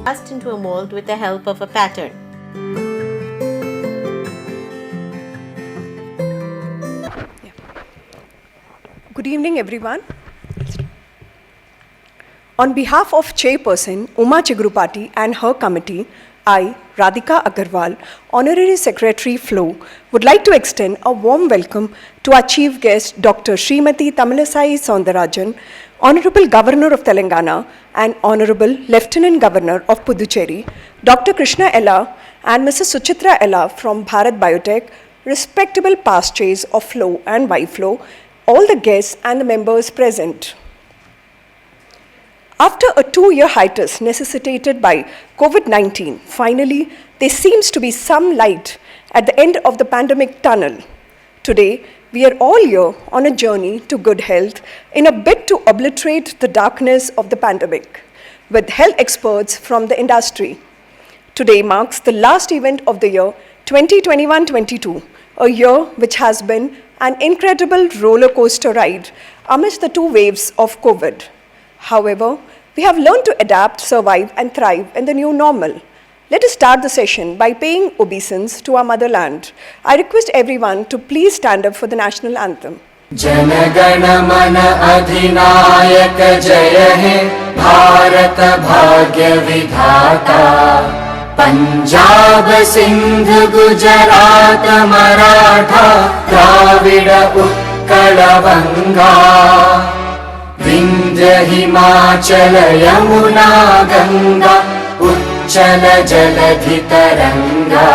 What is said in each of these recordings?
cast into a mold with the help of a pattern. Good evening, everyone. On behalf of Chairperson Uma Chigrupati and her committee, I, Radhika Agarwal, Honorary Secretary Flow, would like to extend a warm welcome to our Chief Guest, Dr. Srimati Tamilisai Soundarajan, Honorable Governor of Telangana and Honorable Lieutenant Governor of Puducherry, Dr. Krisna Ella and Mrs. Suchitra Ella from Bharat Biotech, respectable past chairs of Flow and Y-Flow, all the guests and the members present. After a 2-year hiatus necessitated by COVID-19, finally, there seems to be some light at the end of the pandemic tunnel. Today, we are all here on a journey to good health in a bid to obliterate the darkness of the pandemic with health experts from the industry. Today marks the last event of the year 2021-22, a year which has been an incredible roller coaster ride amidst the 2 waves of COVID. However, we have learned to adapt, survive, and thrive in the new normal. Let us start the session by paying obeisance to our motherland. I request everyone to please stand up for the national anthem. Jana Gana Mana Adhinayak Jaya He Bharat Bhagya Vidhata Punjab Sindh Gujarat Maratha Dravida Utkala Vanga Vindhya Himachala Yamuna Ganga Uchala Jaladhi Taranga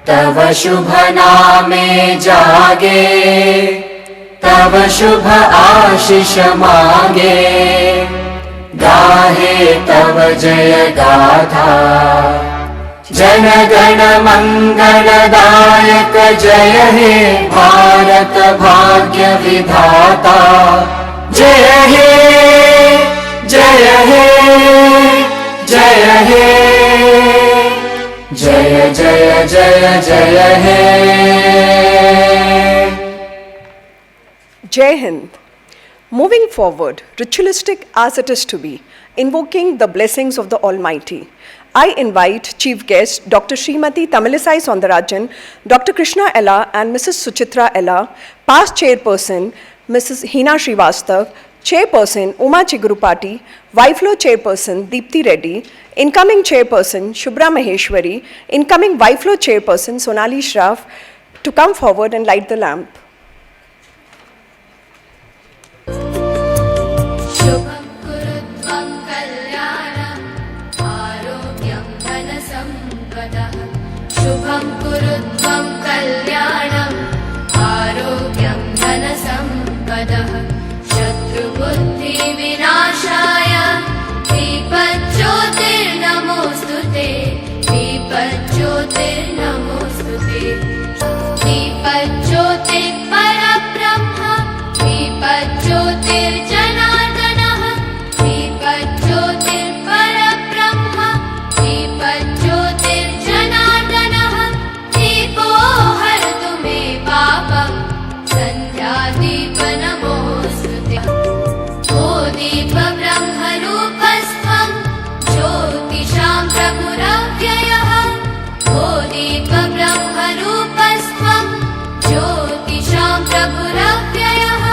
Tava Shubha Name Jage Tava Shubha Ashish Mange Gahe Tava Jaya Gatha Jana Gana Mangala Dayak Jaya He Bharat Bhagya Vidhata Jaya He Jaya He Jaya He Jaya Jaya Jaya Jaya He Jai Hind. Moving forward, ritualistic as it is to be, invoking the blessings of the Almighty, I invite Chief Guest Dr. Srimati Tamilisai Soundarajan, Dr. Krisna Ella and Mrs. Suchitra Ella, past Chairperson Mrs. Hina Srivastav, Chairperson Uma Chigrupati, Y-Flow Chairperson Deepthi Reddy, incoming Chairperson Shubhra Maheshwari, incoming Y-Flow Chairperson Sonali Shroff, to come forward and light the lamp. शुभं कुरुत्वं कल्याणं आरोग्यं धनसम्पदः शत्रुबुद्धि विनाशाय दीपज्योतिर्नमोऽस्तुते दीपज्योतिर्नमोऽस्तुते दीपज्योतिः परब्रह्म दीपज्योतिर्जनार्दनः दीपज्योतिर्परब्रह्म दीपज्योतिर्जनार्दनः दीपो हरतु मे पापं सन्ध्यादीपनमोऽस्तुते ओ दीपब्रह्मरूपस्त्वं ज्योतिषां प्रभुरव्ययः ओ दीपब्रह्मरूपस्त्वं ज्योतिषां प्रभुरव्ययः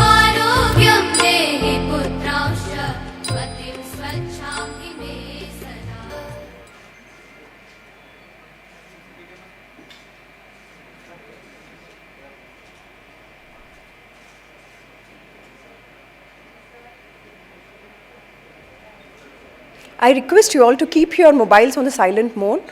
आरोग्यं देहि पुत्रांश्च मतिं स्वच्छां हि मे सदा I request you all to keep your mobiles on the silent mode.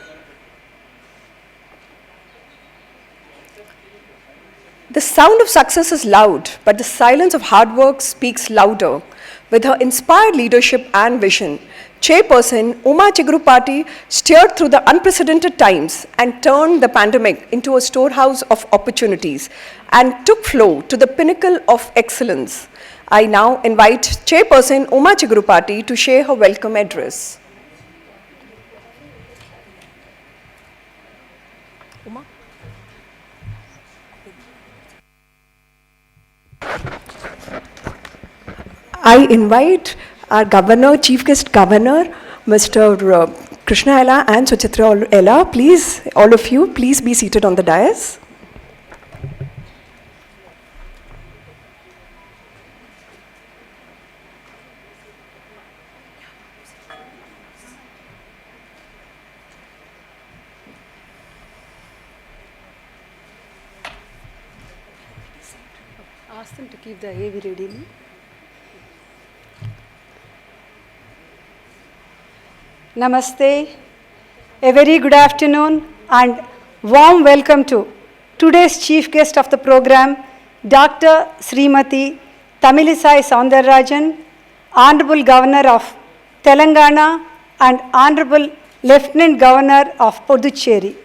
The sound of success is loud, but the silence of hard work speaks louder. With her inspired leadership and vision, Chairperson Uma Chigrupati steered through the unprecedented times and turned the pandemic into a storehouse of opportunities and took Flow to the pinnacle of excellence. I now invite Chairperson Uma Chigrupati to share her welcome address. Uma? I invite our Governor, Chief Guest Governor, Mr. Krisna Ella and Suchitra Ella. Please, all of you, please be seated on the dais. Ask them to keep the AV ready. Namaste, a very good afternoon and warm welcome to today's chief guest of the program, Dr. Srimati Tamilisai Soundarajan, Honorable Governor of Telangana and Honorable Lieutenant Governor of Puducherry.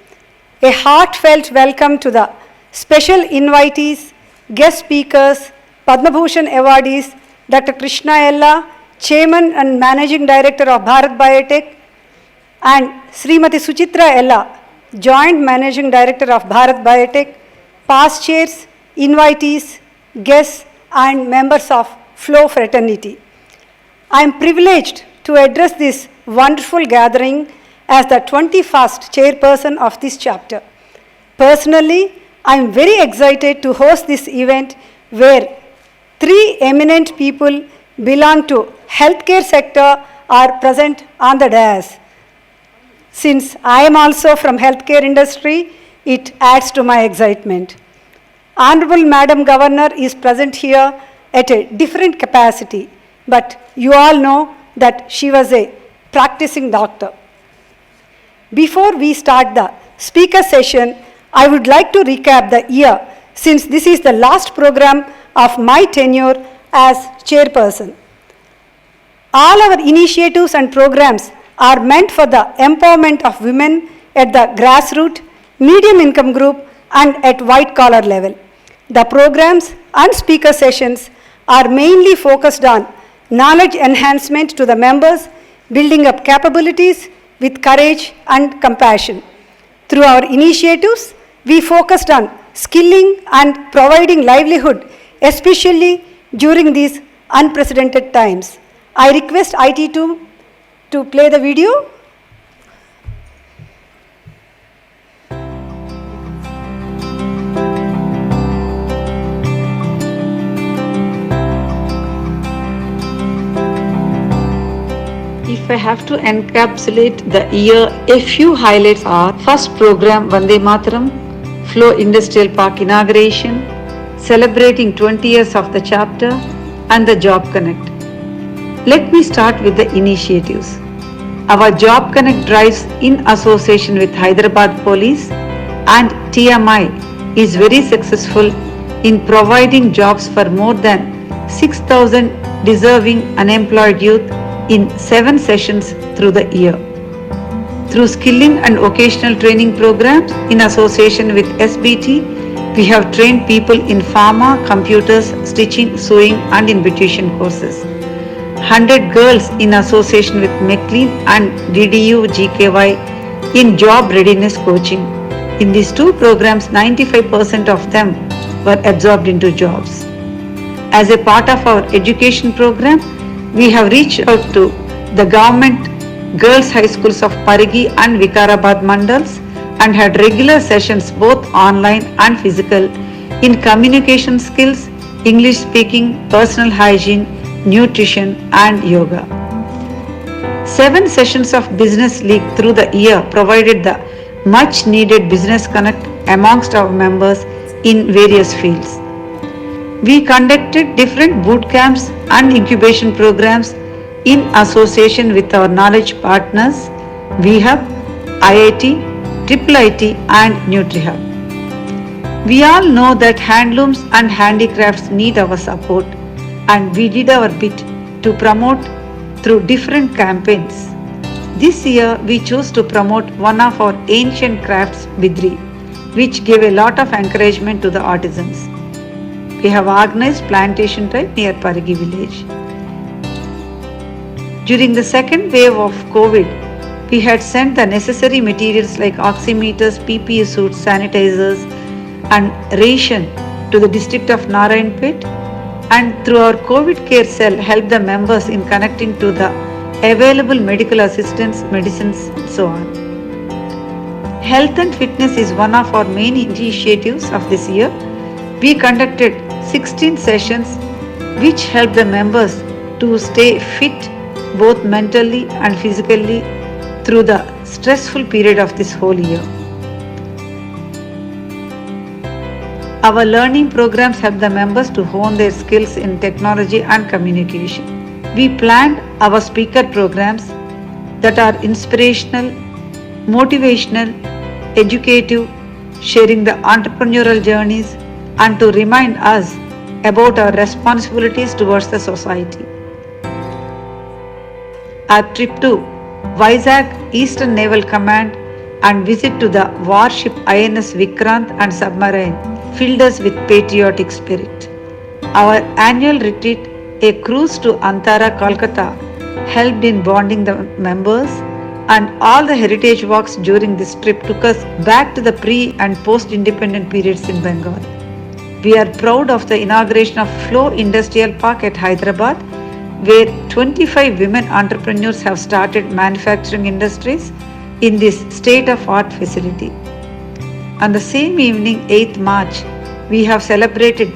A heartfelt welcome to the special invitees, guest speakers, Padma Bhushan Awardees, Dr. Krisna Ella, Chairman and Managing Director of Bharat Biotech, and Srimati Suchitra Ella, Joint Managing Director of Bharat Biotech, past chairs, invitees, guests, and members of Flow Fraternity. I am privileged to address this wonderful gathering as the 21st chairperson of this chapter. Personally, I am very excited to host this event where three eminent people belong to healthcare sector are present on the dais. Since I am also from healthcare industry, it adds to my excitement. Honorable Madam Governor is present here at a different capacity, but you all know that she was a practicing doctor. Before we start the speaker session, I would like to recap the year since this is the last program of my tenure as chairperson. All our initiatives and programs are meant for the empowerment of women at the grassroots, medium income group and at white collar level. The programs and speaker sessions are mainly focused on knowledge enhancement to the members, building up capabilities with courage and compassion. Through our initiatives, we focused on skilling and providing livelihood, especially during these unprecedented times. I request IT2 to play the video. If I have to encapsulate the year, a few highlights are first program Vande Mataram, Flow Industrial Park inauguration, celebrating 20 years of the chapter and the Job Connect. Let me start with the initiatives. Our Job Connect drives in association with Hyderabad Police and TMI is very successful in providing jobs for more than 6,000 deserving unemployed youth in 7 sessions through the year. Through skilling and vocational training programs in association with SBT, we have trained people in pharma, computers, stitching, sewing and in beautician courses. 100 girls in association with McLean and DDU GKY in job readiness coaching. In these two programs, 95% of them were absorbed into jobs. As a part of our education program, we have reached out to the government girls' high schools of Parigi and Vikarabad mandals and had regular sessions both online and physical in communication skills, English speaking, personal hygiene, nutrition and yoga. 7 sessions of Business League through the year provided the much needed business connect amongst our members in various fields. We conducted different boot camps and incubation programs in association with our knowledge partners, VHub, IIT, Triple IT and NutriHub. We all know that handlooms and handicrafts need our support and we did our bit to promote through different campaigns. This year we chose to promote one of our ancient crafts, Bidri, which gave a lot of encouragement to the artisans. We have organized plantation type near Parigi village. During the second wave of COVID, we had sent the necessary materials like oximeters, PPE suits, sanitizers and ration to the district of Narayanpet and through our COVID care cell help the members in connecting to the available medical assistance, medicines, and so on. Health and fitness is one of our main initiatives of this year. We conducted 16 sessions which help the members to stay fit both mentally and physically through the stressful period of this whole year. Our learning programs help the members to hone their skills in technology and communication. We planned our speaker programs that are inspirational, motivational, educative, sharing the entrepreneurial journeys, and to remind us about our responsibilities towards the society. Our trip to Vizag Eastern Naval Command and visit to the warship INS Vikrant and submarine filled us with patriotic spirit. Our annual retreat, a cruise to Antara, Kolkata, helped in bonding the members, and all the heritage walks during this trip took us back to the pre and post independent periods in Bengal. We are proud of the inauguration of Flow Industrial Park at Hyderabad, where 25 women entrepreneurs have started manufacturing industries in this state-of-art facility. On the same evening, 8th March, we have celebrated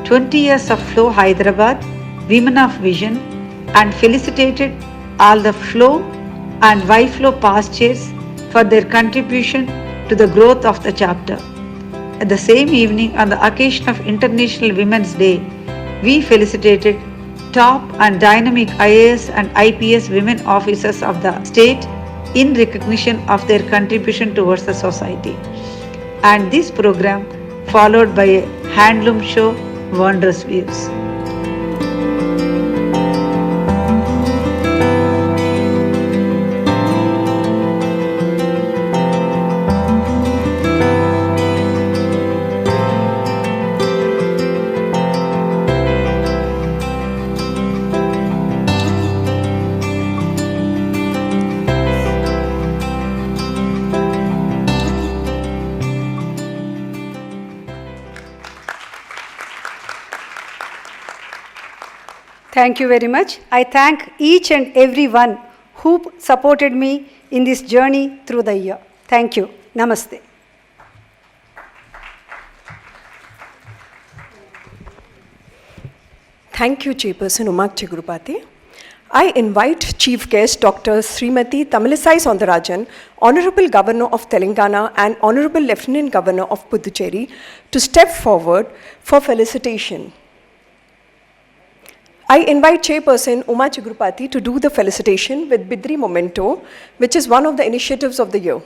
20 years of Flow Hyderabad, Women of Vision, and felicitated all the Flow and YFlow past chairs for their contribution to the growth of the chapter. At the same evening, on the occasion of International Women's Day, we felicitated top and dynamic IAS and IPS women officers of the state in recognition of their contribution towards the society. And this program followed by a handloom show, Wondrous Views. Thank you very much. I thank each and every one who supported me in this journey through the year. Thank you. Namaste. Thank you, Chairperson Umak Chigurupati. I invite Chief Guest Dr. Srimati Tamilisai Soundarajan, Honorable Governor of Telangana and Honorable Lieutenant Governor of Puducherry, to step forward for felicitation. I invite Chairperson Uma Chigurupati to do the felicitation with Bidri Memento, which is one of the initiatives of the year.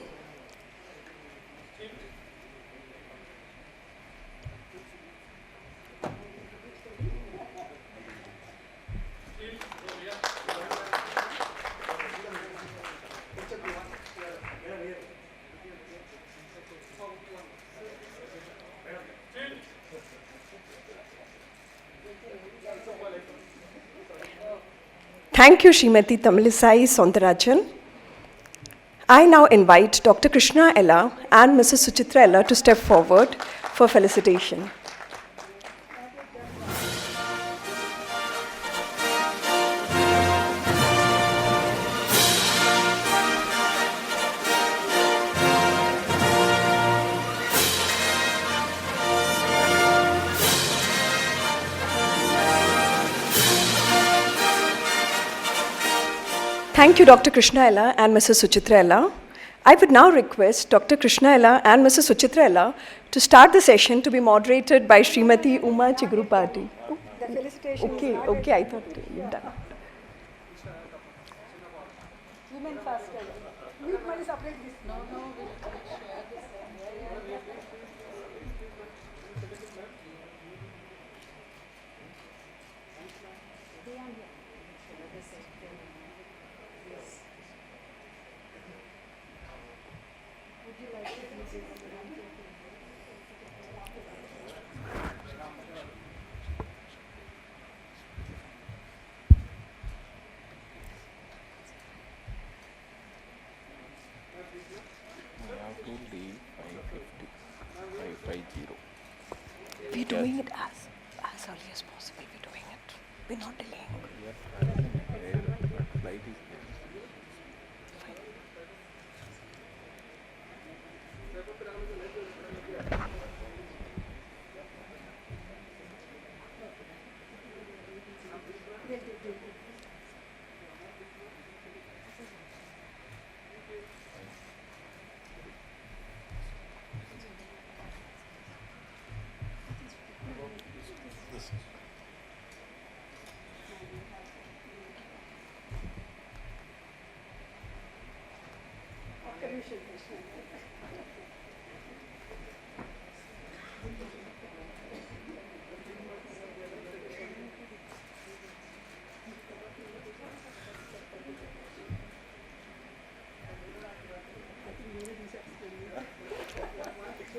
Thank you, Srimati Tamilisai Soundarajan. I now invite Dr. Krisna Ella and Mrs. Suchitra Ella to step forward for felicitation. Thank you, Dr. Krisna Ella and Mrs. Suchitra Ella. I would now request Dr. Krisna Ella and Mrs. Suchitra Ella to start the session to be moderated by Srimati Uma Chigurupati. The felicitation. Okay, I thought you've done. Women first. You might separate this. No, We're doing it as early as possible we're doing it. We're not delaying.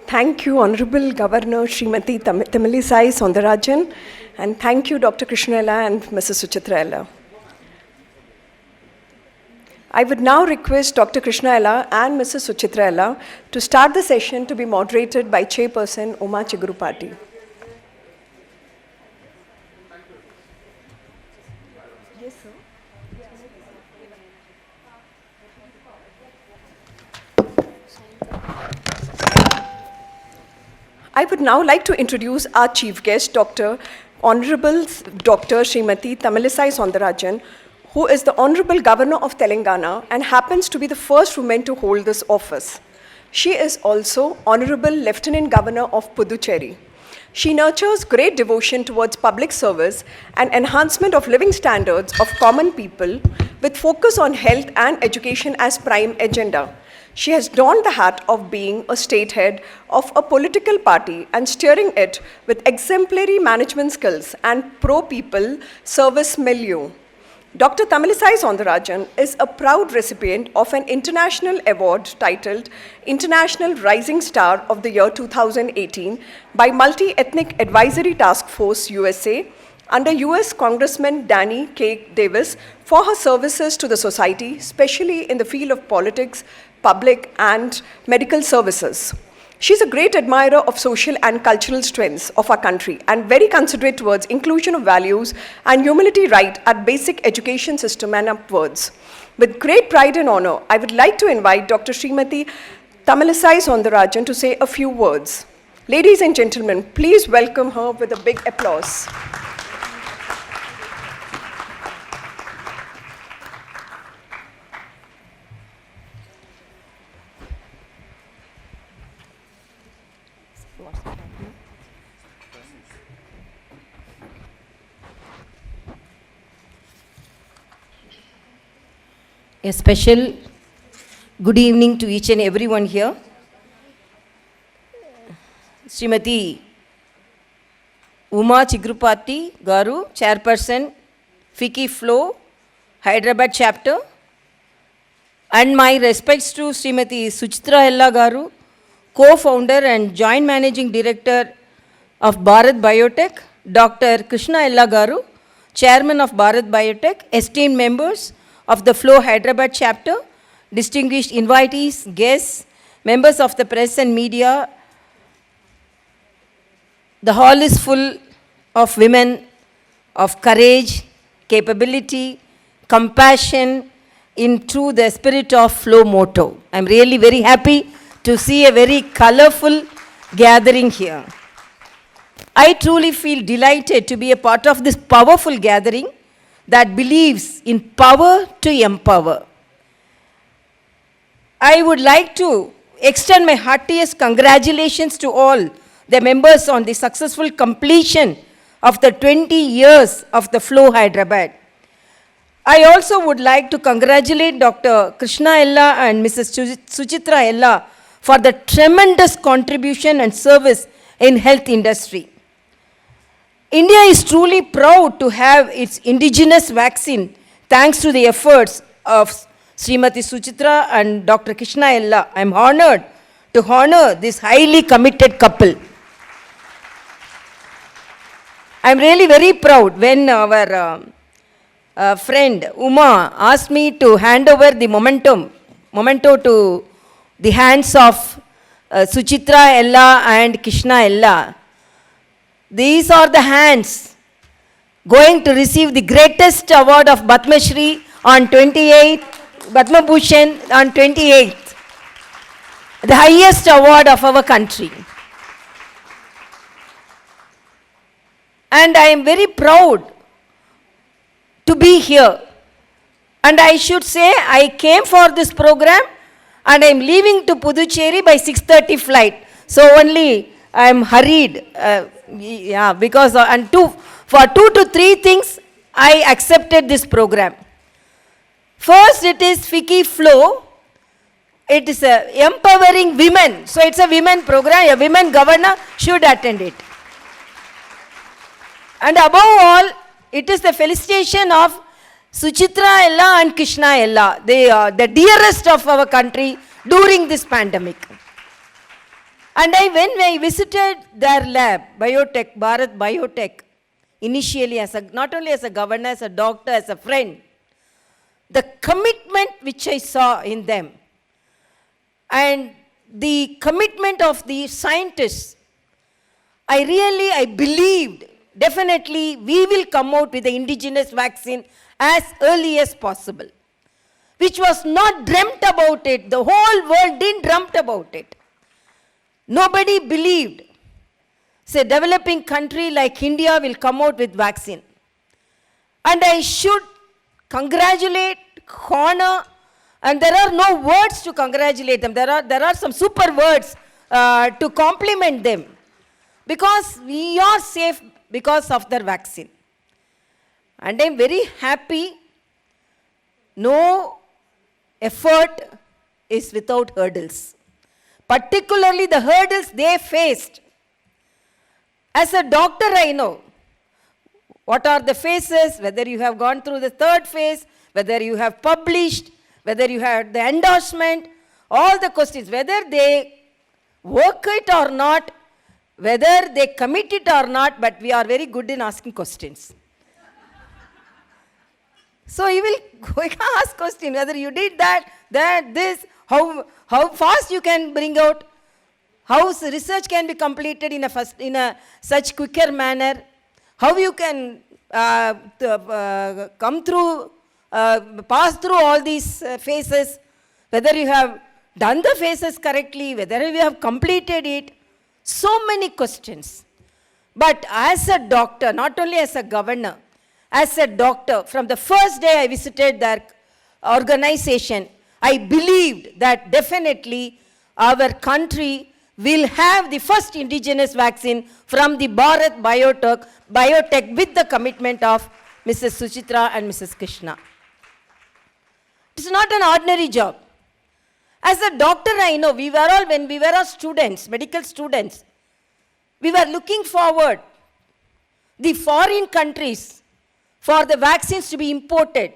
Thank you, Honorable Governor Srimati Tamilisai Soundarajan, and thank you, Dr. Krisna and Mrs. Suchitra. I would now request Dr. Krisna and Mrs. Suchitra to start the session to be moderated by Chairperson Uma Chigurupati. Yes, sir. I would now like to introduce our chief guest, Honorable Dr. Srimati Tamilisai Soundarajan, who is the Honorable Governor of Telangana and happens to be the first woman to hold this office. She is also Honorable Lieutenant Governor of Puducherry. She nurtures great devotion towards public service and enhancement of living standards of common people with focus on health and education as prime agenda. She has donned the hat of being a state head of a political party and steering it with exemplary management skills and pro-people service milieu. Dr. Tamilisai Soundarajan is a proud recipient of an international award titled International Rising Star of the Year 2018 by Multi-Ethnic Advisory Task Force USA under US Congressman Danny K. Davis for her services to the society, especially in the field of politics, public and medical services. She's a great admirer of social and cultural strengths of our country and very considerate towards inclusion of values and humility right at basic education system and upwards. With great pride and honor, I would like to invite Dr. Srimati Tamilisai Soundarajan to say a few words. Ladies and gentlemen, please welcome her with a big applause. A special good evening to each and everyone here. Srimati Uma Chigurupati Garu, Chairperson, FICCI Flow, Hyderabad Chapter, and my respects to Srimati Suchitra Garu, Co-founder and Joint Managing Director of Bharat Biotech, Dr. Krisna Garu, Chairman of Bharat Biotech, esteemed members of the Flow Hyderabad Chapter, distinguished invitees, guests, members of the press and media. The hall is full of women of courage, capability, compassion, in true the spirit of Flow motto. I'm really very happy to see a very colorful gathering here. I truly feel delighted to be a part of this powerful gathering that believes in power to empower. I would like to extend my heartiest congratulations to all the members on the successful completion of the 20 years of the Flow Hyderabad. I also would like to congratulate Dr. Krisna and Mrs. Suchitra for the tremendous contribution and service in health industry. India is truly proud to have its indigenous vaccine thanks to the efforts of Srimati Suchitra and Dr. Krisna. I am honored to honor this highly committed couple. I am really very proud when our friend Uma asked me to hand over the memento to the hands of Suchitra and Krisna. these are the hands going to receive the greatest award of Padma Shri on 28th, Padma Bhushan on 28th, the highest award of our country. And I am very proud to be here. And I should say, I came for this program and I am leaving to Puducherry by 6:30 flight. So only I am hurried. Because for 2 to 3 things, I accepted this program. First, it is FICCI Flow. It is empowering women. So it's a women program. A women governor should attend it. And above all, it is the felicitation of Suchitra Ella and Krisna Ella. They are the dearest of our country during this pandemic. And when I visited their lab, Biotech, Bharat Biotech, initially not only as a governor, as a doctor, as a friend, the commitment which I saw in them and the commitment of the scientists, I believed definitely we will come out with the indigenous vaccine as early as possible, which was not dreamt about it. The whole world didn't dreamt about it. Nobody believed. Say, developing country like India will come out with vaccine. And I should congratulate, honor, and there are no words to congratulate them. There are some super words to compliment them. Because we are safe because of their vaccine. And I am very happy. No effort is without hurdles. Particularly the hurdles they faced. As a doctor, I know what are the phases, whether you have gone through the 3rd phase, whether you have published, whether you had the endorsement, all the questions, whether they work it or not, whether they commit it or not, but we are very good in asking questions. So you will ask questions, whether you did that, this, how fast you can bring out, how research can be completed in a such quicker manner, how you can come through, pass through all these phases, whether you have done the phases correctly, whether you have completed it. So many questions. But as a doctor, not only as a governor, as a doctor, from the first day I visited their organization, I believed that definitely our country will have the first indigenous vaccine from the Bharat Biotech with the commitment of Mrs. Suchitra and Mrs. Krisna. It's not an ordinary job. As a doctor, I know when we were all students, medical students, we were looking forward the foreign countries for the vaccines to be imported.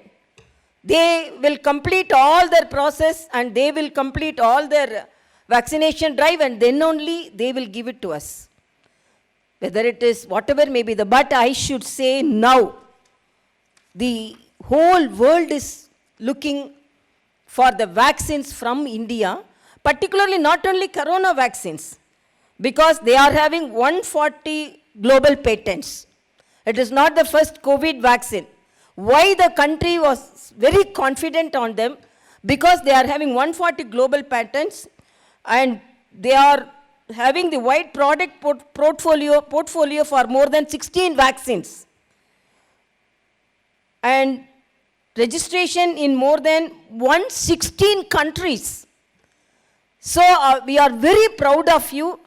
They will complete all their process and they will complete all their vaccination drive and then only they will give it to us. Whether it is whatever may be but I should say now, the whole world is looking for the vaccines from India, particularly not only corona vaccines, because they are having 140 global patents. It is not the first COVID vaccine. Why the country was very confident on them? Because they are having 140 global patents and they are having the wide product portfolio for more than 16 vaccines. And registration in more than 116 countries. So we are very proud of you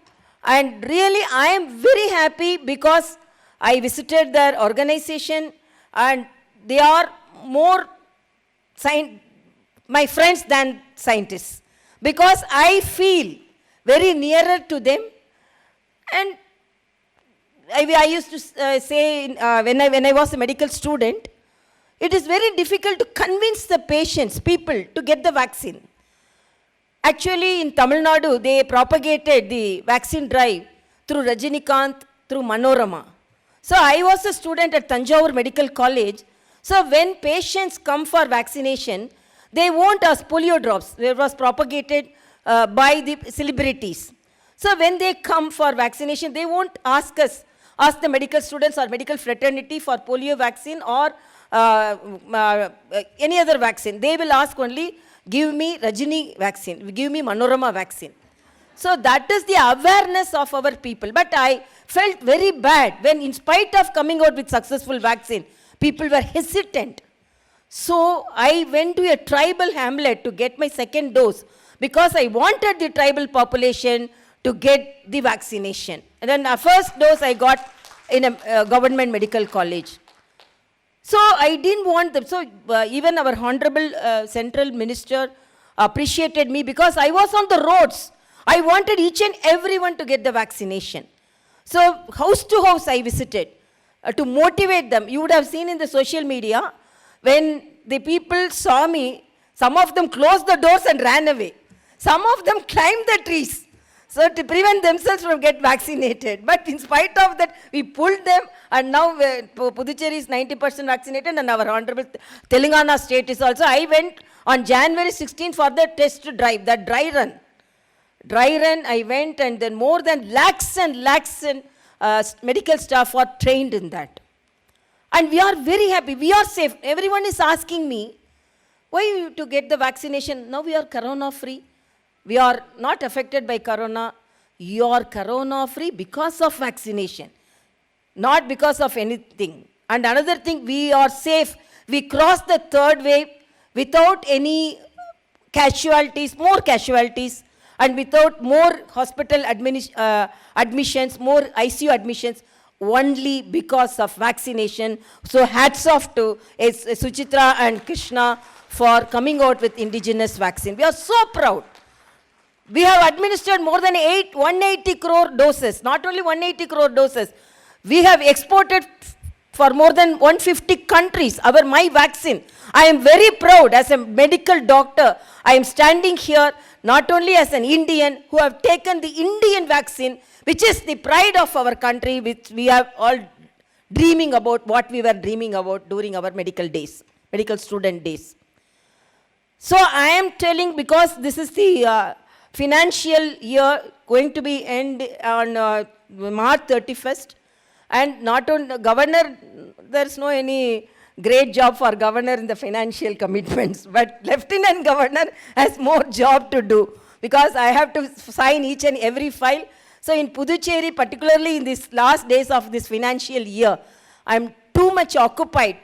and really I am very happy because I visited their organization and they are more my friends than scientists because I feel very nearer to them. And I used to say when I was a medical student, it is very difficult to convince the patients, people, to get the vaccine. Actually, in Tamil Nadu, they propagated the vaccine drive through Rajinikanth, through Manorama. So I was a student at Tanjavur Medical College. So when patients come for vaccination, they won't ask polio drops. It was propagated by the celebrities. So when they come for vaccination, they won't ask us, ask the medical students or medical fraternity for polio vaccine or any other vaccine. They will ask only, give me Rajini vaccine, give me Manorama vaccine. So that is the awareness of our people. But I felt very bad when, in spite of coming out with successful vaccine, people were hesitant. So I went to a tribal hamlet to get my second dose because I wanted the tribal population to get the vaccination. And then the first dose I got in a government medical college. So I didn't want them. So even our honorable central minister appreciated me because I was on the roads. I wanted each and everyone to get the vaccination. So house to house I visited to motivate them. You would have seen in the social media, when the people saw me, some of them closed the doors and ran away. Some of them climbed the trees, so to prevent themselves from get vaccinated. But in spite of that, we pulled them, and now Puducherry is 90% vaccinated, and our honorable Telangana state is also. I went on January 16th for the test drive, that dry run. I went, and then more than lakhs and lakhs and medical staff are trained in that. And we are very happy. We are safe. Everyone is asking me, why to get the vaccination? Now we are corona free. We are not affected by corona. You are corona free because of vaccination, not because of anything. And another thing, we are safe. We crossed the third wave without any casualties, more casualties, and without more hospital admissions, more ICU admissions, only because of vaccination. So hats off to Suchitra and Krishna for coming out with indigenous vaccine. We are so proud. We have administered more than 180 crore doses, not only 180 crore doses. We have exported for more than 150 countries, my vaccine. I am very proud as a medical doctor. I am standing here not only as an Indian who have taken the Indian vaccine, which is the pride of our country, which we are all dreaming about, what we were dreaming about during our medical days, medical student days. So I am telling, because this is the financial year going to be end on March 31st, and not on the governor, there is no any great job for governor in the financial commitments, but lieutenant governor has more job to do because I have to sign each and every file. So in Puducherry, particularly in these last days of this financial year, I am too much occupied.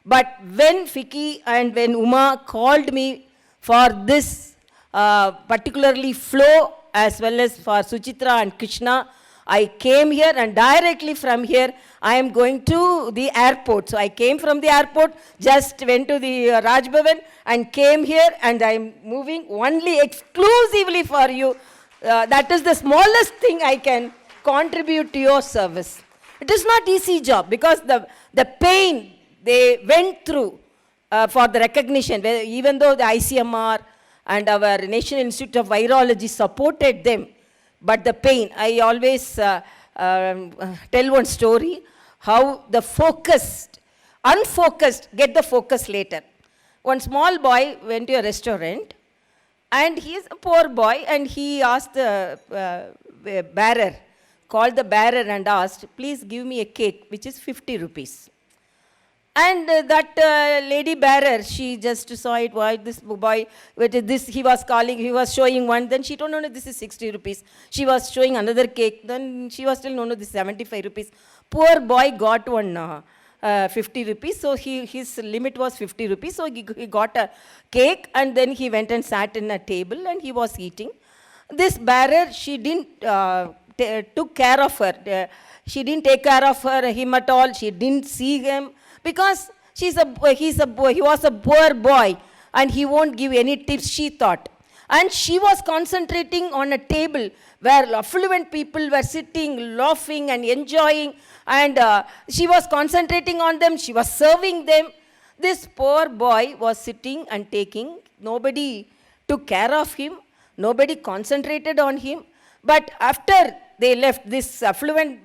But when Vicky and when Uma called me for this particularly flow as well as for Suchitra and Krishna, I came here, and directly from here I am going to the airport. So I came from the airport, just went to the Raj Bhavan and came here, and I am moving only exclusively for you. That is the smallest thing I can contribute to your service. It is not easy job because the pain they went through for the recognition, even though the ICMR and our National Institute of Virology supported them, but the pain, I always tell one story, how the unfocused get the focus later. One small boy went to a restaurant, and he is a poor boy, and he asked the bearer, called the bearer and asked, please give me a cake, which is 50 rupees. And that lady bearer, she just saw it, why this boy, this he was calling, he was showing one, then she told, no, this is 60 rupees. She was showing another cake, then she was still, no, this is 75 rupees. Poor boy got one 50 rupees, so his limit was 50 rupees, so he got a cake, and then he went and sat in a table, and he was eating. This bearer, she didn't took care of her. She didn't take care of him at all. She didn't see him. Because he was a poor boy and he won't give any tips, she thought. And she was concentrating on a table where affluent people were sitting, laughing and enjoying, and she was concentrating on them, she was serving them. This poor boy was sitting and taking, nobody took care of him, nobody concentrated on him. But after they left this affluent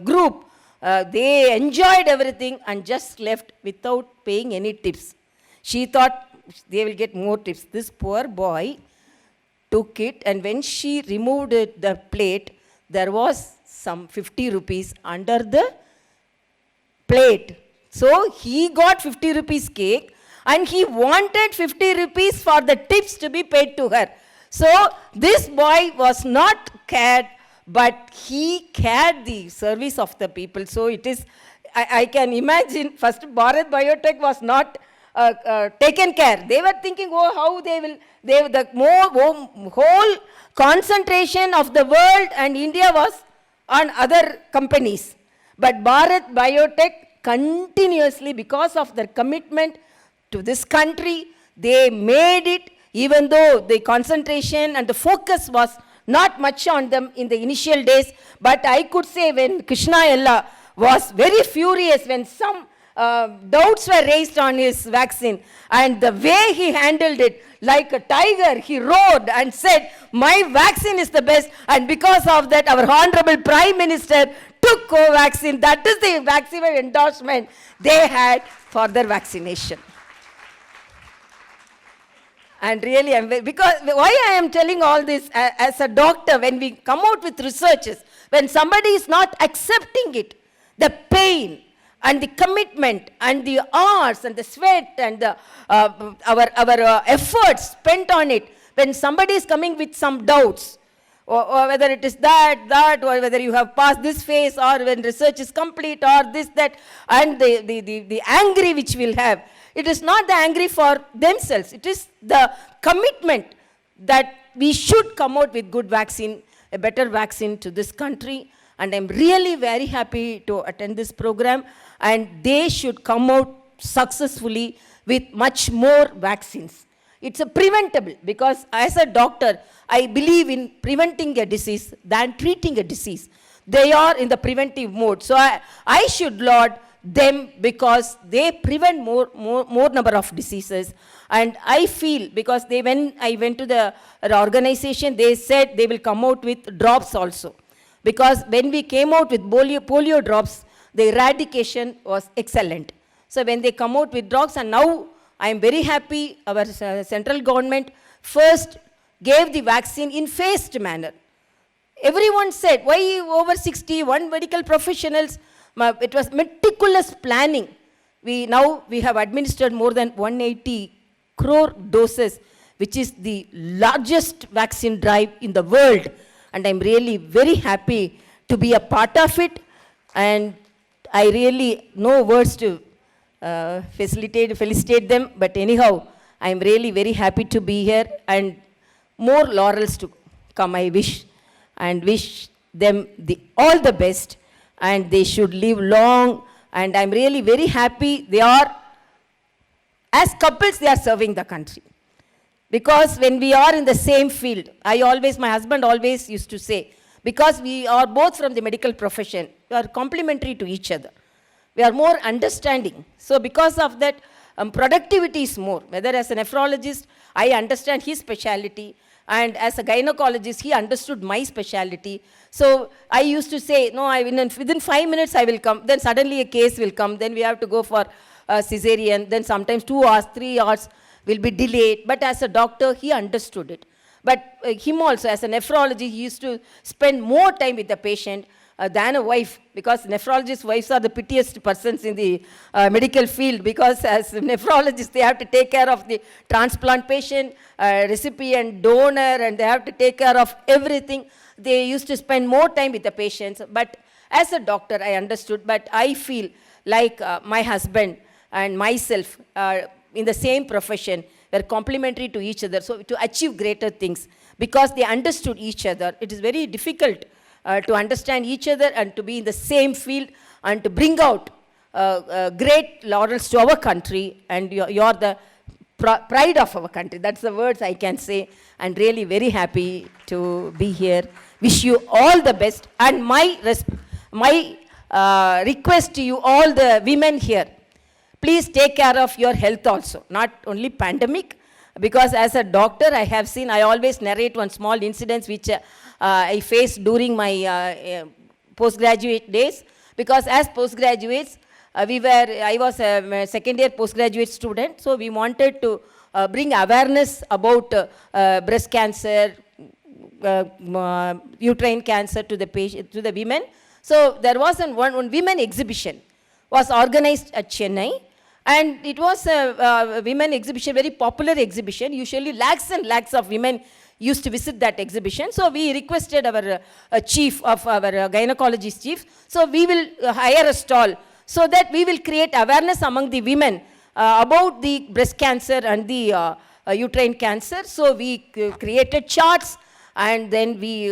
group, they enjoyed everything and just left without paying any tips. She thought they will get more tips. This poor boy took it, and when she removed the plate, there was some 50 rupees under the plate. So he got 50 rupees cake and he wanted 50 rupees for the tips to be paid to her. So this boy was not cared, but he cared the service of the people. So it is, I can imagine, first Bharat Biotech was not taken care. They were thinking, oh, how the whole concentration of the world and India was on other companies. But Bharat Biotech continuously, because of their commitment to this country, they made it, even though the concentration and the focus was not much on them in the initial days. But I could say when Krishna Ella was very furious when some doubts were raised on his vaccine, and the way he handled it, like a tiger, he roared and said, my vaccine is the best, and because of that, our Honorable Prime Minister took co-vaccine. That is the vaccine endorsement they had for their vaccination. And really, because why I am telling all this as a doctor, when we come out with researches, when somebody is not accepting it, the pain and the commitment and the hours and the sweat and the, our efforts spent on it, when somebody is coming with some doubts, or whether it is that, or whether you have passed this phase, or when research is complete, or this, that, and the angry which we'll have, it is not the angry for themselves, it is the commitment that we should come out with good vaccine, a better vaccine to this country. And I'm really very happy to attend this program, and they should come out successfully with much more vaccines. It's a preventable, because as a doctor, I believe in preventing a disease than treating a disease. They are in the preventive mode. So I should laud them because they prevent more number of diseases. And I feel, because when I went to the organization, they said they will come out with drops also. Because when we came out with polio drops, the eradication was excellent. So when they come out with drops, and now I am very happy, our central government first gave the vaccine in phased manner. Everyone said, why over 60, one medical professionals? It was meticulous planning. Now we have administered more than 180 crore doses, which is the largest vaccine drive in the world. And I'm really very happy to be a part of it. And I really no words to felicitate them. But anyhow, I'm really very happy to be here, and more laurels to come, I wish. And wish them all the best. And they should live long. And I'm really very happy they are, as couples, they are serving the country. Because when we are in the same field, my husband always used to say, because we are both from the medical profession, we are complementary to each other. We are more understanding. So because of that, productivity is more. Whether as a nephrologist, I understand his specialty, and as a gynecologist, he understood my specialty. So I used to say, no, within 5 minutes I will come. Then suddenly a case will come. Then we have to go for cesarean. Then sometimes 2 hours, 3 hours will be delayed. But as a doctor, he understood it. But him also, as a nephrologist, he used to spend more time with the patient than a wife, because nephrologist wives are the pitiest persons in the medical field, because as nephrologists, they have to take care of the transplant patient, recipient, donor, and they have to take care of everything. They used to spend more time with the patients. But as a doctor, I understood. But I feel like my husband and myself in the same profession were complementary to each other, so to achieve greater things, because they understood each other. It is very difficult to understand each other and to be in the same field and to bring out great laurels to our country, and you're the pride of our country. That's the words I can say. And really very happy to be here. Wish you all the best. And my request to you, all the women here, please take care of your health also, not only pandemic. Because as a doctor, I have seen, I always narrate one small incident which I faced during my postgraduate days. Because as postgraduates, I was a second year postgraduate student, so we wanted to bring awareness about breast cancer, uterine cancer to the patient, to the women. So there was one women exhibition was organized at Chennai, and it was a women exhibition, very popular exhibition. Usually lakhs and lakhs of women used to visit that exhibition. So we requested our chief of our gynecologist chief, so we will hire a stall so that we will create awareness among the women about the breast cancer and the uterine cancer. So we created charts, and then we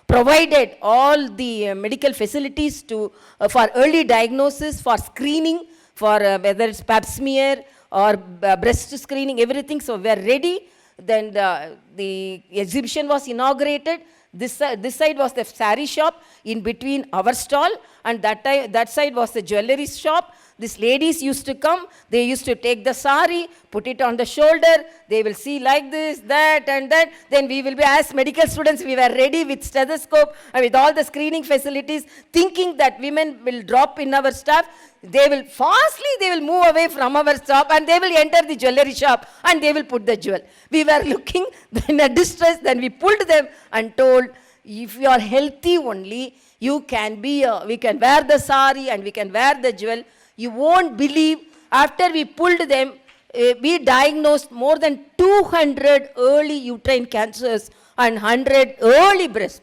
provided all the medical facilities to for early diagnosis, for screening, for whether it's pap smear or breast screening, everything. So we are ready. Then the exhibition was inaugurated. This side was the sari shop, in between our stall, and that side was the jewelry shop. These ladies used to come, they used to take the sari, put it on the shoulder, they will see like this, that and that. Then we will be, as medical students, we were ready with stethoscope and with all the screening facilities, thinking that women will drop in our staff. They will move away from our shop and they will enter the jewelry shop and they will put the jewel. We were looking in a distress, then we pulled them and told, if you are healthy only, you can be, we can wear the sari and we can wear the jewel. You won't believe, after we pulled them, we diagnosed more than 200 early uterine cancers and 100 early breast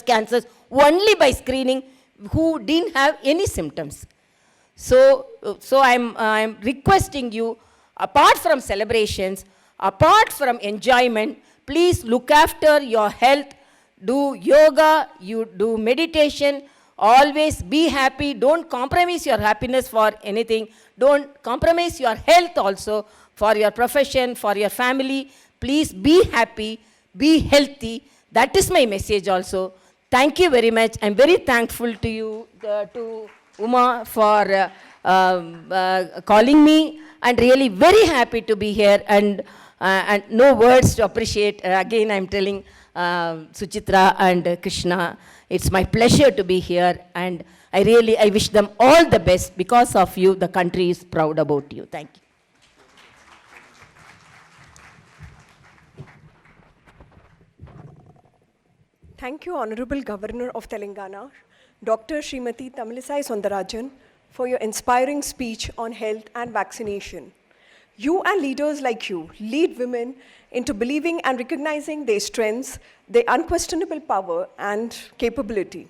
cancers only by screening, who didn't have any symptoms. So I'm requesting you, apart from celebrations, apart from enjoyment, please look after your health, do yoga, you do meditation, always be happy. Don't compromise your happiness for anything. Don't compromise your health also for your profession, for your family. Please be happy, be healthy. That is my message also. Thank you very much. I'm very thankful to you, to Uma, for calling me, and really very happy to be here, and no words to appreciate. Again, I'm telling Suchitra and Krishna, it's my pleasure to be here, and I wish them all the best. Because of you, the country is proud about you. Thank you. Thank you, Honorable Governor of Telangana, Dr. Srimati Tamilisai Soundarajan, for your inspiring speech on health and vaccination. You and leaders like you lead women into believing and recognizing their strengths, their unquestionable power and capability.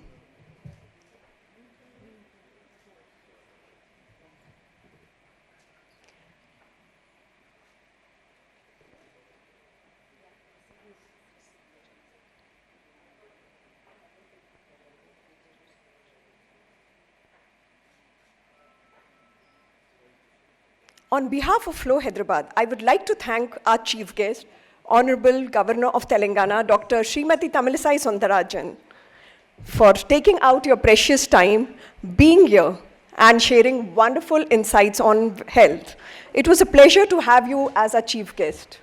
On behalf of Flow Hyderabad, I would like to thank our chief guest, Honorable Governor of Telangana, Dr. Srimati Tamilisai Soundarajan, for taking out your precious time, being here, and sharing wonderful insights on health. It was a pleasure to have you as our chief guest.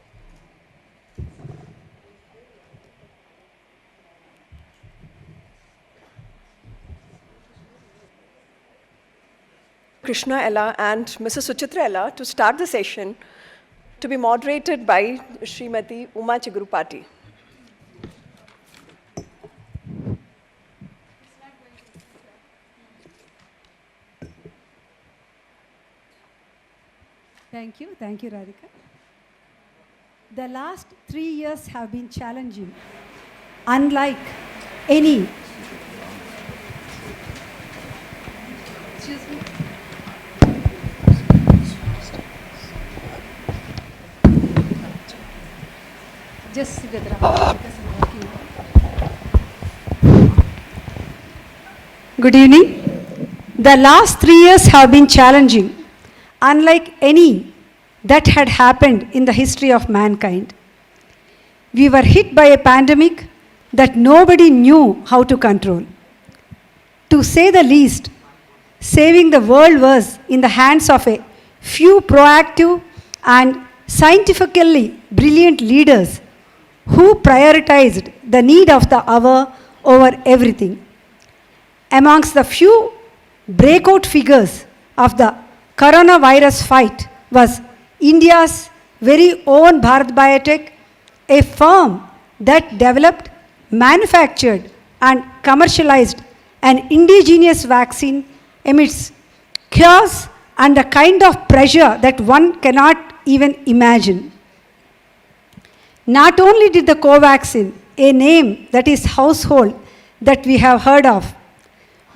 Krishna Ella and Mrs. Suchitra Ella to start the session, to be moderated by Srimati Uma Chigurupati. Thank you, Radhika. The last 3 years have been challenging, unlike any. Excuse me. Just sit because I'm walking. Good evening. The last 3 years have been challenging, unlike any that had happened in the history of mankind. We were hit by a pandemic that nobody knew how to control. To say the least, saving the world was in the hands of a few proactive and scientifically brilliant leaders who prioritized the need of the hour over everything. Amongst the few breakout figures of the coronavirus fight was India's very own Bharat Biotech, a firm that developed, manufactured, and commercialized an indigenous vaccine amidst chaos and a kind of pressure that one cannot even imagine. Not only did the Covaxin, a name that is household that we have heard of,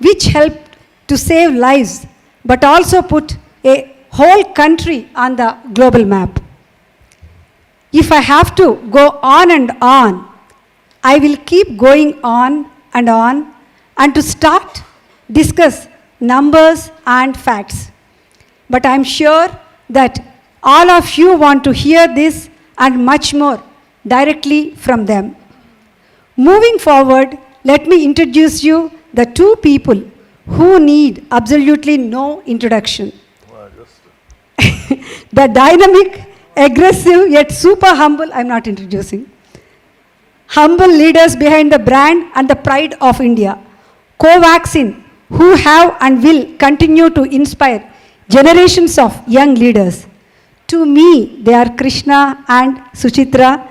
which helped to save lives, but also put a whole country on the global map. If I have to go on and on, I will keep going on, and to start, discuss numbers and facts. But I'm sure that all of you want to hear this and much more directly from them. Moving forward, let me introduce you the two people who need absolutely no introduction. The dynamic, aggressive, yet super humble, I'm not introducing. Humble leaders behind the brand and the pride of India. Covaxin, who have and will continue to inspire generations of young leaders. To me, they are Krishna and Suchitra,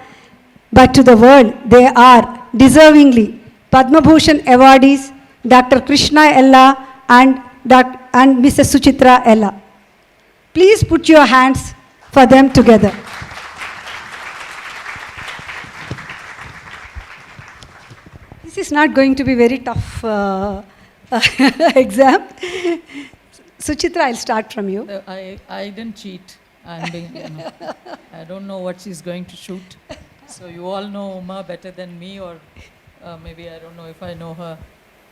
but to the world, they are deservingly Padma Bhushan Awardees, Dr. Krishna Ella and Mrs. Suchitra Ella. Please put your hands for them together. This is not going to be very tough exam. Suchitra, I'll start from you. I didn't cheat. I don't know what she's going to shoot. So you all know Uma better than me, or maybe I don't know if I know her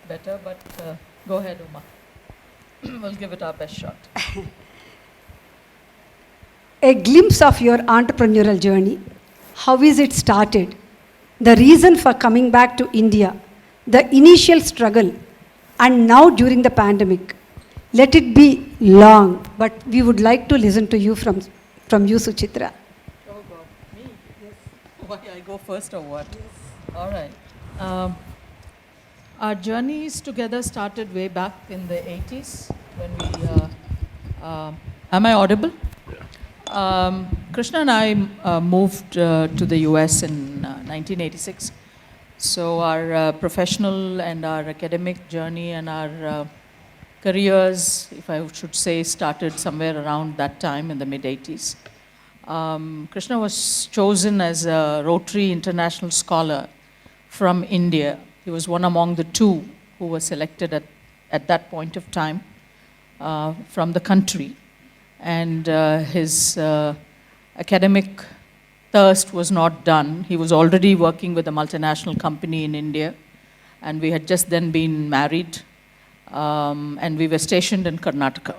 better, but go ahead, Uma. We'll give it our best shot. A glimpse of your entrepreneurial journey. How is it started? The reason for coming back to India, the initial struggle, and now during the pandemic. Let it be long, but we would like to listen to you from you, Suchitra. Oh God, me? Yes. Why, I go first or what? Yes. All right. Our journeys together started way back in the 80s when we, am I audible? Krishna and I moved to the US in 1986. So our professional and our academic journey and our careers, if I should say, started somewhere around that time in the mid-80s. Krishna was chosen as a Rotary International Scholar from India. He was one among the two who were selected at that point of time from the country. And his academic thirst was not done. He was already working with a multinational company in India, and we had just then been married, and we were stationed in Karnataka.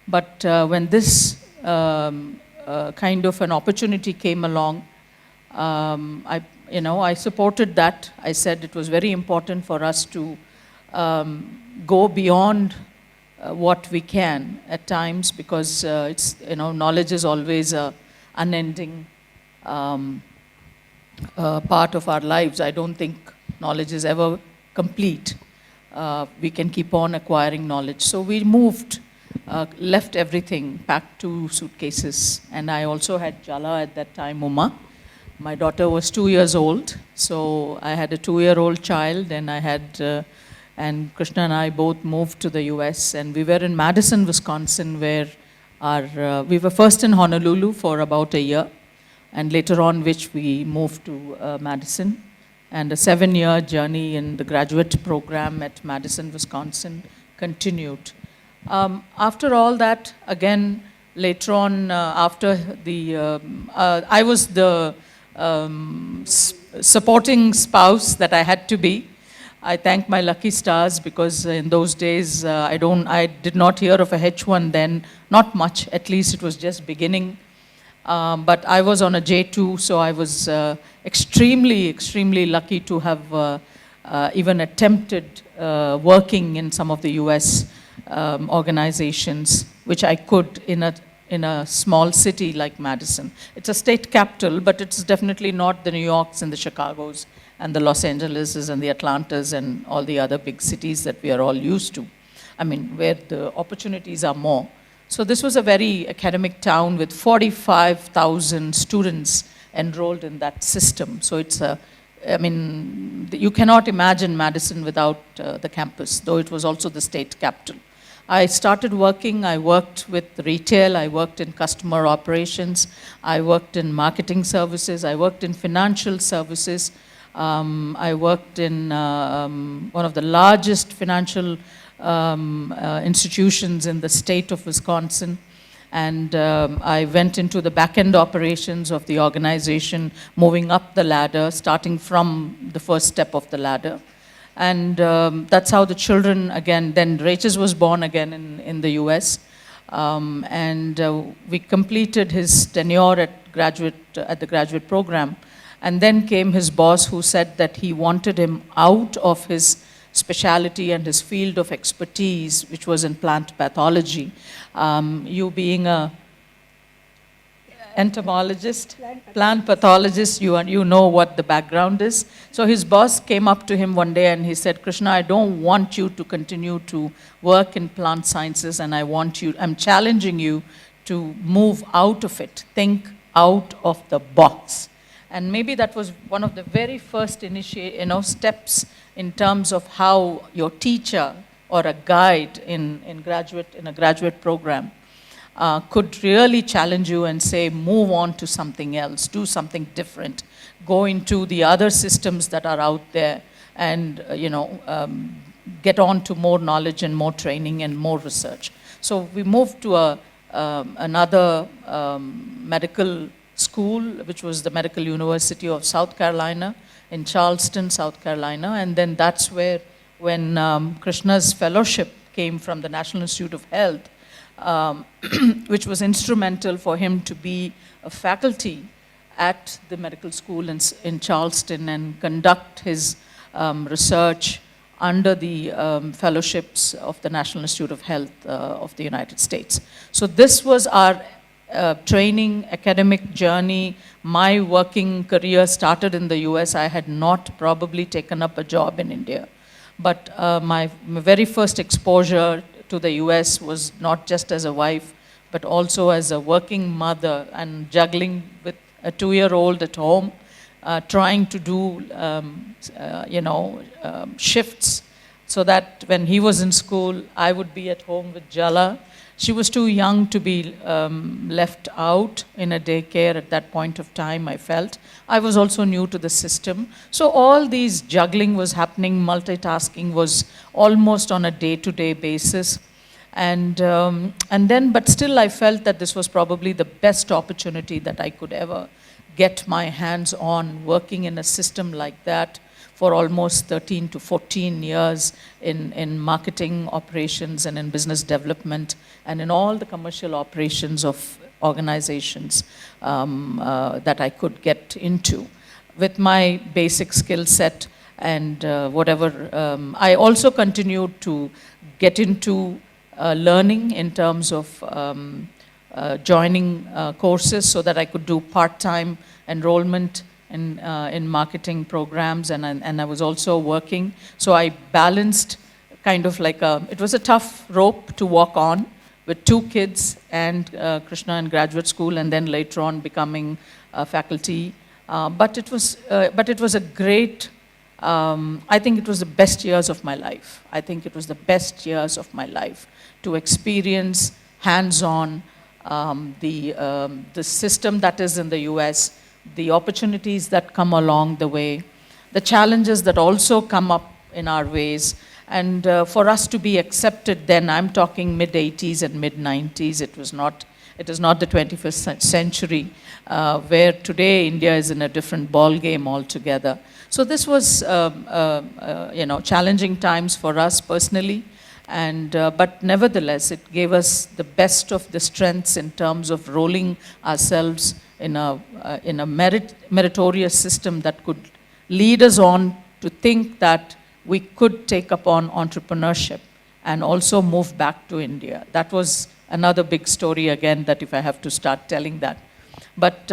But when this kind of an opportunity came along, I supported that. I said it was very important for us to go beyond what we can at times, because it's, knowledge is always a unending part of our lives. I don't think knowledge is ever complete. We can keep on acquiring knowledge. So we moved, left everything, packed 2 suitcases, and I also had Jala at that time, Uma. My daughter was 2 years old, so I had a 2-year-old child, and I had and Krishna and I both moved to the US, and we were in Madison, Wisconsin, where we were first in Honolulu for about a year, and later on which we moved to Madison, and a 7-year journey in the graduate program at Madison, Wisconsin continued. After all that, again, later on, after the, I was the supporting spouse that I had to be. I thank my lucky stars, because in those days I did not hear of a H1 then, not much, at least it was just beginning. But I was on a J2, so I was extremely, extremely lucky to have even attempted working in some of the US organizations, which I could in a small city like Madison. It's a state capital, but it's definitely not the New Yorks and the Chicagos and the Los Angeleses and the Atlantas and all the other big cities that we are all used to. I mean, where the opportunities are more. So this was a very academic town with 45,000 students enrolled in that system. So it's a, I mean, you cannot imagine Madison without the campus, though it was also the state capital. I started working, I worked with retail, I worked in customer operations, I worked in marketing services, I worked in financial services, I worked in one of the largest financial institutions in the state of Wisconsin. And I went into the back-end operations of the organization, moving up the ladder, starting from the first step of the ladder. And that's how the children, again, then Rachel was born again in the US. We completed his tenure at the graduate program. And then came his boss, who said that he wanted him out of his specialty and his field of expertise, which was in plant pathology. You being a entomologist, plant pathologist, you know what the background is. So his boss came up to him one day and he said, Krishna, I don't want you to continue to work in plant sciences, and I'm challenging you to move out of it, think out of the box. And maybe that was one of the very first steps in terms of how your teacher or a guide in a graduate program could really challenge you and say, move on to something else, do something different, go into the other systems that are out there, and get on to more knowledge and more training and more research. So we moved to another medical school, which was the Medical University of South Carolina in Charleston, South Carolina. And then that's where, when Krishna's fellowship came from the National Institute of Health, which was instrumental for him to be a faculty at the medical school in Charleston and conduct his research under the fellowships of the National Institute of Health of the United States. So this was our training, academic journey. My working career started in the US. I had not probably taken up a job in India. But my very first exposure to the US was not just as a wife, but also as a working mother and juggling with a 2-year-old at home, trying to do, shifts so that when he was in school, I would be at home with Jala. She was too young to be left out in a daycare at that point of time, I felt. I was also new to the system. So all these juggling was happening, multitasking was almost on a day-to-day basis. But still I felt that this was probably the best opportunity that I could ever get my hands on, working in a system like that for almost 13 to 14 years in marketing operations and in business development and in all the commercial operations of organizations that I could get into with my basic skill set and whatever. I also continued to get into learning in terms of joining courses so that I could do part-time enrollment in marketing programs, and I was also working. So I balanced kind of like it was a tough rope to walk on with 2 kids and Krishna in graduate school, and then later on becoming faculty. But it was a great, I think it was the best years of my life. I think it was the best years of my life to experience hands-on the system that is in the US, the opportunities that come along the way, the challenges that also come up in our ways, and for us to be accepted then, I'm talking mid-80s and mid-90s, it is not the 21st century, where today India is in a different ball game altogether. So this was, challenging times for us personally, but nevertheless, it gave us the best of the strengths in terms of rolling ourselves in a meritorious system that could lead us on to think that we could take upon entrepreneurship and also move back to India. That was another big story again, that if I have to start telling that. But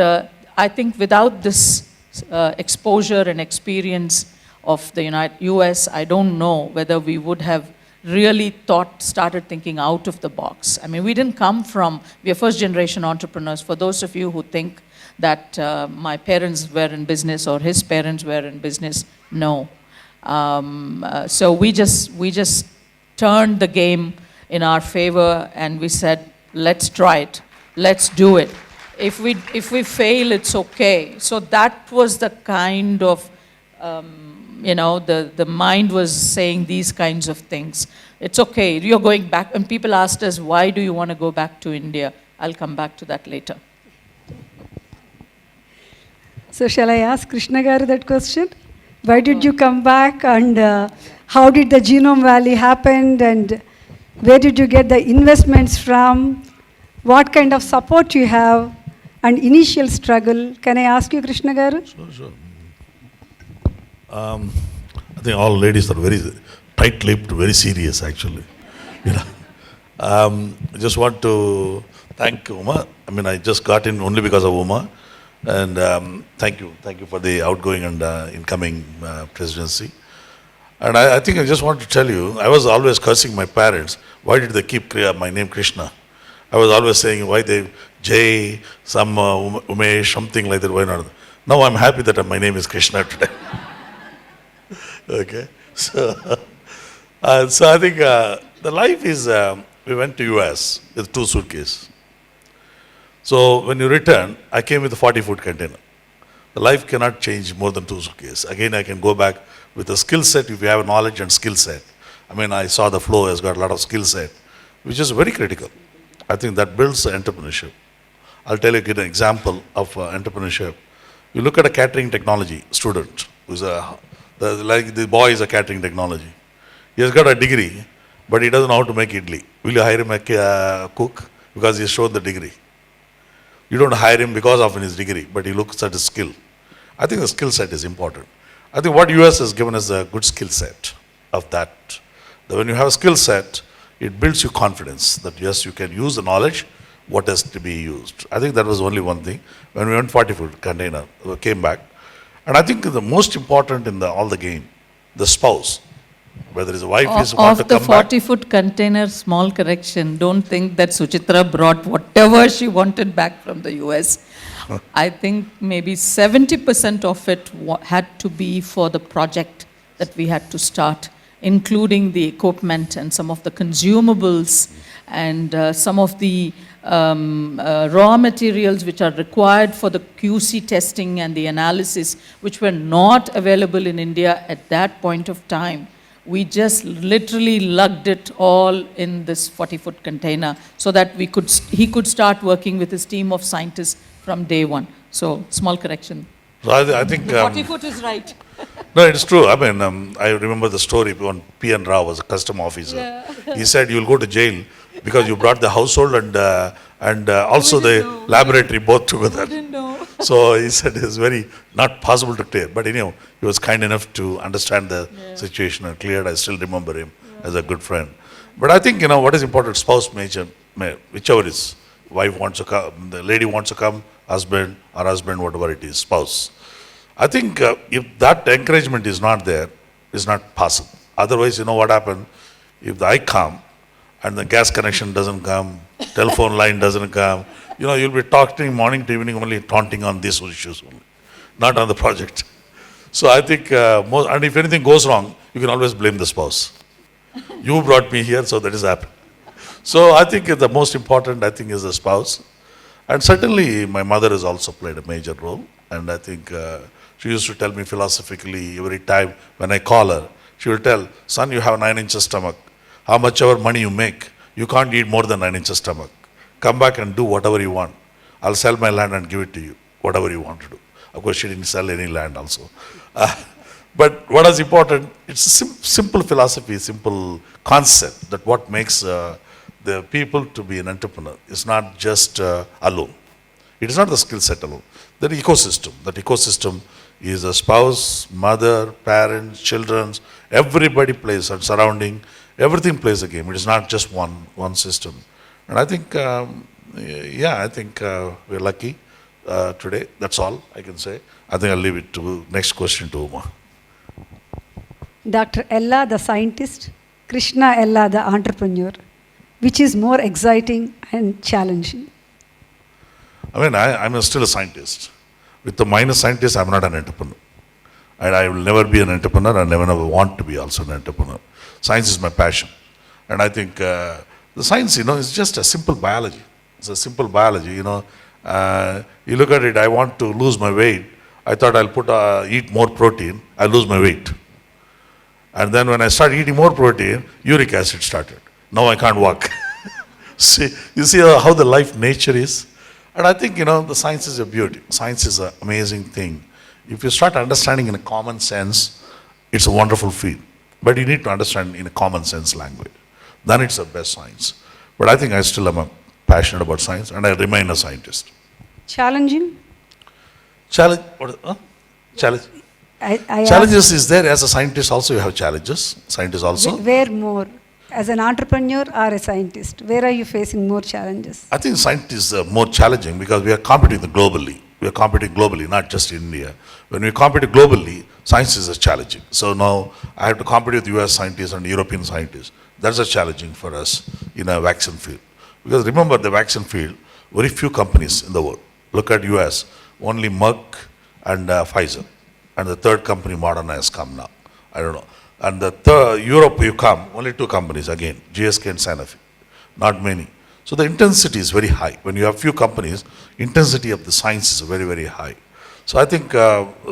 I think without this exposure and experience of the US, I don't know whether we would have really started thinking out of the box. I mean, we are first generation entrepreneurs. For those of you who think that my parents were in business or his parents were in business. No. So we just turned the game in our favor and we said, let's try it, let's do it. If we fail, it's okay. So that was the kind of, the mind was saying these kinds of things. It's okay, you're going back. And people asked us, why do you want to go back to India? I'll come back to that later. So shall I ask Krishna Garu that question? Why did you come back, and how did the Genome Valley happen, and where did you get the investments from? What kind of support you have, and initial struggle? Can I ask you, Krishna Garu? Sure. I think all ladies are very tight-lipped, very serious actually. I just want to thank Uma. I just got in only because of Uma. And thank you for the outgoing and incoming presidency. And I think I just want to tell you, I was always cursing my parents. Why did they keep my name Krishna? I was always saying, why they, Jay, some Umesh, something like that, why not? Now I'm happy that my name is Krishna today. Okay, so I think the life is, we went to US with 2 suitcases. So when you return, I came with a 40-foot container. The life cannot change more than 2 suitcases. Again, I can go back with a skill set if you have knowledge and skill set. I saw the flow has got a lot of skill set, which is very critical. I think that builds entrepreneurship. I'll tell you an example of entrepreneurship. You look at a catering technology student, who's the boy is a catering technology. He has got a degree, but he doesn't know how to make idli. Will you hire him a cook? Because he's shown the degree. You don't hire him because of his degree, but he looks at his skill. I think the skill set is important. I think what US has given us a good skill set of that. That when you have a skill set, it builds you confidence that yes, you can use the knowledge, what has to be used. I think that was only one thing. When we went 40-foot container, we came back. And I think the most important in all the game, the spouse, whether his wife is want to come back. Of the 40-foot container, small correction, don't think that Suchitra brought whatever she wanted back from the US. I think maybe 70% of it had to be for the project that we had to start, including the equipment and some of the consumables and some of the raw materials which are required for the QC testing and the analysis, which were not available in India at that point of time. We just literally lugged it all in this 40-foot container so that he could start working with his team of scientists from day one. So, small correction. So I think 40-foot is right. No, it's true. I remember the story when P.N. Rao was a custom officer. Yeah. He said, you'll go to jail because you brought the household and also the laboratory both together. I didn't know. So he said it's very not possible to clear. But anyhow, he was kind enough to understand the situation and cleared. I still remember him as a good friend. But I think, what is important, spouse, whichever is, wife wants to come, the lady wants to come, husband, whatever it is, spouse. I think if that encouragement is not there, it's not possible. Otherwise, what happened? If I come and the gas connection doesn't come, telephone line doesn't come, you'll be talking morning to evening only, taunting on these issues only, not on the project. So I think, and if anything goes wrong, you can always blame the spouse. You brought me here, so that is happened. So I think the most important, is the spouse. And certainly my mother has also played a major role. And I think she used to tell me philosophically every time when I call her, she will tell, son, you have 9 inches stomach. How much ever money you make, you can't eat more than 9 inches stomach. Come back and do whatever you want. I'll sell my land and give it to you, whatever you want to do. Of course, she didn't sell any land also. But what is important, it's a simple philosophy, simple concept that what makes the people to be an entrepreneur. It's not just alone. It is not the skill set alone. That ecosystem is a spouse, mother, parents, children, everybody plays and surrounding, everything plays a game. It is not just one system. And I think, we're lucky today. That's all I can say. I think I'll leave it to next question to Uma. Dr. Ella, the scientist, Krishna Ella, the entrepreneur. Which is more exciting and challenging? I mean, I'm still a scientist. With the minus scientist, I'm not an entrepreneur. And I will never be an entrepreneur and never want to be also an entrepreneur. Science is my passion. And I think the science, is just a simple biology. It's a simple biology, you look at it, I want to lose my weight. I thought I'll eat more protein, I'll lose my weight. And then when I started eating more protein, uric acid started. Now I can't walk. You see how the life nature is? And I think, the science is a beauty. Science is an amazing thing. If you start understanding in a common sense, it's a wonderful field. But you need to understand in a common sense language. Then it's the best science. But I think I still am passionate about science and I remain a scientist. Challenging? Challenge? What? Challenge? I Challenges is there. As a scientist also you have challenges. Scientists also. Where more? As an entrepreneur or a scientist, where are you facing more challenges? I think scientists are more challenging because we are competing globally. We are competing globally, not just in India. When we compete globally, science is challenging. So now I have to compete with US scientists and European scientists. That's a challenging for us in a vaccine field. Because remember the vaccine field, very few companies in the world. Look at US, only Merck and Pfizer. And the third company, Moderna, has come now. I don't know. And the Europe, you come, only two companies again, GSK and Sanofi. Not many. So the intensity is very high. When you have few companies, intensity of the science is very, very high. So I think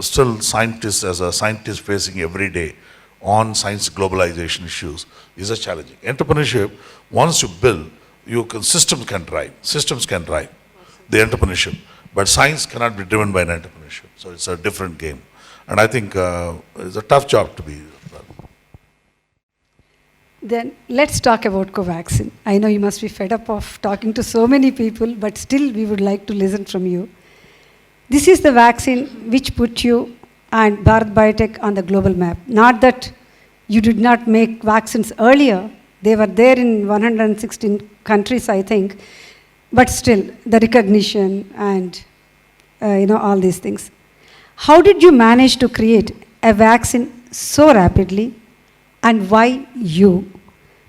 still scientists, as a scientist facing every day on science globalization issues is a challenging. Entrepreneurship, once you build, systems can drive the entrepreneurship. But science cannot be driven by an entrepreneurship. So it's a different game. And I think it's a tough job to be. Then let's talk about Covaxin. I know you must be fed up of talking to so many people, but still we would like to listen from you. This is the vaccine which put you and Bharat Biotech on the global map. Not that you did not make vaccines earlier. They were there in 116 countries, I think. But still, the recognition and all these things. How did you manage to create a vaccine so rapidly, and why you?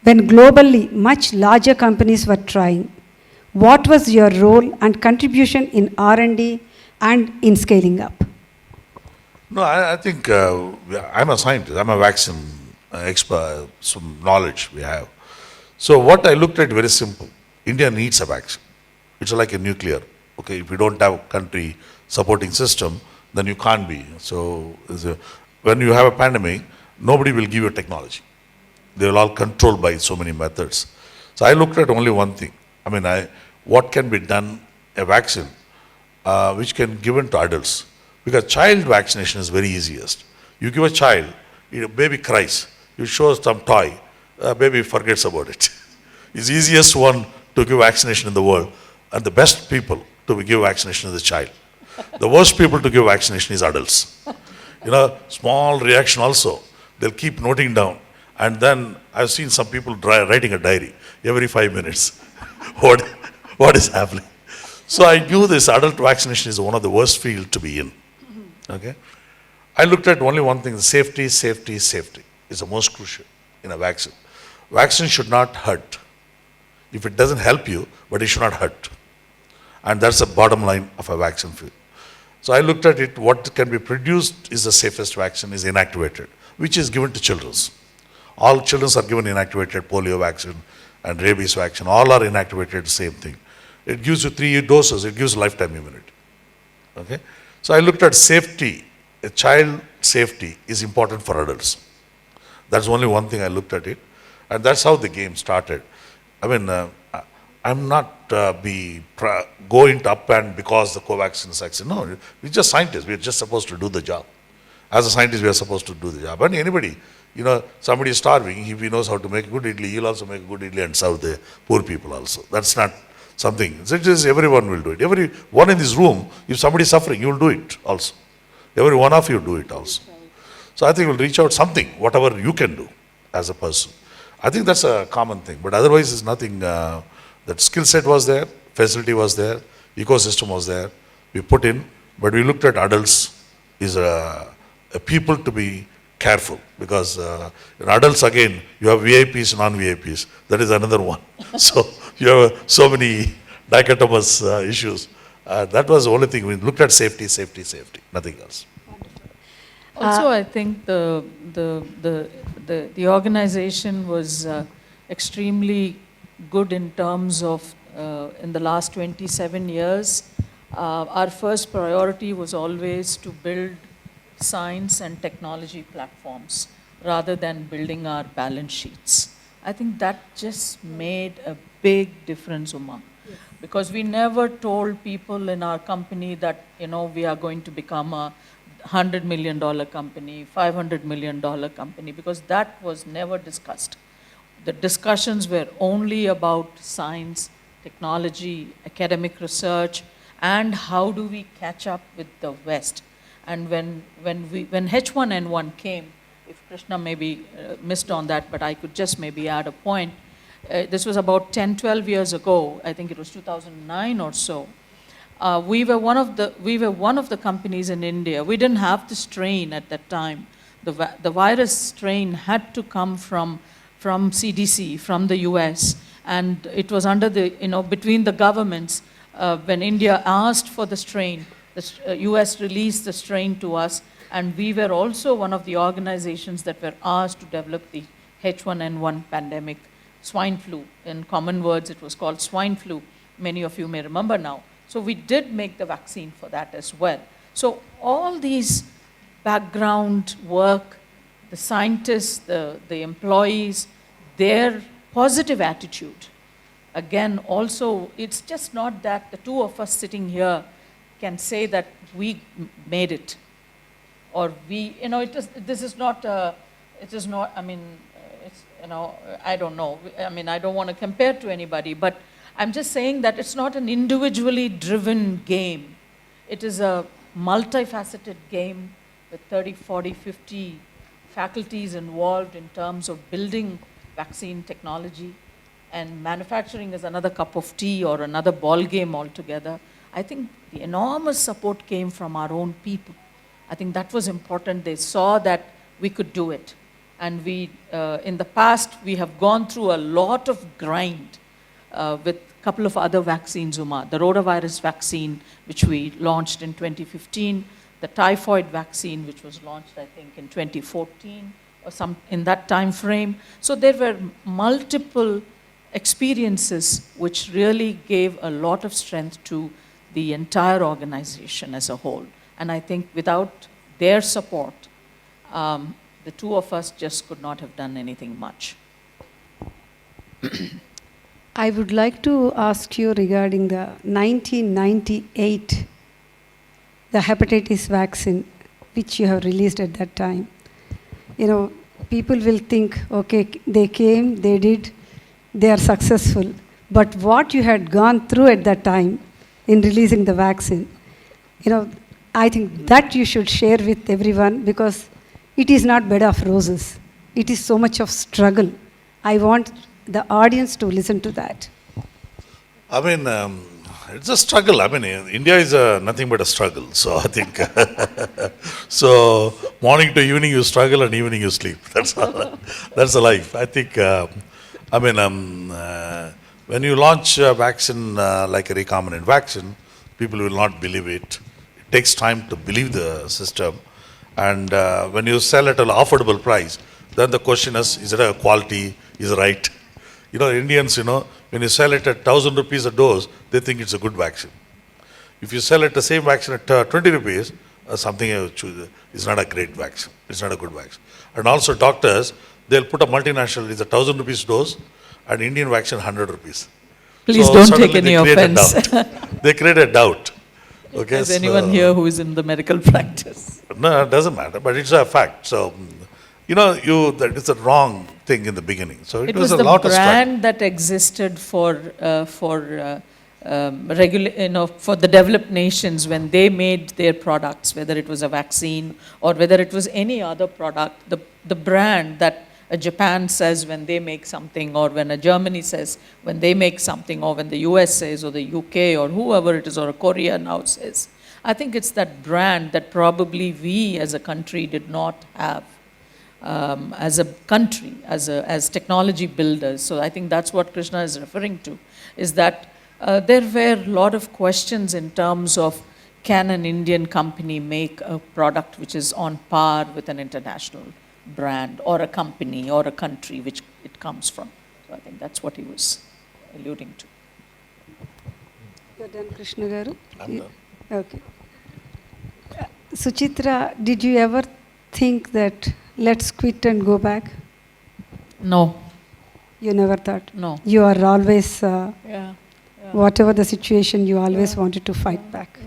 When globally much larger companies were trying, what was your role and contribution in R&D and in scaling up? No, I think I'm a scientist. I'm a vaccine expert, some knowledge we have. So what I looked at, very simple. India needs a vaccine. It's like a nuclear. Okay, if you don't have a country supporting system, then you can't be. So when you have a pandemic, nobody will give you technology. They will all controlled by so many methods. So I looked at only one thing. What can be done, a vaccine, which can be given to adults. Because child vaccination is very easiest. You give a child, a baby cries, you show some toy, baby forgets about it. It's the easiest one to give vaccination in the world. And the best people to give vaccination is the child. The worst people to give vaccination is adults. Small reaction also. They'll keep noting down. And then I've seen some people writing a diary every 5 minutes. What is happening? So I knew this adult vaccination is one of the worst fields to be in. Okay? I looked at only one thing, safety, safety, safety is the most crucial in a vaccine. Vaccine should not hurt. If it doesn't help you, but it should not hurt. And that's the bottom line of a vaccine field. So I looked at it, what can be produced is the safest vaccine, is inactivated, which is given to children. All children are given inactivated polio vaccine and rabies vaccine, all are inactivated, same thing. It gives you 3 doses, it gives lifetime immunity. Okay? So I looked at safety, a child safety is important for adults. That's only one thing I looked at it. And that's how the game started. I'm not going up and because the Covaxin is vaccine. No, we're just scientists. We're just supposed to do the job. As a scientist, we are supposed to do the job. And anybody, somebody is starving, if he knows how to make good idli, he'll also make good idli and serve the poor people also. That's not something. It is everyone will do it. Every one in this room, if somebody is suffering, you will do it also. Every one of you do it also. So I think we'll reach out something, whatever you can do as a person. I think that's a common thing. But otherwise, it's nothing. That skill set was there, facility was there, ecosystem was there. We put in, but we looked at adults is a people to be careful because in adults again, you have VIPs, non-VIPs. That is another one. So you have so many dichotomous issues. That was the only thing. We looked at safety, safety, safety, nothing else. Also, I think the organization was extremely good in terms of in the last 27 years. Our first priority was always to build science and technology platforms rather than building our balance sheets. I think that just made a big difference, Uma. Because we never told people in our company that, we are going to become a $100 million company, $500 million company, because that was never discussed. The discussions were only about science, technology, academic research, and how do we catch up with the West. And when H1N1 came, if Krishna maybe missed on that, but I could just maybe add a point. This was about 10, 12 years ago. I think it was 2009 or so. We were one of the companies in India. We didn't have the strain at that time. The virus strain had to come from CDC, from the US, and it was under the, between the governments. When India asked for the strain, the US released the strain to us, and we were also one of the organizations that were asked to develop the H1N1 pandemic, swine flu. In common words, it was called swine flu. Many of you may remember now. So we did make the vaccine for that as well. So all these background work, the scientists, the employees, their positive attitude. Again, also, it's just not that the two of us sitting here can say that we made it. Or we, this is not, it is not, I don't know. I don't want to compare to anybody, but I'm just saying that it's not an individually driven game. It is a multifaceted game with 30, 40, 50 faculties involved in terms of building vaccine technology, and manufacturing is another cup of tea or another ball game altogether. I think the enormous support came from our own people. I think that was important. They saw that we could do it. And we, in the past, we have gone through a lot of grind with a couple of other vaccines, Uma. The rotavirus vaccine, which we launched in 2015, the typhoid vaccine, which was launched, I think, in 2014, or in that time frame. So there were multiple experiences which really gave a lot of strength to the entire organization as a whole. And I think without their support, the two of us just could not have done anything much. I would like to ask you regarding the 1998, the hepatitis vaccine, which you have released at that time. People will think, okay, they came, they did, they are successful. But what you had gone through at that time in releasing the vaccine, I think that you should share with everyone, because it is not bed of roses. It is so much of struggle. I want the audience to listen to that. It's a struggle. India is nothing but a struggle. So I think, so morning to evening you struggle and evening you sleep. That's all. That's the life. I think, when you launch a vaccine like a recombinant vaccine, people will not believe it. It takes time to believe the system. And when you sell at an affordable price, then the question is it a quality, is it right? Indians, when you sell it at 1,000 rupees a dose, they think it's a good vaccine. If you sell it the same vaccine at 20 rupees, something you choose is not a great vaccine. It's not a good vaccine. And also doctors, they'll put a multinational, it's a 1,000 rupees dose, and Indian vaccine 100 rupees. Please don't take any offense. They create a doubt. Okay, is anyone here who is in the medical practice? No, it doesn't matter, but it's a fact. So, that is a wrong thing in the beginning. So it was a lot of struggle. The brand that existed for the developed nations when they made their products, whether it was a vaccine or whether it was any other product, the brand that a Japan says when they make something, or when a Germany says when they make something, or when the US says, or the UK, or whoever it is, or a Korea now says. I think it's that brand that probably we as a country did not have as a country, as technology builders. So I think that's what Krishna is referring to, is that There were a lot of questions in terms of can an Indian company make a product which is on par with an international brand or a company or a country which it comes from. So I think that's what he was alluding to. You're done, Krishna Garu? I'm done. Okay. Suchitra, did you ever think that let's quit and go back? No. You never thought? No. You are always, Yeah. whatever the situation, you always wanted to fight back.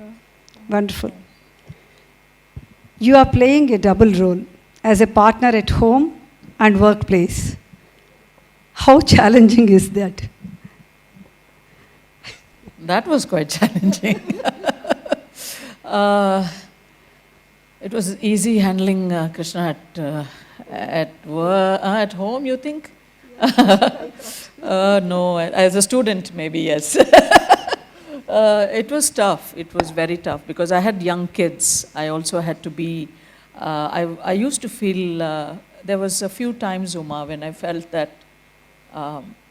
Wonderful. You are playing a double role as a partner at home and workplace. How challenging is that? That was quite challenging. It was easy handling Krishna at home, you think? No, as a student, maybe yes. It was tough. It was very tough because I had young kids. I also had to be. I used to feel there was a few times, Uma, when I felt that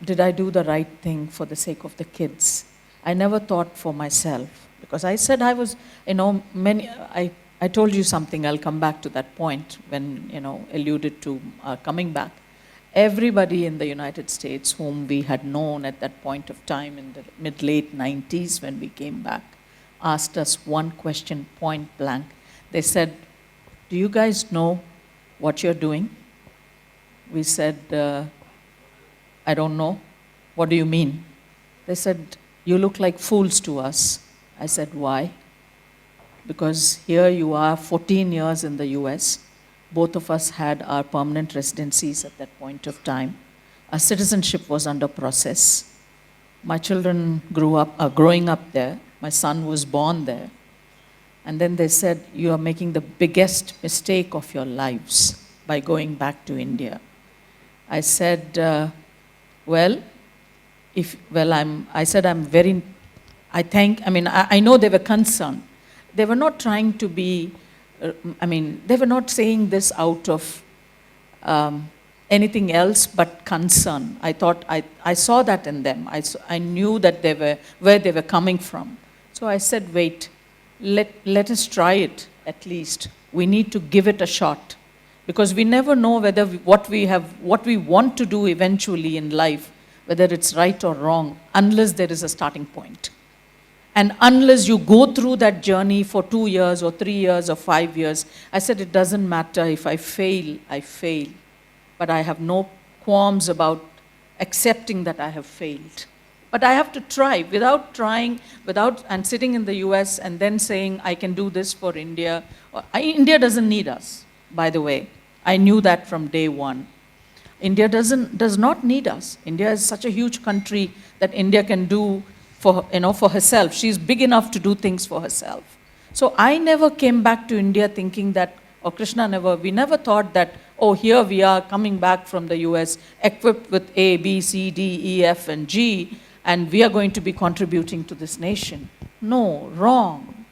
did I do the right thing for the sake of the kids? I never thought for myself because I said I was, I told you something, I'll come back to that point when, alluded to coming back. Everybody in the United States whom we had known at that point of time in the mid-late 90s when we came back asked us one question point blank. They said, do you guys know what you're doing? We said, I don't know. What do you mean? They said, you look like fools to us. I said, why? Because here you are, 14 years in the US. Both of us had our permanent residencies at that point of time. Our citizenship was under process. My children growing up there. My son was born there. And then they said, you are making the biggest mistake of your lives by going back to India. I said, I know they were concerned. They were not trying to be, they were not saying this out of anything else but concern. I thought, I saw that in them. I knew that where they were coming from. So I said, wait, let us try it at least. We need to give it a shot. Because we never know whether what we want to do eventually in life, whether it's right or wrong, unless there is a starting point. And unless you go through that journey for 2 years or 3 years or 5 years, I said it doesn't matter if I fail, I fail. But I have no qualms about accepting that I have failed. But I have to try. Without trying, and sitting in the US and then saying I can do this for India. India doesn't need us, by the way. I knew that from day one. India does not need us. India is such a huge country that India can do for herself. She's big enough to do things for herself. So I never came back to India thinking that, or Krishna we never thought that, oh, here we are coming back from the US equipped with A, B, C, D, E, F, and G, and we are going to be contributing to this nation. No, wrong.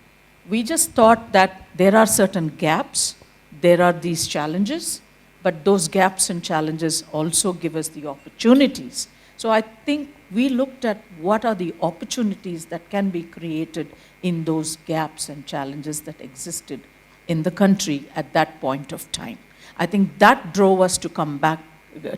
We just thought that there are certain gaps, there are these challenges, but those gaps and challenges also give us the opportunities. So I think we looked at what are the opportunities that can be created in those gaps and challenges that existed in the country at that point of time. I think that drove us to come back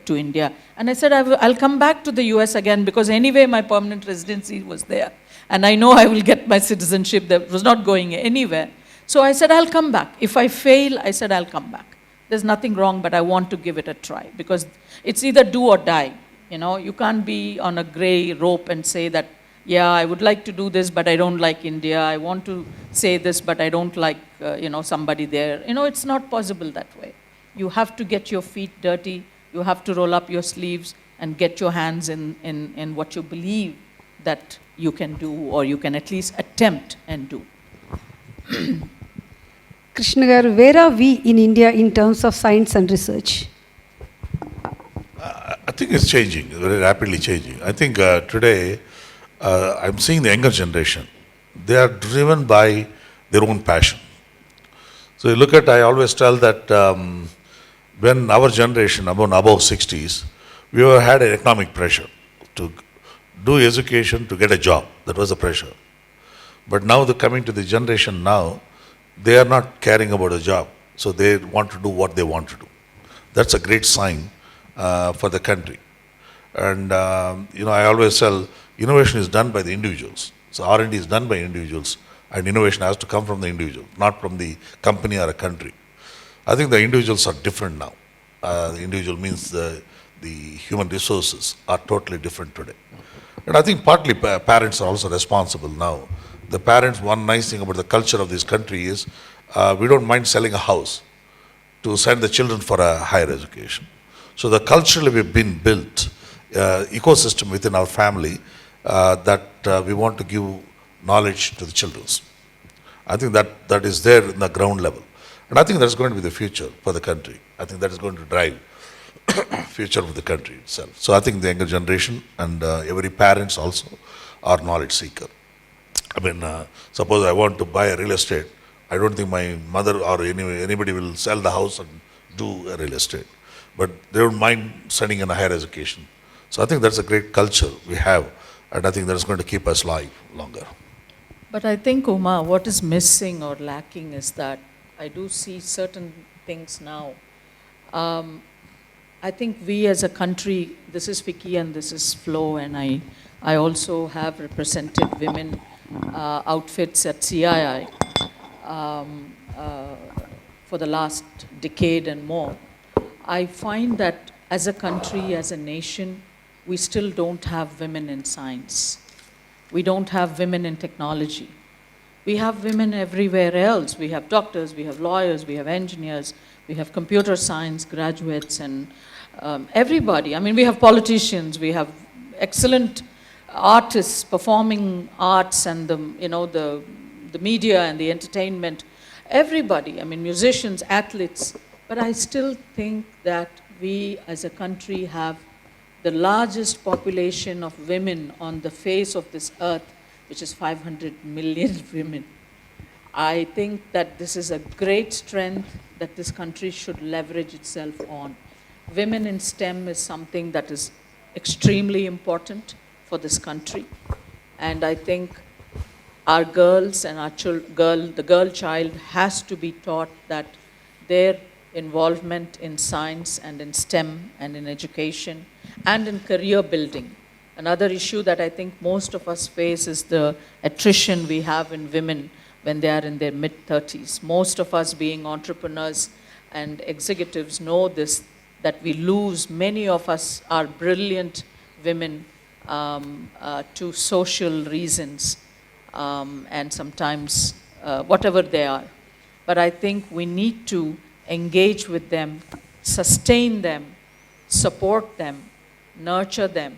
to India. And I said, I'll come back to the US again because anyway my permanent residency was there. And I know I will get my citizenship that was not going anywhere. So I said, I'll come back. If I fail, I said, I'll come back. There's nothing wrong, but I want to give it a try because it's either do or die. You can't be on a gray rope and say that, yeah, I would like to do this, but I don't like India. I want to say this, but I don't like, somebody there. It's not possible that way. You have to get your feet dirty. You have to roll up your sleeves and get your hands in what you believe that you can do or you can at least attempt and do. Krishna Garu, where are we in India in terms of science and research? I think it's changing, very rapidly changing. I think today I'm seeing the younger generation. They are driven by their own passion. So you look at, I always tell that when our generation, above 60s, we had an economic pressure to do education to get a job. That was the pressure. But now coming to the generation now, they are not caring about a job. So they want to do what they want to do. That's a great sign for the country. And I always tell, innovation is done by the individuals. So R&D is done by individuals, and innovation has to come from the individual, not from the company or a country. I think the individuals are different now. The individual means the human resources are totally different today. And I think partly parents are also responsible now. The parents, one nice thing about the culture of this country is we don't mind selling a house to send the children for a higher education. So the culturally we've been built ecosystem within our family that we want to give knowledge to the children. I think that is there in the ground level. And I think that's going to be the future for the country. I think that is going to drive future of the country itself. So I think the younger generation and every parents also are knowledge seeker. I mean, suppose I want to buy a real estate, I don't think my mother or anybody will sell the house and do a real estate. But they don't mind sending in a higher education. So I think that's a great culture we have, and I think that's going to keep us alive longer. But I think, Uma, what is missing or lacking is that I do see certain things now. I think we as a country, this is Vicky and this is Flo, and I also have represented women outfits at CII for the last decade and more. I find that as a country, as a nation, we still don't have women in science. We don't have women in technology. We have women everywhere else. We have doctors, we have lawyers, we have engineers, we have computer science graduates, and everybody. I mean, we have politicians, we have excellent artists, performing arts, and the media and the entertainment. Everybody, I mean, musicians, athletes. But I still think that we as a country have the largest population of women on the face of this earth, which is 500 million women. I think that this is a great strength that this country should leverage itself on. Women in STEM is something that is extremely important for this country. And I think our girls and the girl child has to be taught that their involvement in science and in STEM and in education and in career building. Another issue that I think most of us face is the attrition we have in women when they are in their mid-30s. Most of us being entrepreneurs and executives know this, that we lose, many of us are brilliant women to social reasons and sometimes whatever they are. But I think we need to engage with them, sustain them, support them, nurture them,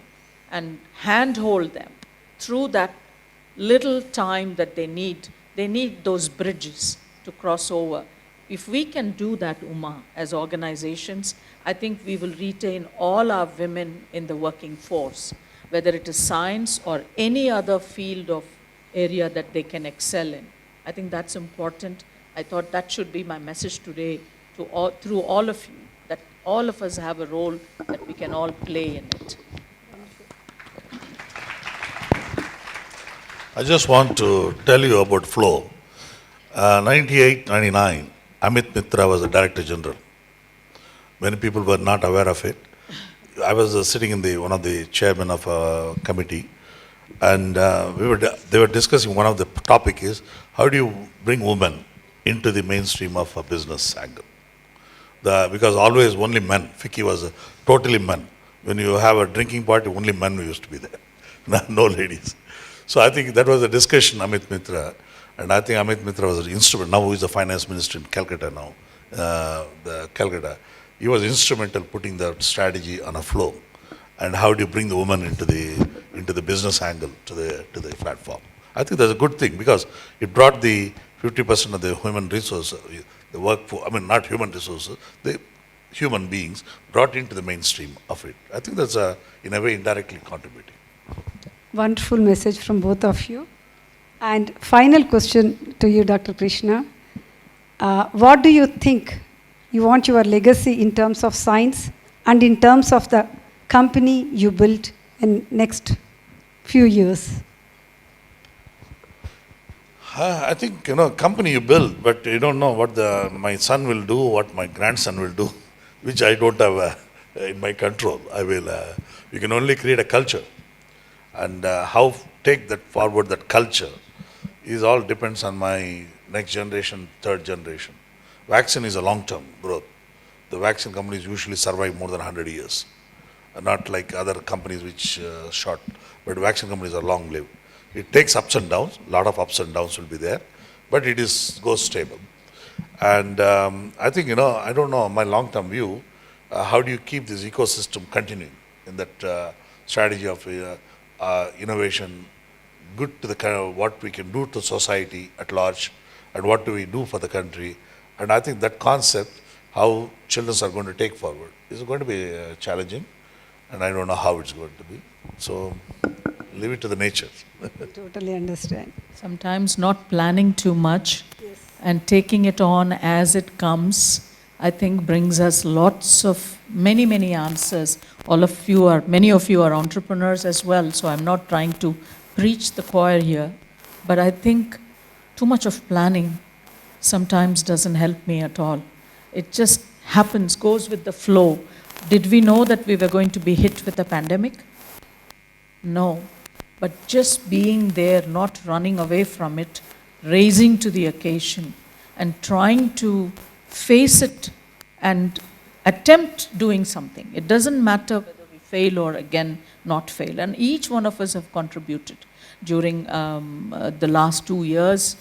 and handhold them through that little time that they need. They need those bridges to cross over. If we can do that, Uma, as organizations, I think we will retain all our women in the working force, whether it is science or any other field of area that they can excel in. I think that's important. I thought that should be my message today through all of you, that all of us have a role that we can all play in it. I just want to tell you about Flow. 98, 99, Amit Mitra was the Director General. Many people were not aware of it. I was sitting in one of the chairmen of a committee, and they were discussing one of the topic is how do you bring women into the mainstream of a business angle? Because always only men. Vicky was totally men. When you have a drinking party, only men used to be there, no ladies. So I think that was a discussion, Amit Mitra. And I think Amit Mitra was an instrument. Now he is the finance minister in Calcutta now, Calcutta. He was instrumental putting the strategy on a flow. And how do you bring the woman into the business angle to the platform? I think that's a good thing because it brought the 50% of the human resources, the workforce, I mean not human resources, the human beings brought into the mainstream of it. I think that's in a way indirectly contributing. Wonderful message from both of you. And final question to you, Dr. Krishna. What do you think you want your legacy in terms of science and in terms of the company you built in next few years? I think, company you build, but you don't know what my son will do, what my grandson will do, which I don't have in my control. We can only create a culture. And how take that forward, that culture, is all depends on my next generation, third generation. Vaccine is a long-term growth. The vaccine companies usually survive more than 100 years. Not like other companies which short, but vaccine companies are long-lived. It takes ups and downs, a lot of ups and downs will be there, but it goes stable. And I think, I don't know, my long-term view, how do you keep this ecosystem continuing in that strategy of innovation, good to the kind of what we can do to society at large, and what do we do for the country. And I think that concept, how children are going to take forward, is going to be challenging, and I don't know how it's going to be. So leave it to the nature. Totally understand. Sometimes not planning too much and taking it on as it comes, I think brings us many, many answers. Many of you are entrepreneurs as well, so I'm not trying to preach the choir here, but I think too much of planning sometimes doesn't help me at all. It just happens, goes with the flow. Did we know that we were going to be hit with a pandemic? No. But just being there, not running away from it, raising to the occasion, and trying to face it and attempt doing something. It doesn't matter whether we fail or again not fail. And each one of us have contributed. During the last 2 years,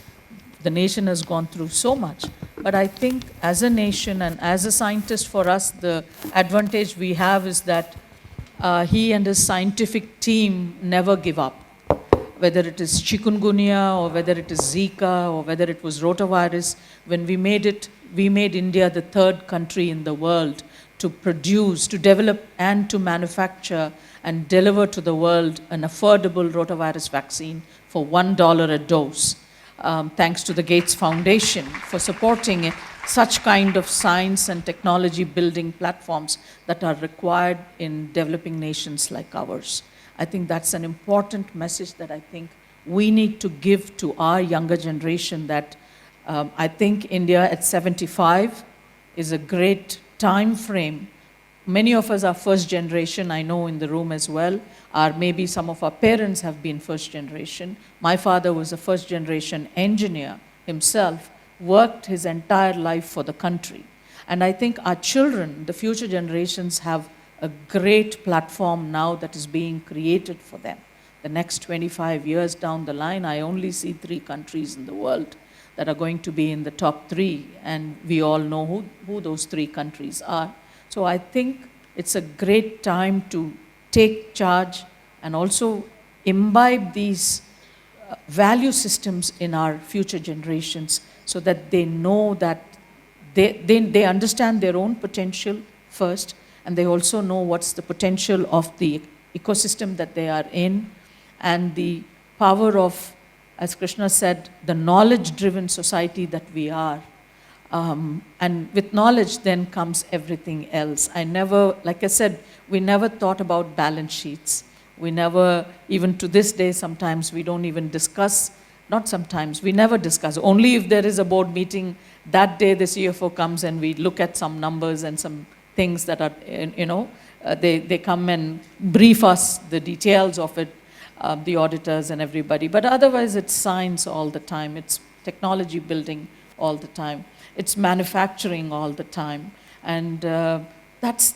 the nation has gone through so much. But I think as a nation and as a scientist, for us, the advantage we have is that he and his scientific team never give up. Whether it is chikungunya or whether it is Zika or whether it was rotavirus, when we made it, we made India the third country in the world to produce, to develop and to manufacture and deliver to the world an affordable rotavirus vaccine for $1 a dose. Thanks to the Gates Foundation for supporting such kind of science and technology building platforms that are required in developing nations like ours. I think that's an important message that I think we need to give to our younger generation, that I think India at 75 is a great time frame. Many of us are first generation, I know in the room as well, or maybe some of our parents have been first generation. My father was a first generation engineer himself, worked his entire life for the country. And I think our children, the future generations, have a great platform now that is being created for them. The next 25 years down the line, I only see 3 countries in the world that are going to be in the top 3, and we all know who those 3 countries are. So I think it's a great time to take charge and also imbibe these value systems in our future generations, so that they know that they understand their own potential first, and they also know what's the potential of the ecosystem that they are in, and the power of, as Krishna said, the knowledge-driven society that we are. And with knowledge then comes everything else. Like I said, we never thought about balance sheets. We never, even to this day, sometimes we don't even discuss, not sometimes, we never discuss. Only if there is a board meeting, that day the CFO comes and we look at some numbers and some things that are, they come and brief us the details of it, the auditors and everybody. But otherwise it's science all the time. It's technology building all the time. It's manufacturing all the time. And that's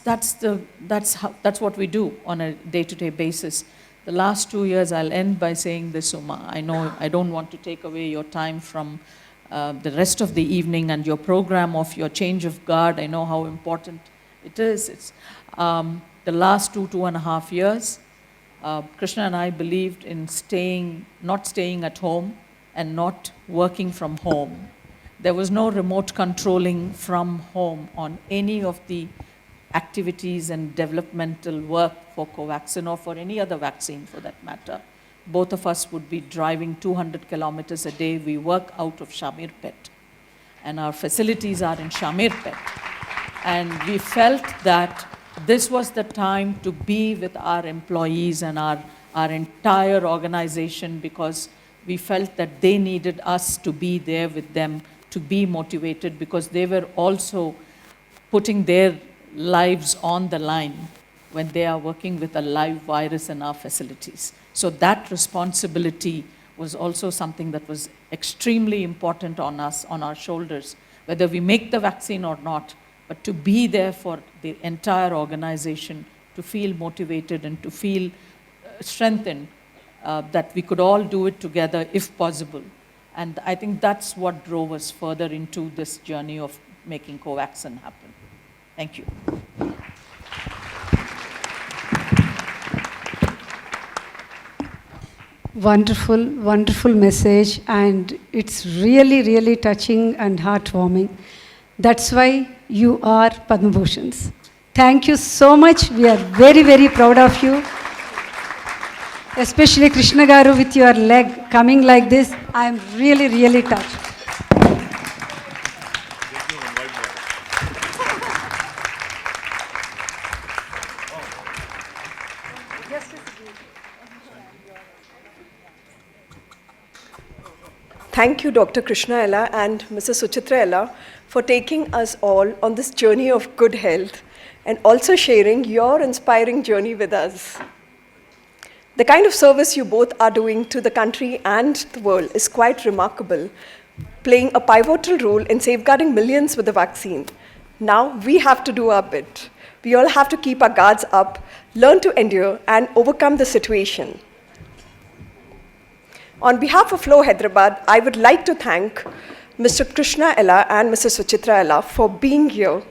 what we do on a day-to-day basis. The last 2 years, I'll end by saying this, Uma. I know I don't want to take away your time from the rest of the evening and your program of your change of guard. I know how important it is. It's the last 2.5 years, Krishna and I believed in not staying at home and not working from home. There was no remote controlling from home on any of the activities and developmental work for Covaxin or for any other vaccine for that matter. Both of us would be driving 200 kilometers a day. We work out of Shamirpet, and our facilities are in Shamirpet. And we felt that this was the time to be with our employees and our our entire organization, because we felt that they needed us to be there with them, to be motivated, because they were also putting their lives on the line when they are working with a live virus in our facilities. So that responsibility was also something that was extremely important on us, on our shoulders, whether we make the vaccine or not, but to be there for the entire organization, to feel motivated and to feel strengthened, that we could all do it together if possible. And I think that's what drove us further into this journey of making Covaxin happen. Thank you. Wonderful, wonderful message, and it's really, really touching and heartwarming. That's why you are Padma Bhushans. Thank you so much. We are very, very proud of you. Especially Krishna Garu with your leg coming like this. I am really, really touched. Thank you, Dr. Krishna Ella and Mrs. Suchitra Ella, for taking us all on this journey of good health and also sharing your inspiring journey with us. The kind of service you both are doing to the country and the world is quite remarkable, playing a pivotal role in safeguarding millions with the vaccine. Now we have to do our bit. We all have to keep our guards up, learn to endure, and overcome the situation. On behalf of Flow Hyderabad, I would like to thank Mr. Krishna Ella and Mrs. Suchitra Ella for being here.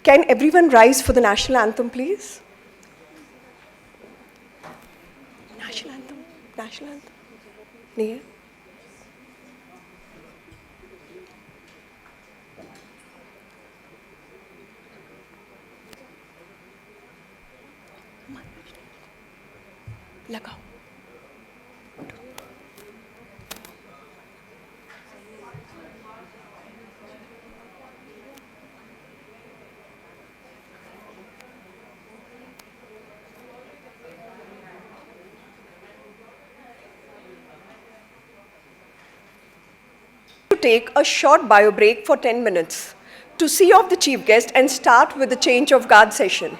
Can everyone rise for the national anthem, please? National anthem, national anthem. Near. लगाओ. To take a short bio break for 10 minutes to see off the chief guest and start with the change of guard session.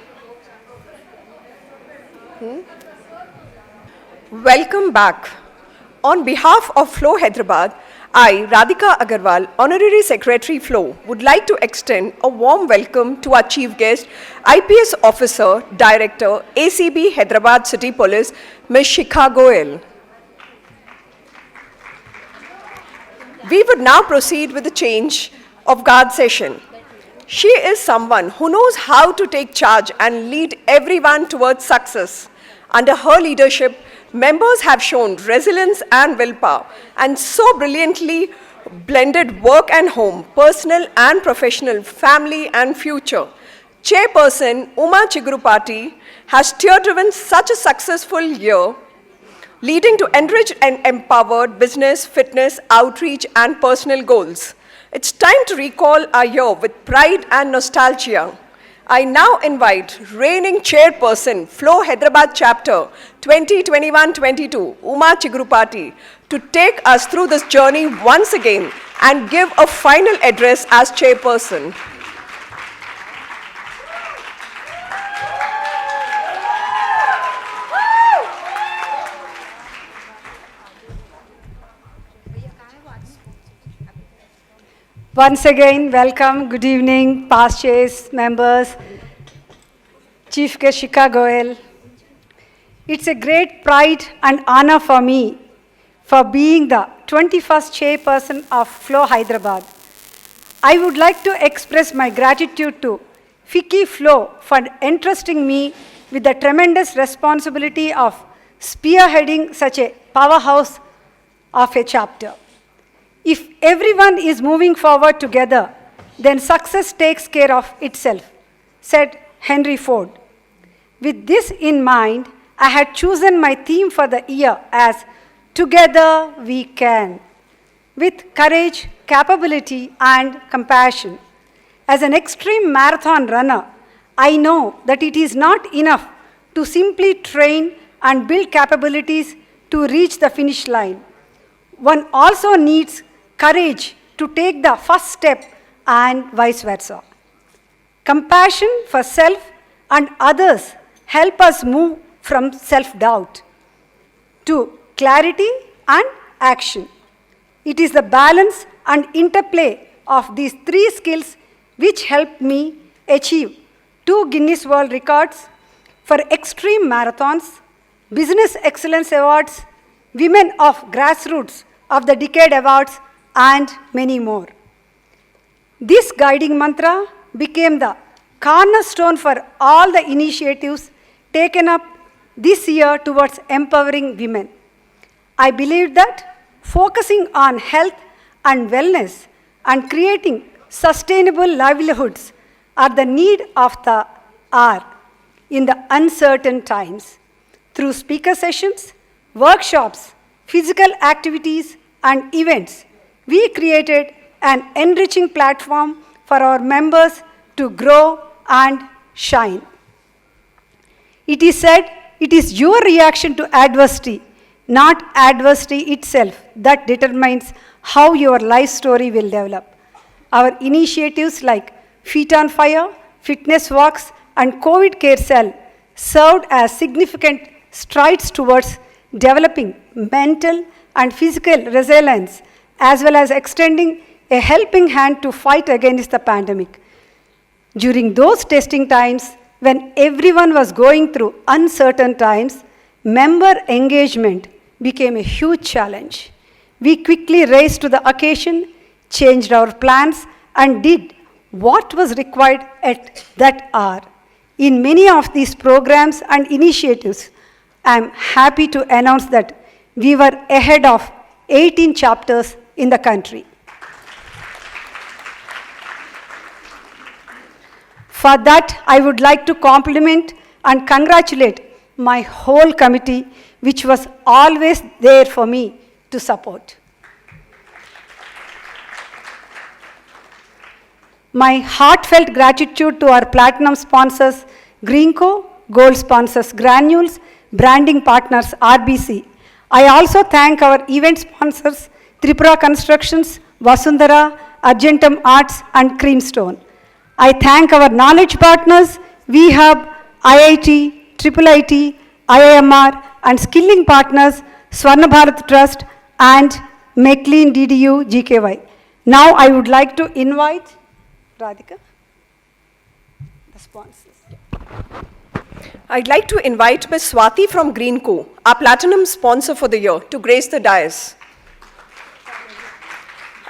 Welcome back. On behalf of Flow Hyderabad, I, Radhika Agarwal, Honorary Secretary Flow, would like to extend a warm welcome to our chief guest, IPS Officer, Director, ACB Hyderabad City Police, Ms. Shikha Goel. We would now proceed with the change of guard session. She is someone who knows how to take charge and lead everyone towards success. Under her leadership, members have shown resilience and willpower and so brilliantly blended work and home, personal and professional, family and future. Chairperson Uma Chigurupati has steer-driven such a successful year, leading to enriched and empowered business, fitness, outreach and personal goals. It's time to recall our year with pride and nostalgia. I now invite reigning chairperson, Flow Hyderabad Chapter 2021-22, Uma Chigurupati, to take us through this journey once again and give a final address as chairperson. Once again, welcome, good evening, past chairs, members, Chief Guest Shikha Goel. It's a great pride and honor for me for being the 21st chairperson of Flow Hyderabad. I would like to express my gratitude to Fiki Flow for entrusting me with the tremendous responsibility of spearheading such a powerhouse of a chapter. If everyone is moving forward together, then success takes care of itself, said Henry Ford. With this in mind, I had chosen my theme for the year as Together We Can. with courage, capability, and compassion. As an extreme marathon runner, I know that it is not enough to simply train and build capabilities to reach the finish line. One also needs courage to take the first step and vice versa. Compassion for self and others help us move from self-doubt to clarity and action. It is the balance and interplay of these three skills which helped me achieve 2 Guinness World Records for extreme marathons, Business Excellence Awards, Women of Grassroots of the Decade Awards, and many more. This guiding mantra became the cornerstone for all the initiatives taken up this year towards empowering women. I believe that focusing on health and wellness and creating sustainable livelihoods are the need of the hour in the uncertain times. Through speaker sessions, workshops, physical activities, and events, we created an enriching platform for our members to grow and shine. It is said it is your reaction to adversity, not adversity itself, that determines how your life story will develop. Our initiatives like Feet on Fire, Fitness Walks, and COVID Care Cell served as significant strides towards developing mental and physical resilience, as well as extending a helping hand to fight against the pandemic. During those testing times, when everyone was going through uncertain times, member engagement became a huge challenge. We quickly raised to the occasion, changed our plans, and did what was required at that hour. In many of these programs and initiatives, I am happy to announce that we were ahead of 18 chapters in the country. For that, I would like to compliment and congratulate my whole committee, which was always there for me to support. My heartfelt gratitude to our platinum sponsors, Greenco, gold sponsors, Granules, branding partners, RBC. I also thank our event sponsors, Tripura Constructions, Vasundhara, Argentum Arts, and Creamstone. I thank our knowledge partners, VHub, IIT, IIIT, IIMR, and skilling partners, Swarna Bharat Trust, and McLean DDU GKY. Now I would like to invite Radhika, the sponsors. I'd like to invite Ms. Swati from Greenco, our platinum sponsor for the year, to grace the dais.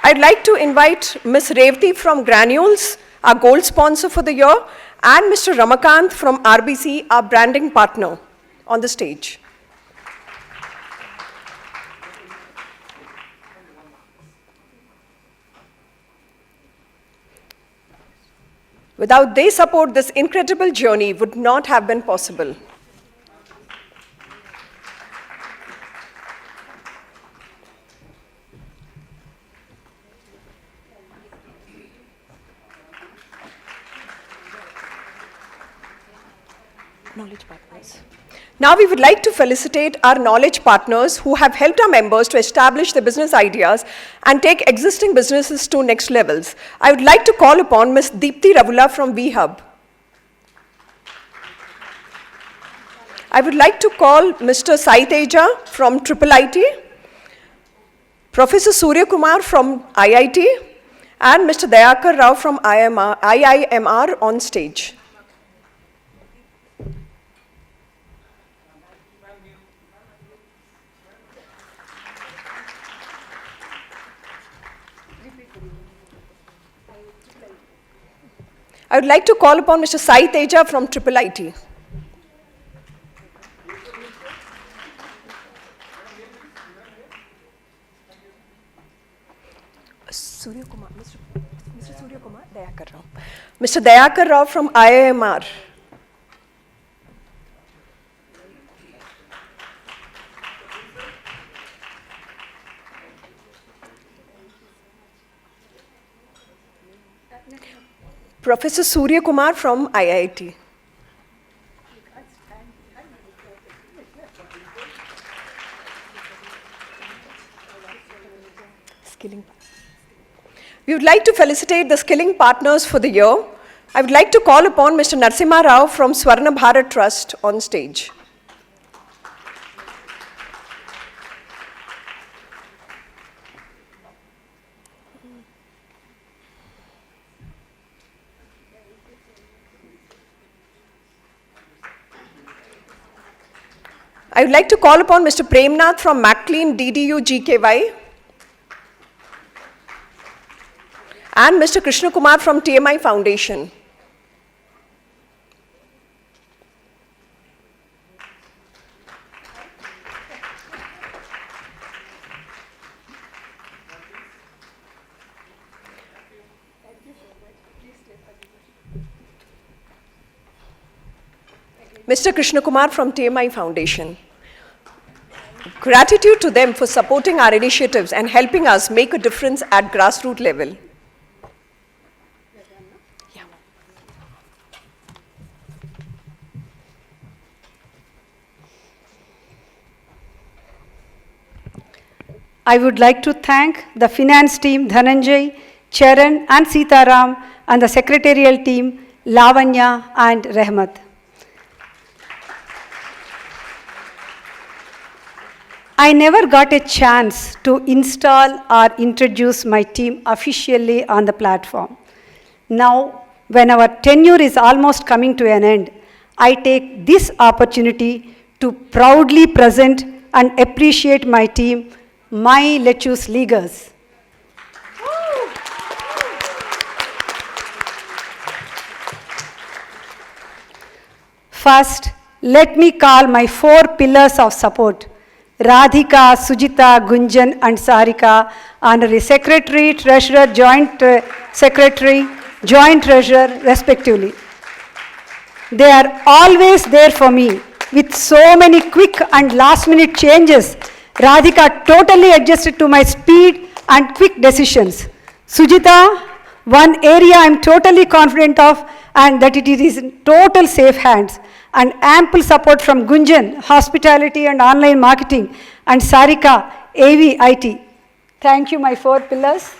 I'd like to invite Ms. Revati from Granules, our gold sponsor for the year, and Mr. Ramakant from RBC, our branding partner, on the stage. Without their support, this incredible journey would not have been possible. Knowledge partners. Now we would like to felicitate our knowledge partners who have helped our members to establish their business ideas and take existing businesses to next levels. I would like to call upon Ms. Deepthi Ravula from VHub. I would like to call Mr. Sai Teja from IIIT, Professor Surya Kumar from IIT, and Mr. Dayakar Rao from IIMR on stage. I would like to call upon Mr. Sai Teja from IIIT. Surya Kumar, Mr. Surya Kumar, Dayakar Rao. Mr. Dayakar Rao from IIMR. Professor Surya Kumar from IIT. Skilling. We would like to felicitate the skilling partners for the year. I would like to call upon Mr. Narasimha Rao from Swarna Bharat Trust on stage. I would like to call upon Mr. Premnath from McLean DDU GKY and Mr. Krishna Kumar from TMI Foundation. Mr. Krishna Kumar from TMI Foundation. Gratitude to them for supporting our initiatives and helping us make a difference at grassroots level. I would like to thank the finance team Dhananjay, Charan and Sitaram and the secretarial team Lavanya and Rehmat. I never got a chance to install or introduce my team officially on the platform. Now, when our tenure is almost coming to an end, I take this opportunity to proudly present and appreciate my team, my Lettuce Leaguers. First, let me call my 4 pillars of support. Radhika, Suchitra, Gunjan and Sarika, Honorary Secretary, Treasurer, Joint Secretary, Joint Treasurer, respectively. They are always there for me. With so many quick and last-minute changes, Radhika totally adjusted to my speed and quick decisions. Suchitra, one area I am totally confident of and that it is in total safe hands. And ample support from Gunjan, hospitality and online marketing, and Sarika, AV IT. Thank you, my 4 pillars.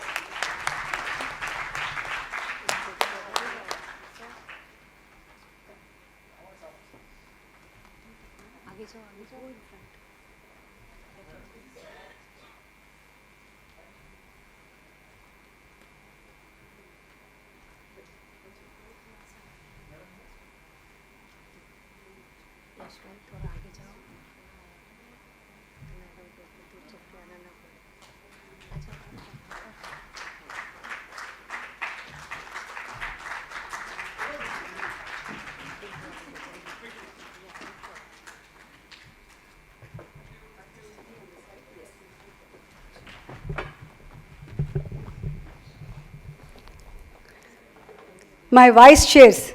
My vice chairs,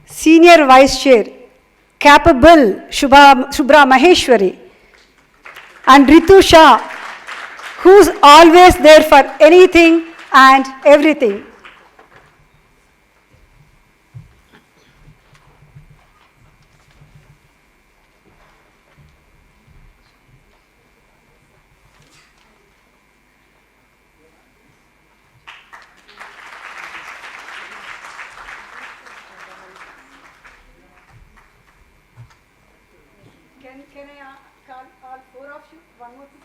senior vice chair, capable Shubhra Maheshwari, and Ritu Shah, who's always there for anything and everything. Can I call all 4 of you? One more thing.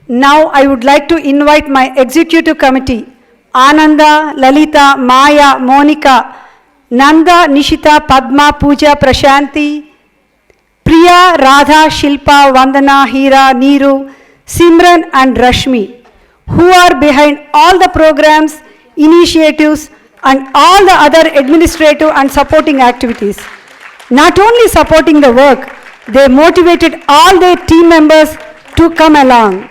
Now I would like to invite my executive committee, Ananda, Lalita, Maya, Monica, Nanda, Nishita, Padma, Pooja, Prashanti, Priya, Radha, Shilpa, Vandana, Hira, Neeru, Simran and Rashmi, who are behind all the programs, initiatives and all the other administrative and supporting activities. Not only supporting the work, they motivated all their team members to come along.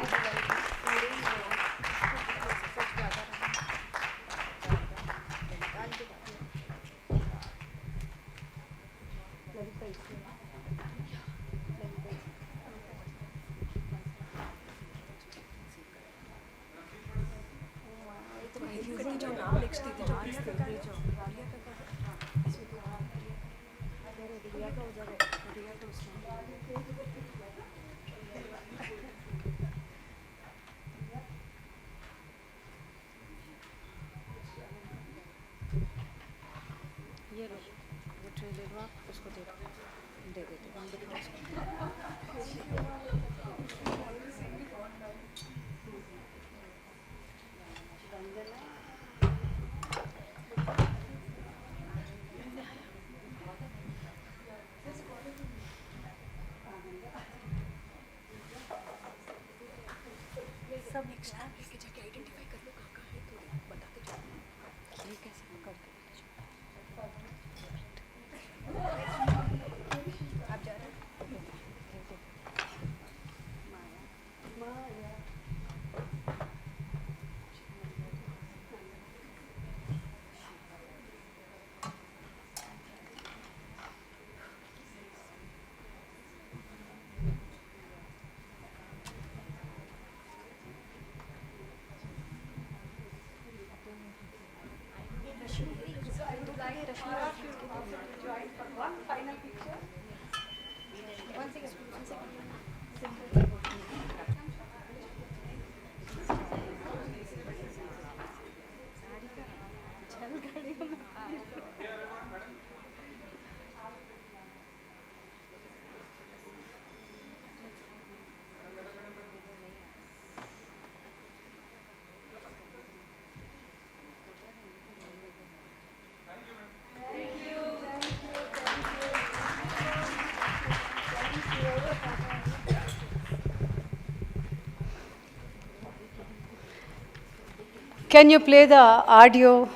Can you play the audio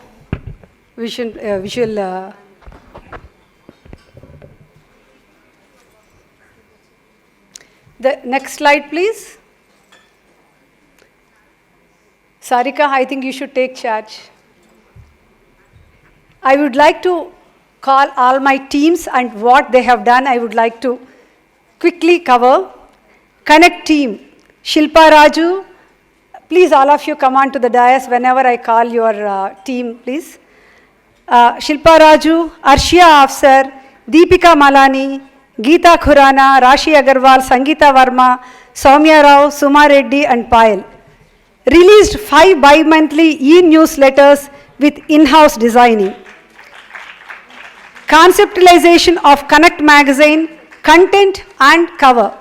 visual? The next slide, please. Sarika, I think you should take charge. I would like to call all my teams and what they have done. I would like to quickly cover. Connect team, Shilpa Raju. Please, all of you come on to the dais whenever I call your team, please. Shilpa Raju, Arshia Afsar, Deepika Malani, Geeta Khurana, Rashi Agarwal, Sangeeta Verma, Soumya Rao, Suma Reddy and Payal. Released 5 bi-monthly e-newsletters with in-house designing. Conceptualization of Connect magazine, content and cover.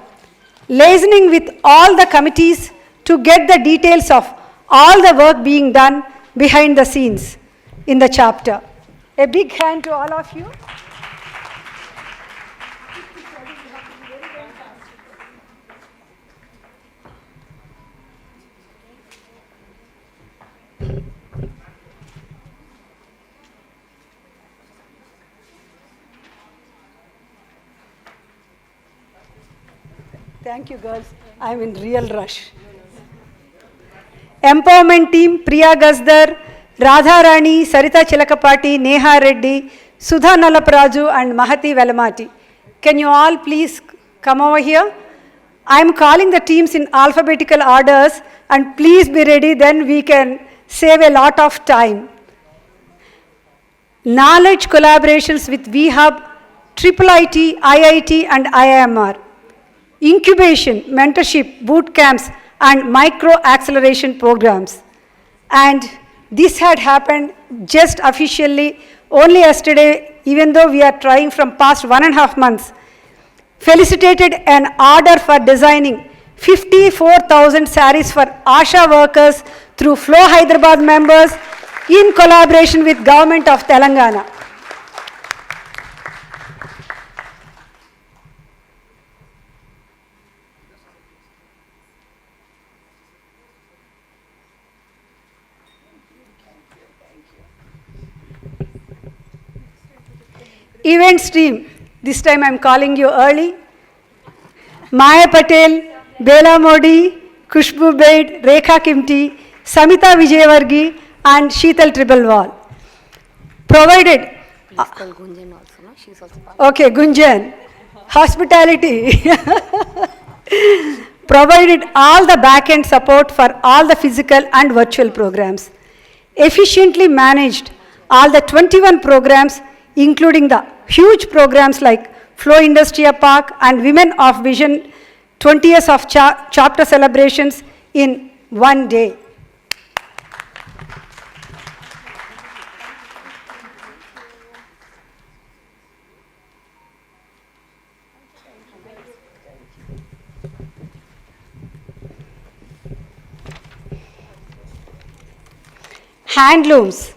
Liaising with all the committees to get the details of all the work being done behind the scenes in the chapter. A big hand to all of you. Thank you, girls. I'm in real rush. Empowerment team, Priya Gazdar, Radha Rani, Sarita Chilakapati, Neha Reddy, Sudha Nalapraju and Mahati Velamati. Can you all please come over here? I'm calling the teams in alphabetical orders and please be ready, then we can save a lot of time. Knowledge collaborations with VHub, IIIT, IIT and IIMR. Incubation, mentorship, boot camps and micro acceleration programs. And this had happened just officially only yesterday, even though we are trying from past 1.5 months. Felicitated an order for designing 54,000 saris for ASHA workers through Flow Hyderabad members in collaboration with Government of Telangana. Events team, this time I'm calling you early. Maya Patel, Bela Modi, Kushbu Bed, Rekha Kimti, Samita Vijayvargi, and Sheetal Tribalwal. Provided. Okay, Gunjan. Hospitality. Provided all the back-end support for all the physical and virtual programs. Efficiently managed all the 21 programs, including the huge programs like Flow Industria Park and Women of Vision 20 years of chapter celebrations in one day. Handlooms.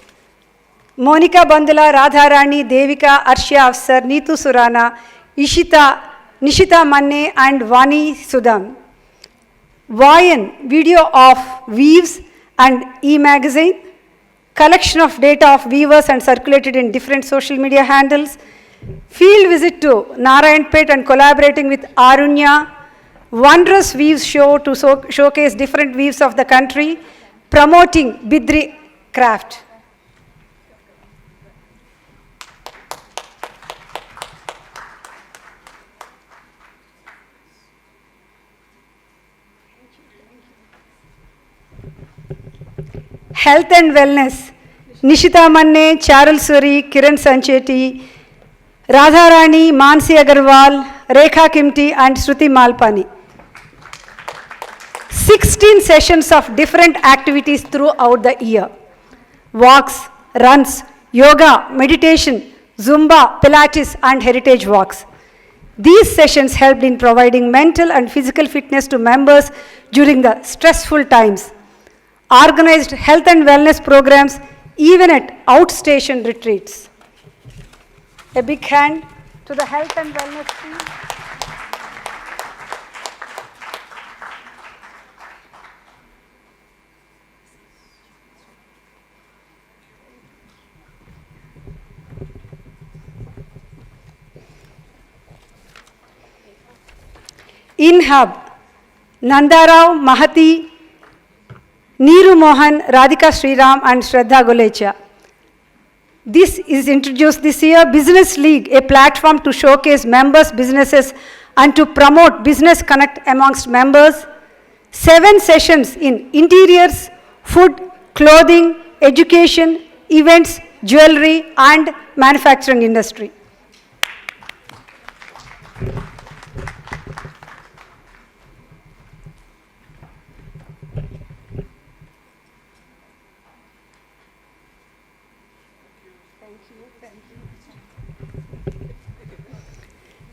Monica Bandula, Radharani, Devika, Arshia Afsar, Neetu Surana, Nishita Manne and Vani Sudam. Vayan, video of weaves and e-magazine. Collection of data of weavers and circulated in different social media handles. Field visit to Narayanpet and collaborating with Arunya. Wondrous weaves show to showcase different weaves of the country. Promoting Bidri craft. Health and wellness. Nishita Manne, Charul Suri, Kiran Sancheti, Radharani, Mansi Agarwal, Rekha Kimti and Shruti Malpani. 16 sessions of different activities throughout the year. Walks, runs, yoga, meditation, Zumba, Pilates and heritage walks. These sessions helped in providing mental and physical fitness to members during the stressful times. Organized health and wellness programs even at outstation retreats. A big hand to the health and wellness team. In Hub, Nandarao, Mahati, Neeru Mohan, Radhika Sriram and Shraddha Golecha. This is introduced this year, Business League, a platform to showcase members' businesses and to promote business connect amongst members. 7 sessions in interiors, food, clothing, education, events, jewelry and manufacturing industry.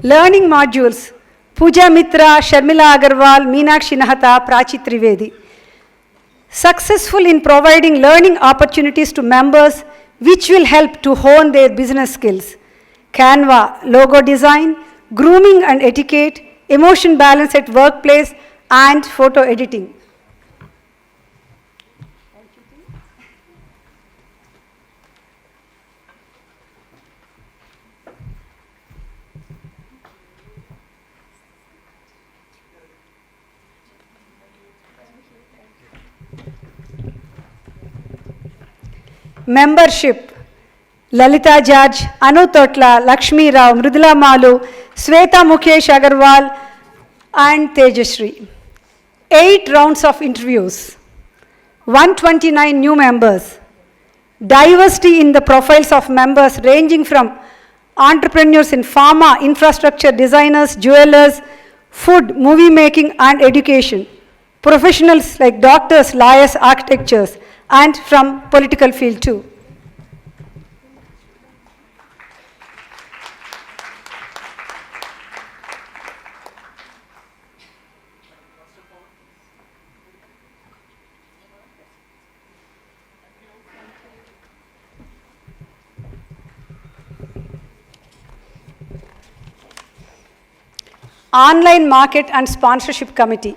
Learning modules, Pooja Mitra, Sharmila Agarwal, Meenakshi Nahata, Prachi Trivedi. Successful in providing learning opportunities to members which will help to hone their business skills. Canva, logo design, grooming and etiquette, emotion balance at workplace and photo editing. Membership, Lalita Judge, Anu Totla, Lakshmi Rao, Mridula Malu, Sweta Mukesh Agarwal and Tejashri. 8 rounds of interviews, 129 new members, diversity in the profiles of members ranging from entrepreneurs in pharma, infrastructure, designers, jewelers, food, movie making and education, professionals like doctors, lawyers, architects, and from political field too. Online Market and Sponsorship Committee,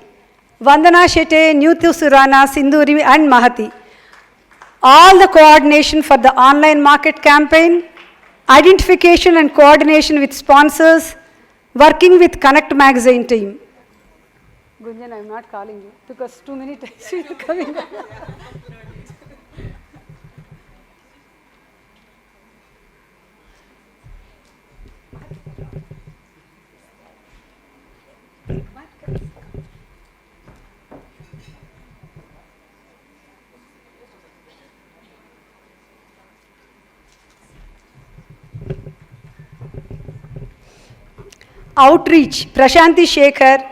Vandana Shetty, Neetu Surana, Sindhuri and Mahati. All the coordination for the online market campaign, identification and coordination with sponsors, working with Connect magazine team. Gunjan, I'm not calling you because too many times you are coming. Outreach, Prashanti Shekhar,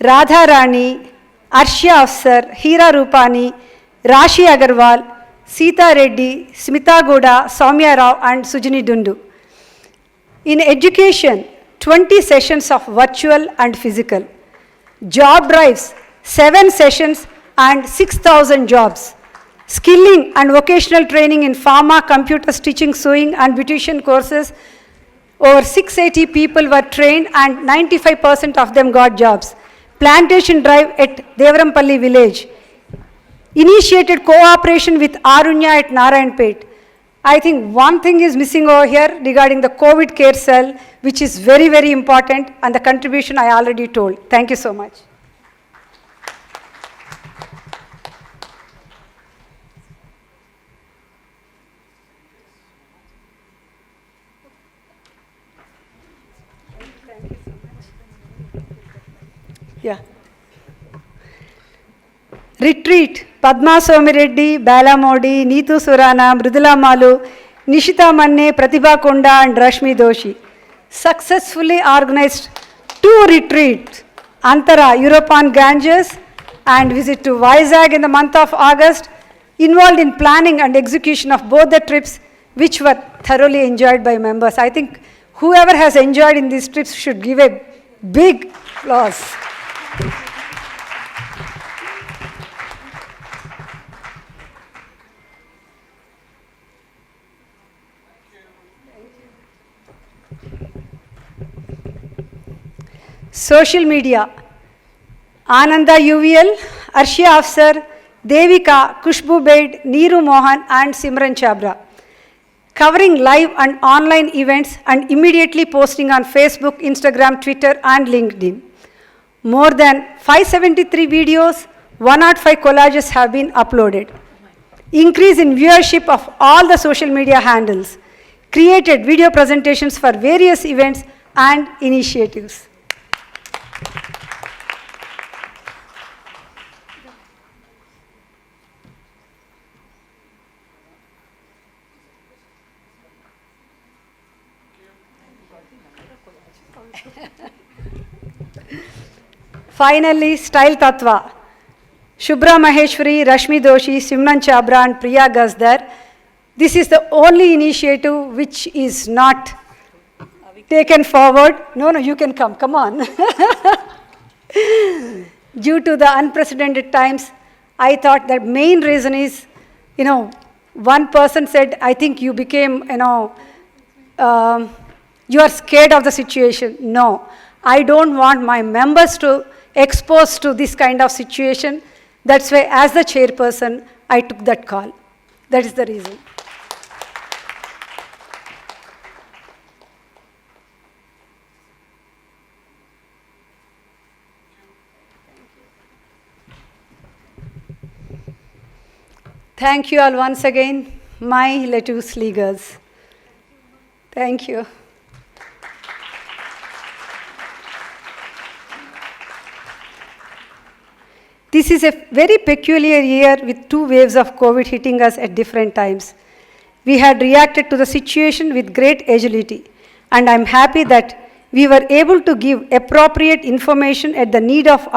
Radha Rani, Arshya Afsar, Hira Rupani, Rashi Agarwal, Sita Reddy, Smita Goda, Soumya Rao and Sujini Dundu. In education, 20 sessions of virtual and physical. Job drives, 7 sessions and 6,000 jobs. Skilling and vocational training in pharma, computer stitching, sewing and beautician courses. Over 680 people were trained and 95% of them got jobs. Plantation drive at Devarampalli village. Initiated cooperation with Arunya at Narayanpet. I think one thing is missing over here regarding the COVID care cell, which is very, very important, and the contribution I already told. Thank you so much. Yeah. Retreat, Padma Somireddy, Bala Modi, Neetu Surana, Mridula Malu, Nishita Manne, Pratibha Konda and Rashmi Doshi. Successfully organized 2 retreats, Antara, Europe on Ganges and visit to Vizag in the month of August, involved in planning and execution of both the trips, which were thoroughly enjoyed by members. I think whoever has enjoyed in these trips should give a big applause. Social media, Ananda UVL, Arshia Afsar, Devika, Kushbu Bed, Neeru Mohan and Simran Chabra. Covering live and online events and immediately posting on Facebook, Instagram, Twitter and LinkedIn. More than 573 videos, 105 collages have been uploaded. Increase in viewership of all the social media handles. Created video presentations for various events and initiatives. Finally, Style Tattva. Shubhra Maheshwari, Rashmi Doshi, Simran Chabra and Priya Gazdar. This is the only initiative which is not taken forward. No, you can come. Come on. Due to the unprecedented times, I thought that main reason is, one person said, I think you became, you are scared of the situation. No, I don't want my members to exposed to this kind of situation. That's why as the chairperson, I took that call. That is the reason. Thank you all once again, my lettuce leaguers. Thank you. This is a very peculiar year with 2 waves of COVID hitting us at different times. We had reacted to the situation with great agility, and I'm happy that we were able to give appropriate information at the need of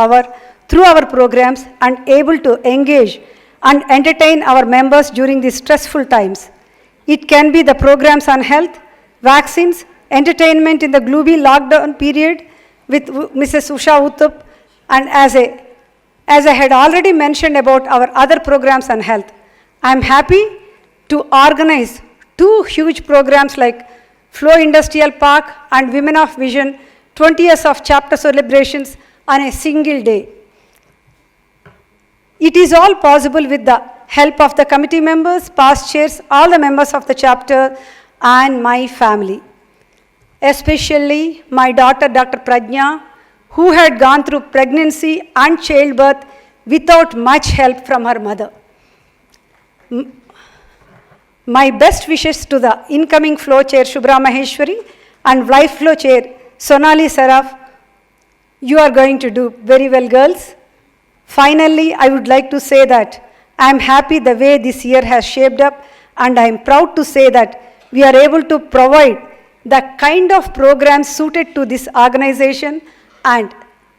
through our programs and able to engage and entertain our members during these stressful times. It can be the programs on health, vaccines, entertainment in the gloomy lockdown period with Mrs. Usha Uttup, and as I had already mentioned about our other programs on health, I am happy to organize 2 huge programs like Flow Industrial Park and Women of Vision 20 years of chapter celebrations on a single day. It is all possible with the help of the committee members, past chairs, all the members of the chapter, and my family, especially my daughter, Dr. Prajna, who had gone through pregnancy and childbirth without much help from her mother. My best wishes to the incoming flow chair, Shubhra Maheshwari, and life flow chair, Sonali Saraf. You are going to do very well, girls. Finally, I would like to say that I am happy the way this year has shaped up, and I am proud to say that we are able to provide the kind of programs suited to this organization and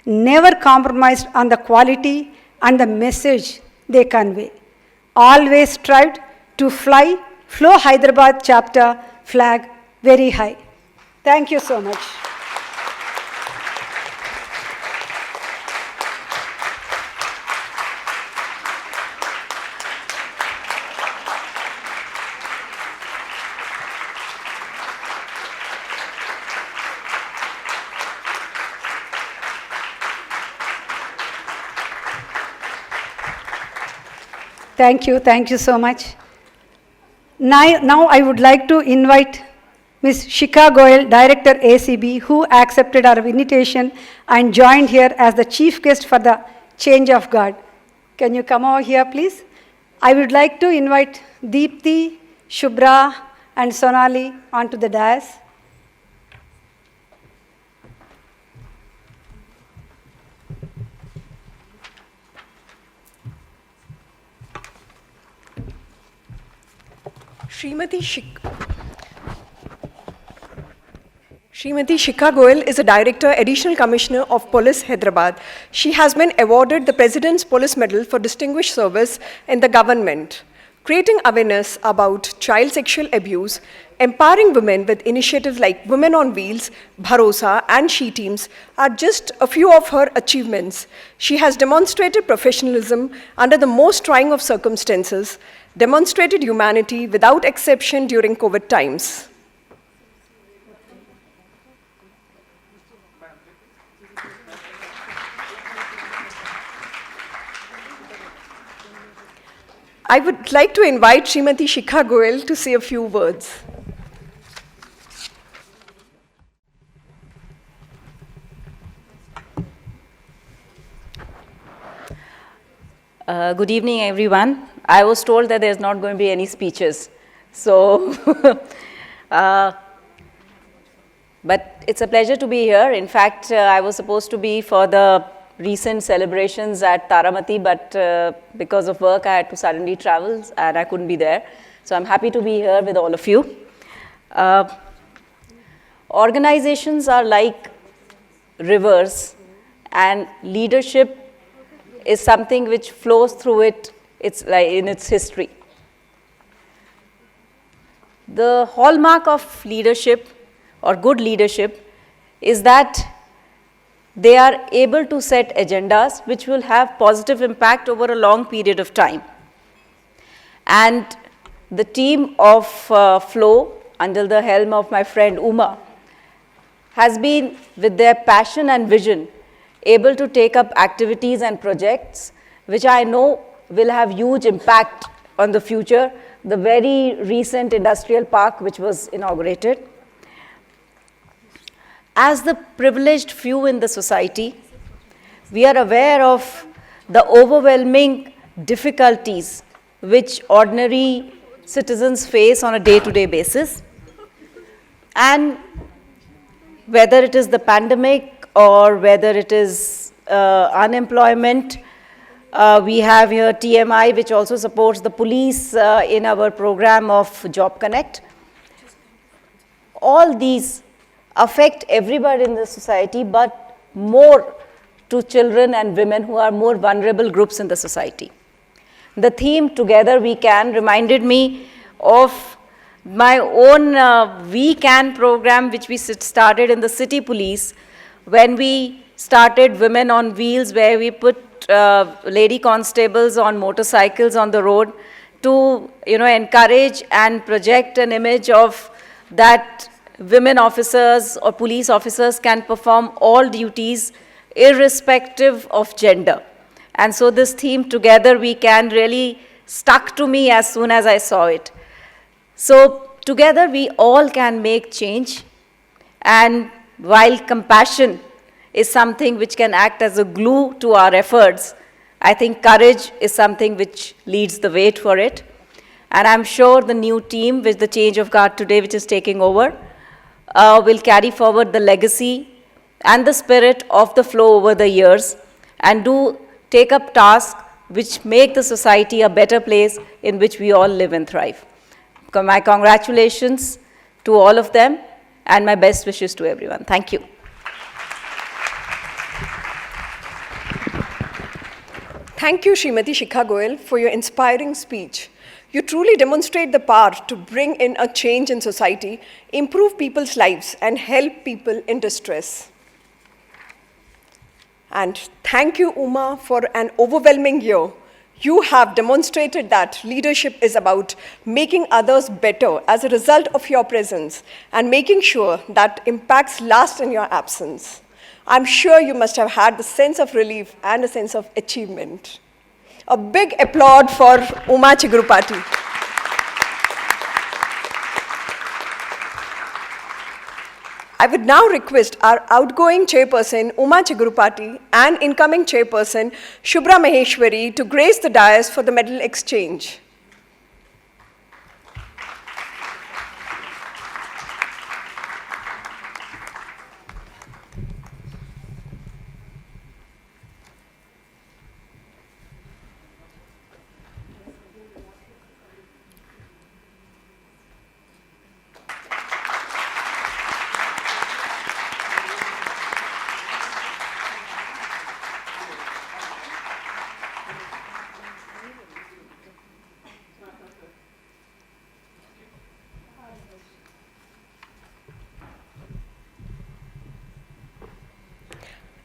never compromised on the quality and the message they convey. Always strived to fly Flow Hyderabad chapter flag very high. Thank you so much. Thank you so much. Now I would like to invite Ms. Shikha Goyal, Director ACB, who accepted our invitation and joined here as the chief guest for the change of guard. Can you come over here, please? I would like to invite Deepthi, Shubhra, and Sonali onto the dais. Srimati Shikha Goyal is a Director, Additional Commissioner of Police, Hyderabad. She has been awarded the President's Police Medal for Distinguished Service in the government. Creating awareness about child sexual abuse, empowering women with initiatives like Women on Wheels, Bharosa, and She Teams are just a few of her achievements. She has demonstrated professionalism under the most trying of circumstances, demonstrated humanity without exception during COVID times. I would like to invite Srimati Shikha Goyal to say a few words. Good evening, everyone. I was told that there's not going to be any speeches. So, but it's a pleasure to be here. In fact, I was supposed to be for the recent celebrations at Taramati, but because of work, I had to suddenly travel and I couldn't be there. So I'm happy to be here with all of you. Organizations are like rivers, and leadership is something which flows through it. It's like in its history. The hallmark of leadership or good leadership is that they are able to set agendas which will have positive impact over a long period of time. And the team of Flow, under the helm of my friend Uma, has been, with their passion and vision, able to take up activities and projects which I know will have huge impact on the future. The very recent industrial park which was inaugurated. As the privileged few in the society, we are aware of the overwhelming difficulties which ordinary citizens face on a day-to-day basis. And whether it is the pandemic or whether it is unemployment, we have here TMI, which also supports the police in our program of Job Connect. All these affect everybody in the society, but more to children and women who are more vulnerable groups in the society. The theme, Together We Can, reminded me of my own We Can program, which we started in the city police, when we started Women on Wheels, where we put lady constables on motorcycles on the road to, encourage and project an image of that women officers or police officers can perform all duties irrespective of gender. And so this theme, Together We Can, really stuck to me as soon as I saw it. So together we all can make change. And while compassion is something which can act as a glue to our efforts, I think courage is something which leads the way for it. And I'm sure the new team with the change of guard today, which is taking over, will carry forward the legacy and the spirit of the flow over the years and do take up tasks which make the society a better place in which we all live and thrive. My congratulations to all of them and my best wishes to everyone. Thank you. Thank you, Srimati Shikha Goyal, for your inspiring speech. You truly demonstrate the power to bring in a change in society, improve people's lives, and help people in distress. And thank you, Uma, for an overwhelming year. You have demonstrated that leadership is about making others better as a result of your presence and making sure that impacts last in your absence. I'm sure you must have had the sense of relief and a sense of achievement. A big applaud for Uma Chigurupati. I would now request our outgoing chairperson, Uma Chigurupati, and incoming chairperson, Shubhra Maheshwari, to grace the dais for the medal exchange.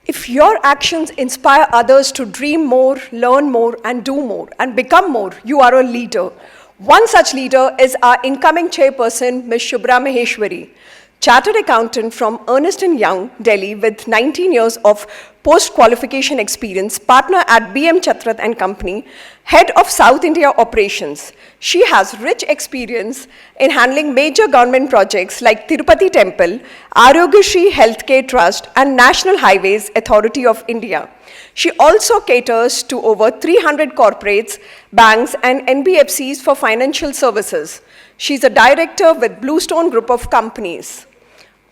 If your actions inspire others to dream more, learn more, and do more, and become more, you are a leader. One such leader is our incoming chairperson, Ms. Shubhra Maheshwari, chartered accountant from Ernst & Young, Delhi, with 19 years of post-qualification experience, partner at BM Chatrat & Company, head of South India operations. She has rich experience in handling major government projects like Tirupati Temple, Arogyashri Healthcare Trust, and National Highways Authority of India. She also caters to over 300 corporates, banks, and NBFCs for financial services. She's a director with Bluestone Group of Companies.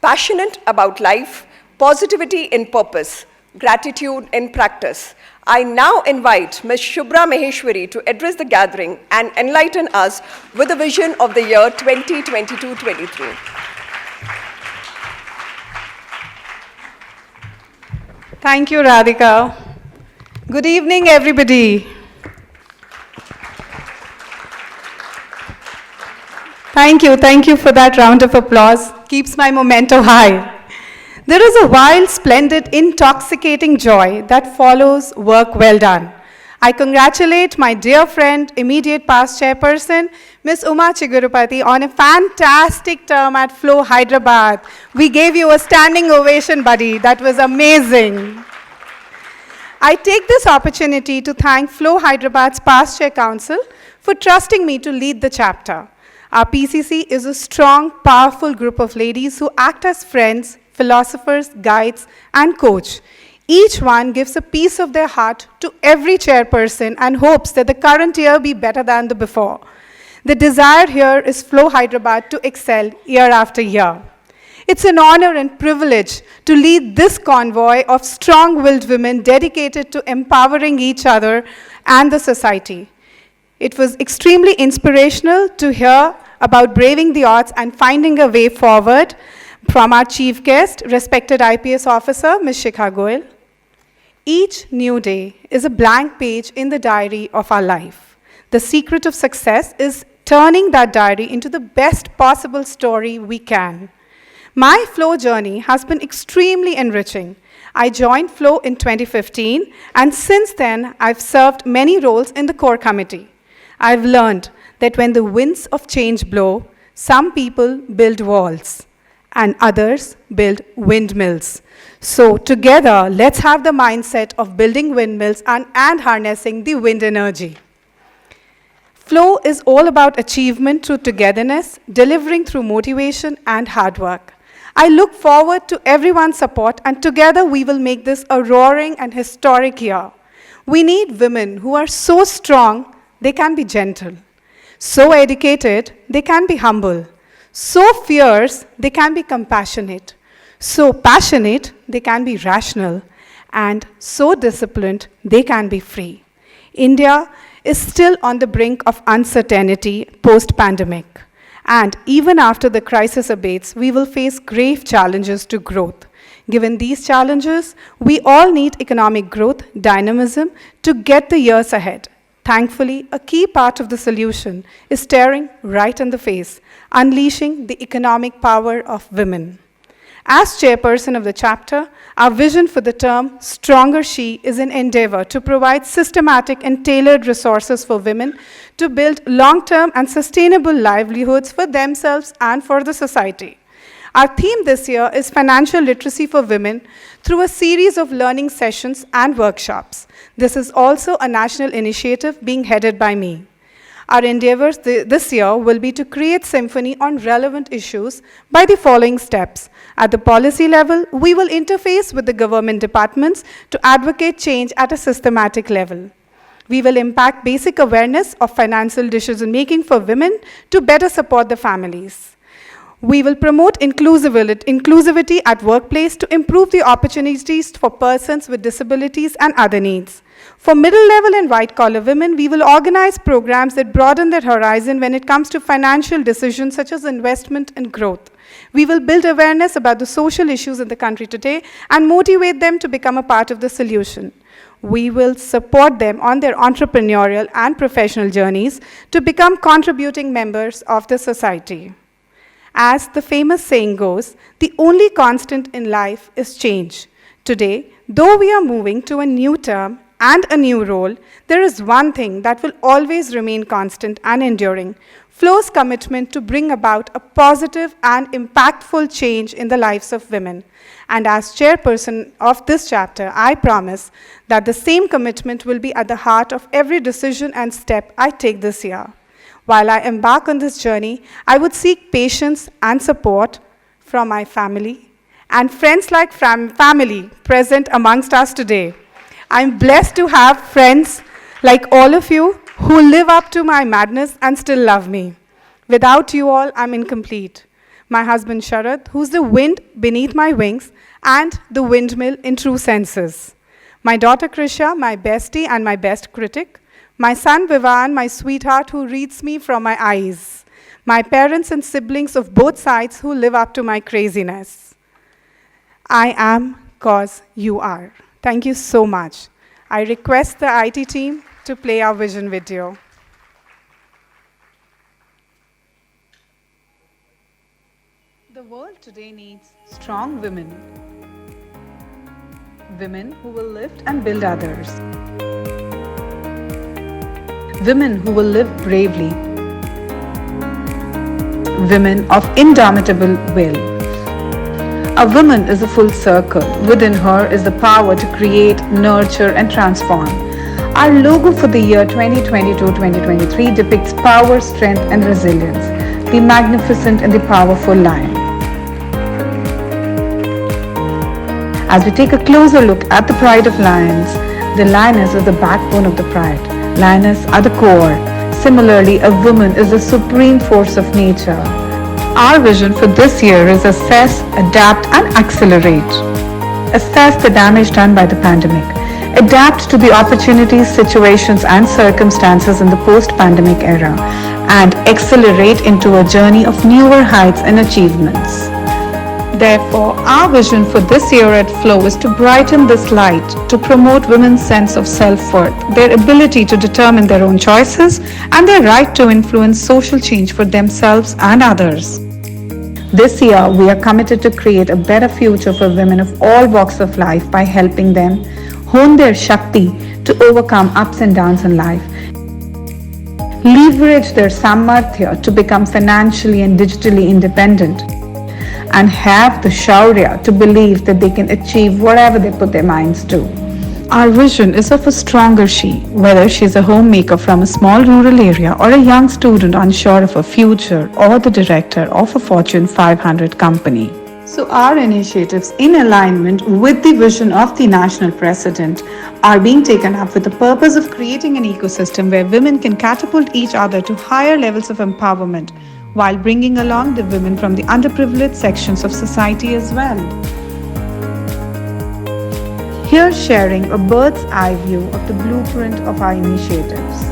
Passionate about life, positivity in purpose, gratitude in practice. I now invite Ms. Shubhra Maheshwari to address the gathering and enlighten us with the vision of the year 2022-23. Thank you, Radhika. Good evening, everybody. Thank you for that round of applause. Keeps my memento high. There is a wild, splendid, intoxicating joy that follows work well done. I congratulate my dear friend, immediate past chairperson, Ms. Uma Chigurupati, on a fantastic term at Flow Hyderabad. We gave you a standing ovation, buddy. That was amazing. I take this opportunity to thank Flow Hyderabad's past chair council for trusting me to lead the chapter. Our PCC is a strong, powerful group of ladies who act as friends, philosophers, guides, and coach. Each one gives a piece of their heart to every chairperson and hopes that the current year be better than the before. The desire here is Flow Hyderabad to excel year after year. It's an honor and privilege to lead this convoy of strong-willed women dedicated to empowering each other and the society. It was extremely inspirational to hear about braving the odds and finding a way forward from our chief guest, respected IPS officer, Ms. Shikha Goyal. Each new day is a blank page in the diary of our life. The secret of success is turning that diary into the best possible story we can. My Flow journey has been extremely enriching. I joined Flow in 2015, and since then, I've served many roles in the core committee. I've learned that when the winds of change blow, some people build walls and others build windmills. So together, let's have the mindset of building windmills and harnessing the wind energy. Flow is all about achievement through togetherness, delivering through motivation and hard work. I look forward to everyone's support, and together we will make this a roaring and historic year. We need women who are so strong, they can be gentle. So educated, they can be humble. So fierce, they can be compassionate. So passionate, they can be rational. And so disciplined, they can be free. India is still on the brink of uncertainty post-pandemic. And even after the crisis abates, we will face grave challenges to growth. Given these challenges, we all need economic growth, dynamism to get the years ahead. Thankfully, a key part of the solution is staring right in the face, unleashing the economic power of women. As chairperson of the chapter, our vision for the term Stronger She is an endeavor to provide systematic and tailored resources for women to build long-term and sustainable livelihoods for themselves and for the society. Our theme this year is financial literacy for women through a series of learning sessions and workshops. This is also a national initiative being headed by me. Our endeavors this year will be to create symphony on relevant issues by the following steps. At the policy level, we will interface with the government departments to advocate change at a systematic level. We will impact basic awareness of financial decision-making for women to better support the families. We will promote inclusivity at workplace to improve the opportunities for persons with disabilities and other needs. For middle-level and white-collar women, we will organize programs that broaden their horizon when it comes to financial decisions such as investment and growth. We will build awareness about the social issues in the country today and motivate them to become a part of the solution. We will support them on their entrepreneurial and professional journeys to become contributing members of the society. As the famous saying goes, the only constant in life is change. Today, though we are moving to a new term and a new role, there is one thing that will always remain constant and enduring: Flow's commitment to bring about a positive and impactful change in the lives of women. And as chairperson of this chapter, I promise that the same commitment will be at the heart of every decision and step I take this year. While I embark on this journey, I would seek patience and support from my family and friends like family present amongst us today. I'm blessed to have friends like all of you who live up to my madness and still love me. Without you all, I'm incomplete. My husband Sharad, who's the wind beneath my wings and the windmill in true senses. My daughter Krisna, my bestie and my best critic. My son Vivan, my sweetheart who reads me from my eyes. My parents and siblings of both sides who live up to my craziness. I am cause you are. Thank you so much. I request the IT team to play our vision video. The world today needs strong women. Women who will lift and build others. Women who will live bravely. Women of indomitable will. A woman is a full circle. Within her is the power to create, nurture, and transform. Our logo for the year 2022-2023 depicts power, strength, and resilience, the magnificent and the powerful lion. As we take a closer look at the pride of lions, the lioness is the backbone of the pride. Lioness are the core. Similarly, a woman is the supreme force of nature. Our vision for this year is assess, adapt, and accelerate. Assess the damage done by the pandemic. Adapt to the opportunities, situations, and circumstances in the post-pandemic era, and accelerate into a journey of newer heights and achievements. Therefore, our vision for this year at Flow is to brighten this light, to promote women's sense of self-worth, their ability to determine their own choices, and their right to influence social change for themselves and others. This year, we are committed to create a better future for women of all walks of life by helping them hone their Shakti to overcome ups and downs in life, leverage their Samarthya to become financially and digitally independent, and have the Shaurya to believe that they can achieve whatever they put their minds to. Our vision is of a stronger she, whether she's a homemaker from a small rural area or a young student unsure of her future or the director of a Fortune 500 company. So our initiatives in alignment with the vision of the national president are being taken up with the purpose of creating an ecosystem where women can catapult each other to higher levels of empowerment while bringing along the women from the underprivileged sections of society as well. Here sharing a bird's eye view of the blueprint of our initiatives.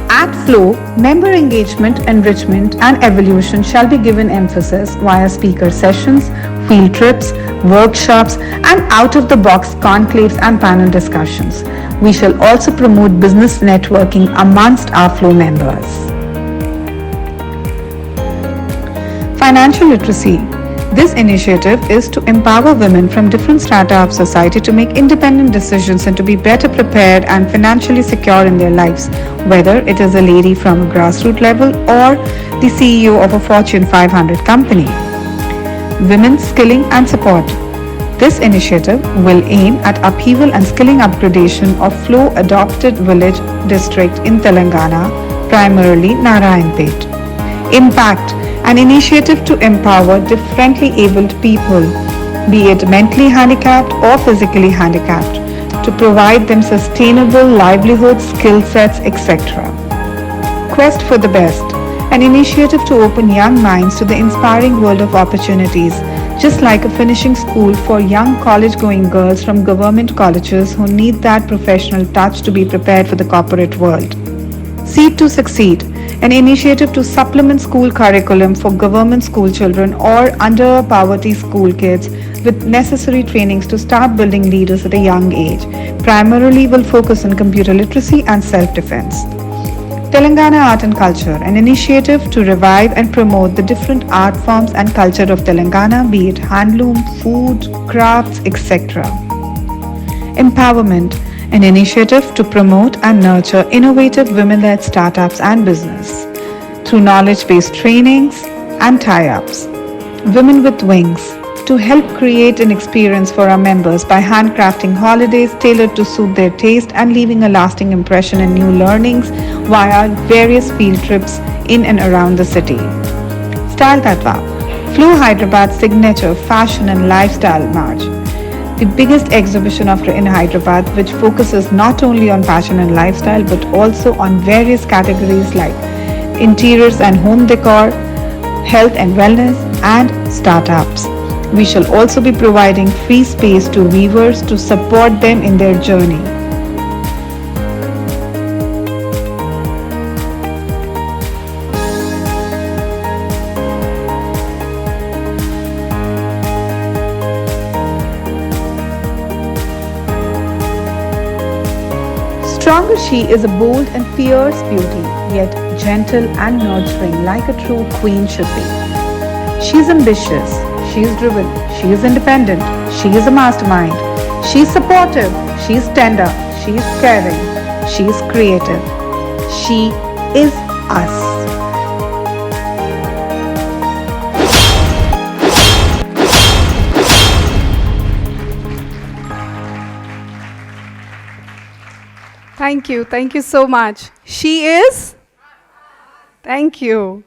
At Flow, member engagement, enrichment and evolution shall be given emphasis via speaker sessions, field trips, workshops and out-of-the-box conclaves and panel discussions. We shall also promote business networking amongst our Flow members. Financial literacy. This initiative is to empower women from different strata of society to make independent decisions and to be better prepared and financially secure in their lives, whether it is a lady from a grassroots level or the CEO of a Fortune 500 company. Women's skilling and support. This initiative will aim at upheaval and skilling upgradation of Flow adopted village district in Telangana, primarily Narayanpet. Impact. An initiative to empower differently abled people, be it mentally handicapped or physically handicapped, to provide them sustainable livelihoods, skill sets, etc. Quest for the Best. An initiative to open young minds to the inspiring world of opportunities, just like a finishing school for young college-going girls from government colleges who need that professional touch to be prepared for the corporate world. Seed to Succeed. An initiative to supplement school curriculum for government school children or under poverty school kids with necessary trainings to start building leaders at a young age. Primarily will focus on computer literacy and self-defense. Telangana Art and Culture, an initiative to revive and promote the different art forms and culture of Telangana, be it handloom, food, crafts, etc. Empowerment, an initiative to promote and nurture innovative women-led startups and business through knowledge-based trainings and tie-ups. Women with Wings, to help create an experience for our members by handcrafting holidays tailored to suit their taste and leaving a lasting impression and new learnings via various field trips in and around the city. Style Tattva, Flow Hyderabad's signature fashion and lifestyle march. The biggest exhibition in Hyderabad, which focuses not only on fashion and lifestyle but also on various categories like interiors and home decor, health and wellness, and startups. We shall also be providing free space to weavers to support them in their journey. Stronger She is a bold and fierce beauty, yet gentle and nurturing like a true queen should be. She is ambitious, she is driven, she is independent, she is a mastermind, she is supportive, she is tender, she is caring, she is creative. She is us. Thank you so much. She is? Thank you.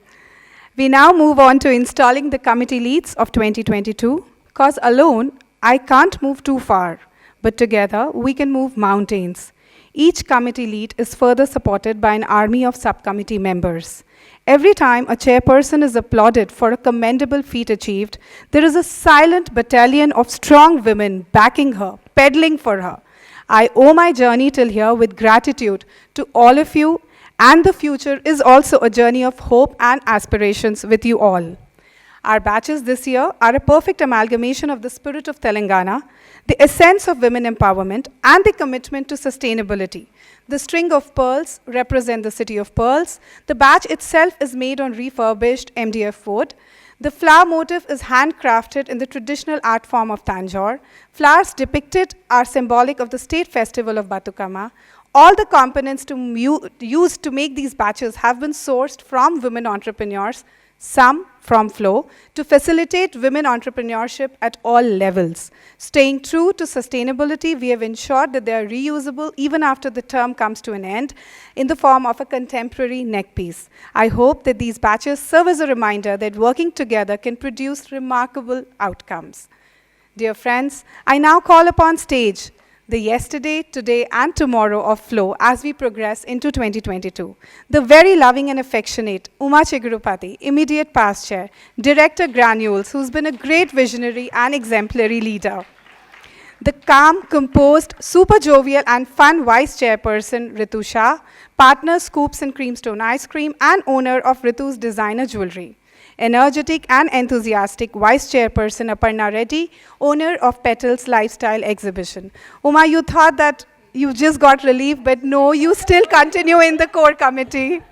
We now move on to installing the committee leads of 2022, because alone, I can't move too far, but together we can move mountains. Each committee lead is further supported by an army of subcommittee members. Every time a chairperson is applauded for a commendable feat achieved, there is a silent battalion of strong women backing her, pedaling for her. I owe my journey till here with gratitude to all of you, and the future is also a journey of hope and aspirations with you all. Our batches this year are a perfect amalgamation of the spirit of Telangana, the essence of women empowerment, and the commitment to sustainability. The string of pearls represent the city of pearls. The batch itself is made on refurbished MDF wood. The flower motif is handcrafted in the traditional art form of Tanjore. Flowers depicted are symbolic of the state festival of Batukama. All the components used to make these batches have been sourced from women entrepreneurs, some from Flow, to facilitate women entrepreneurship at all levels. Staying true to sustainability, we have ensured that they are reusable even after the term comes to an end in the form of a contemporary neckpiece. I hope that these batches serve as a reminder that working together can produce remarkable outcomes. Dear friends, I now call upon stage the yesterday, today, and tomorrow of Flow as we progress into 2022. The very loving and affectionate Uma Chigurupati, immediate past chair, Director Granules, who's been a great visionary and exemplary leader. The calm, composed, super jovial, and fun Vice Chairperson Ritu Shah, partner Scoops and Creamstone Ice Cream, and owner of Ritu's Designer Jewelry. Energetic and enthusiastic Vice Chairperson Aparna Reddy, owner of Petals Lifestyle Exhibition. Uma, you thought that you just got relief, but no, you still continue in the core committee.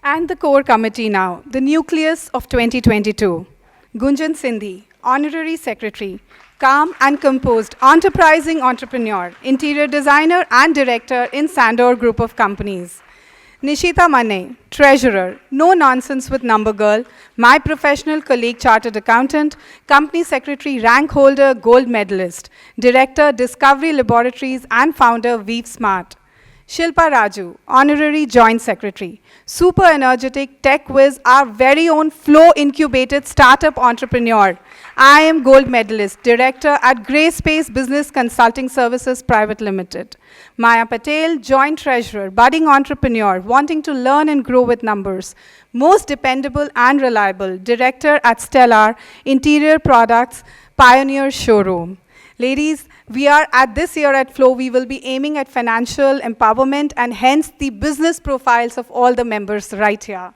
And the core committee now, the nucleus of 2022. Gunjan Sindhi, Honorary Secretary, calm and composed, enterprising entrepreneur, interior designer and director in Sandor Group of Companies. Nishita Mane, Treasurer, no nonsense with number girl, my professional colleague, Chartered Accountant, Company Secretary, rank holder, gold medalist, Director, Discovery Laboratories and founder, Weave Smart. Shilpa Raju, Honorary Joint Secretary, super energetic, tech whiz, our very own Flow incubated startup entrepreneur. I am gold medalist, director at Grey Space Business Consulting Services Private Limited. Maya Patel, Joint Treasurer, budding entrepreneur, wanting to learn and grow with numbers. Most dependable and reliable, director at Stellar Interior Products Pioneer Showroom. Ladies, we are at this year at Flow, we will be aiming at financial empowerment and hence the business profiles of all the members right here.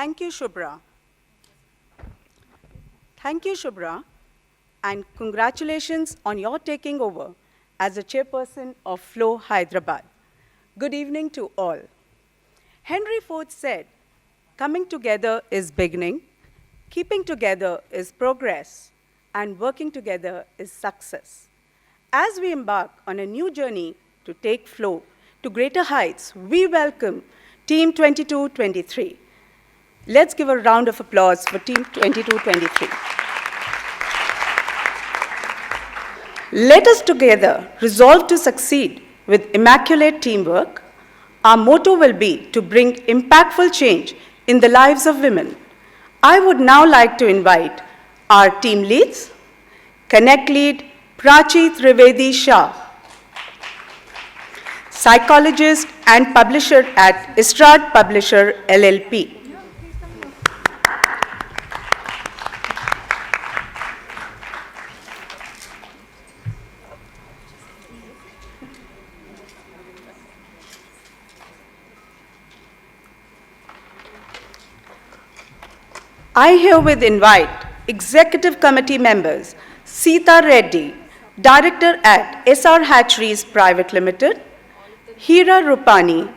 Thank you, Shubhra. Thank you, Shubhra, and congratulations on your taking over as the chairperson of Flow Hyderabad. Good evening to all. Henry Ford said, coming together is beginning, keeping together is progress, and working together is success. As we embark on a new journey to take Flow to greater heights, we welcome Team 2223. Let's give a round of applause for Team 2223. Let us together resolve to succeed with immaculate teamwork. Our motto will be to bring impactful change in the lives of women. I would now like to invite our team leads, Connect Lead Prachi Trivedi Shah, psychologist and publisher at Istrad Publisher LLP. I herewith invite Executive Committee members Sita Reddy, Director at SR Hatcheries Private Limited, Hira Rupani,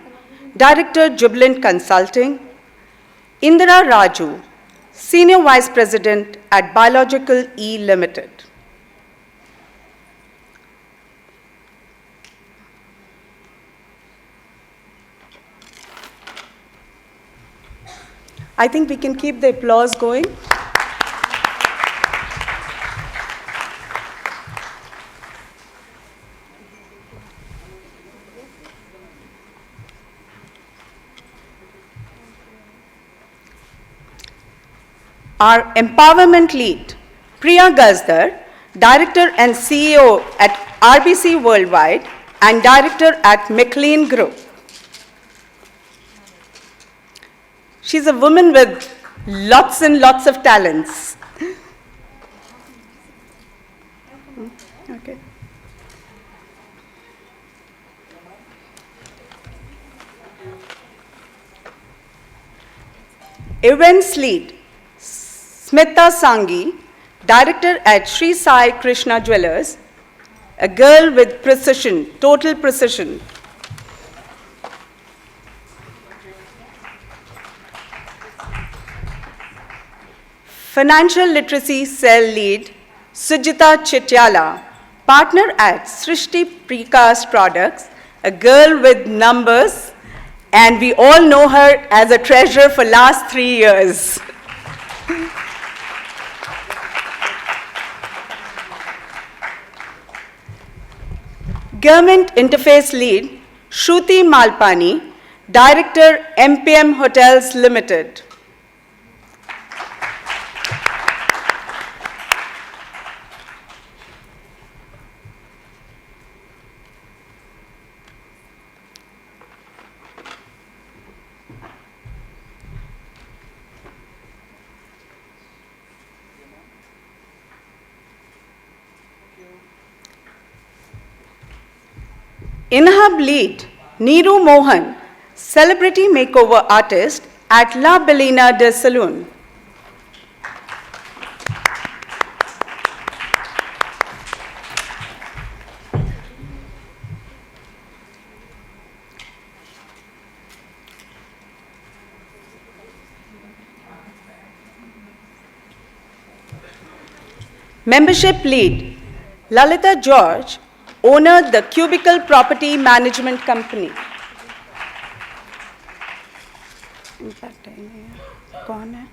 Director Jubilant Consulting, Indira Raju, Senior Vice President at Biological E Limited. I think we can keep the applause going. Our empowerment lead, Priya Gazdar, Director and CEO at RBC Worldwide and Director at McLean Group. She's a woman with lots and lots of talents. Okay. Events lead, Smita Sangi, Director at Sri Sai Krishna Jewelers, a girl with precision, total precision. Financial Literacy Cell Lead, Sujita Chityala, Partner at Srishti Precast Products, a girl with numbers, and we all know her as a treasurer for last 3 years. Government Interface Lead, Shruti Malpani, Director, MPM Hotels Limited. In-hub lead, Neeru Mohan, celebrity makeover artist at La Bellina de Saloon. Membership lead, Lalita George, owner the Cubicle Property Management Company. कौन है?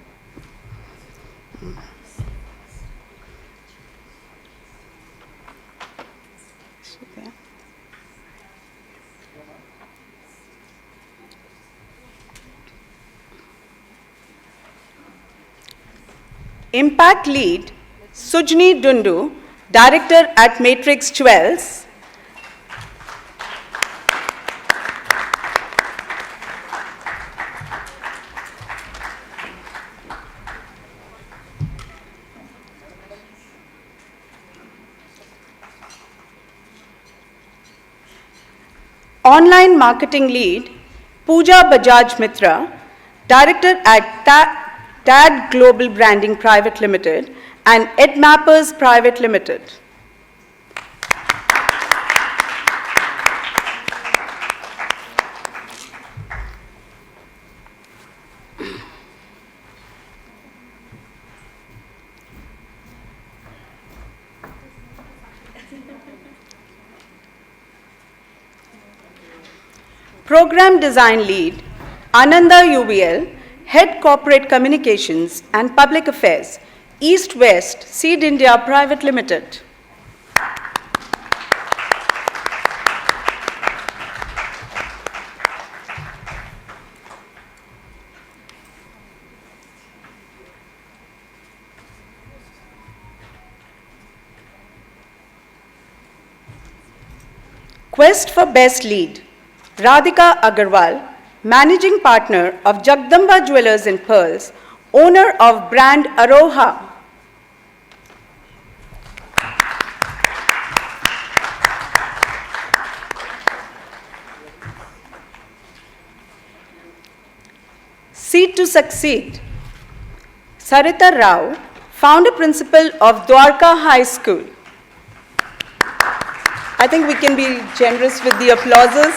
Impact lead, Sujni Dundu, Director at Matrix Jewels. Online marketing lead, Pooja Bajaj Mitra, Director at TAD Global Branding Private Limited and EdMappers Private Limited. Program Design Lead, Ananda UBL, Head Corporate Communications and Public Affairs, East West Seed India Private Limited. Quest for Best Lead, Radhika Agarwal, Managing Partner of Jagdamba Jewelers and Pearls, owner of brand Aroha. Seed to Succeed, Sarita Rao, Founder Principal of Dwarka High School. I think we can be generous with the applauses.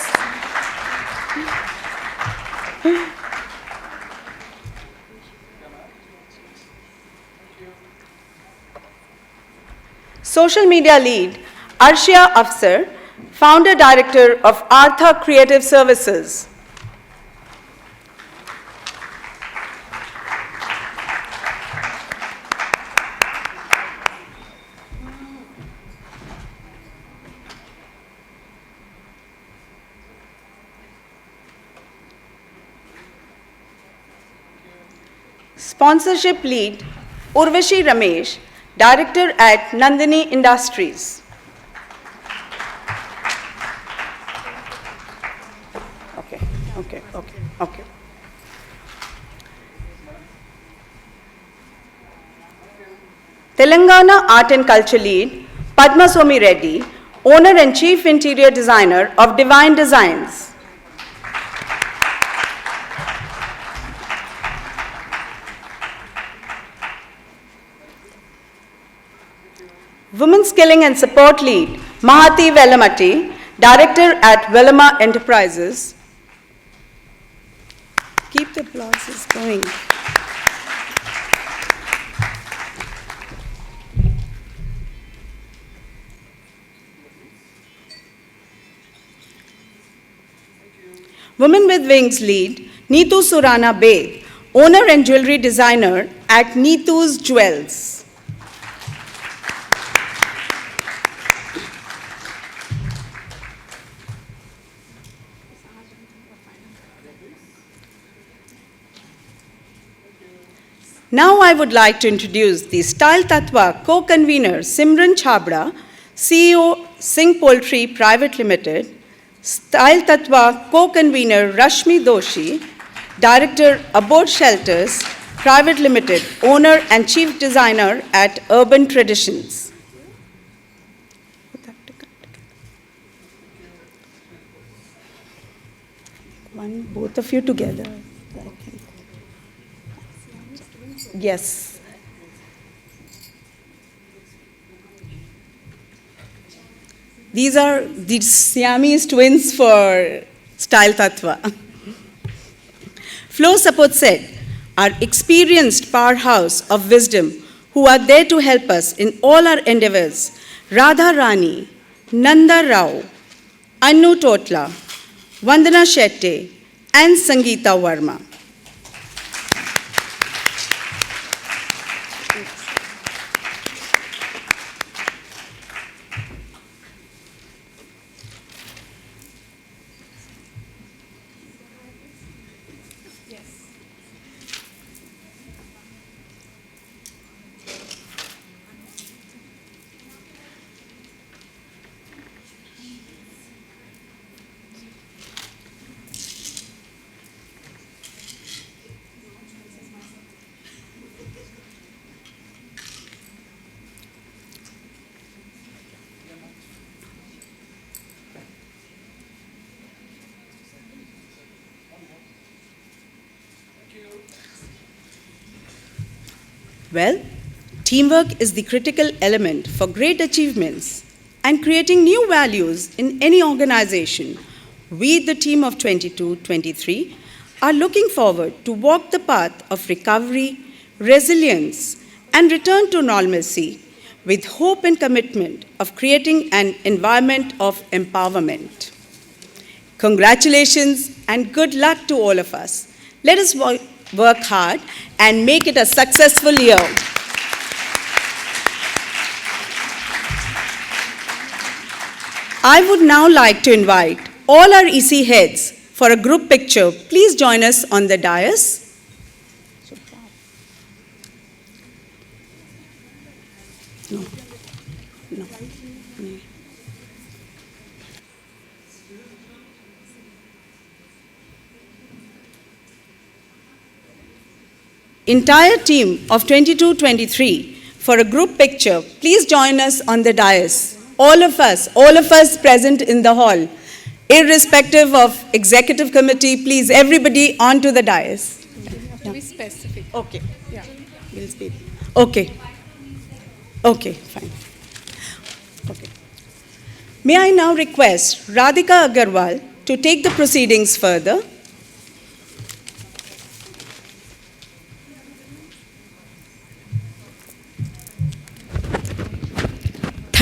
Social media lead, Arshia Afsar, founder director of Artha Creative Services. Sponsorship lead, Urvashi Ramesh, director at Nandini Industries. Okay. Telangana Art and Culture lead, Padma Reddy, owner and chief interior designer of Divine Designs. Women Skilling and Support Lead, Mahati Velamati, Director at Velama Enterprises. Keep the applauses going. Women with Wings Lead, Neetu Surana Bed, owner and jewelry designer at Neetu's Jewels. Now I would like to introduce the Style Tattva co-convener Simran Chhabra, CEO Singh Poultry Private Limited, Style Tattva co-convener Rashmi Doshi, Director Abode Shelters Private Limited, owner and chief designer at Urban Traditions. Both of you together. Yes. These are the Siamese twins for Style Tattva. Flow Support Set, our experienced powerhouse of wisdom who are there to help us in all our endeavors. Radha Rani, Nanda Rao, Annu Totla, Vandana Shetty, and Sangeeta Verma. Well, teamwork is the critical element for great achievements and creating new values in any organization. We, the team of 22-23, are looking forward to walk the path of recovery, resilience, and return to normalcy with hope and commitment of creating an environment of empowerment. Congratulations and good luck to all of us. Let us work hard and make it a successful year. I would now like to invite all our EC heads for a group picture. Please join us on the dais. No. Entire team of 22-23 for a group picture. Please join us on the dais. All of us present in the hall, irrespective of executive committee, please everybody onto the dais. You have to be specific. Okay. Yeah. We'll speak. Okay. Okay, fine. Okay. May I now request Radhika Agarwal to take the proceedings further.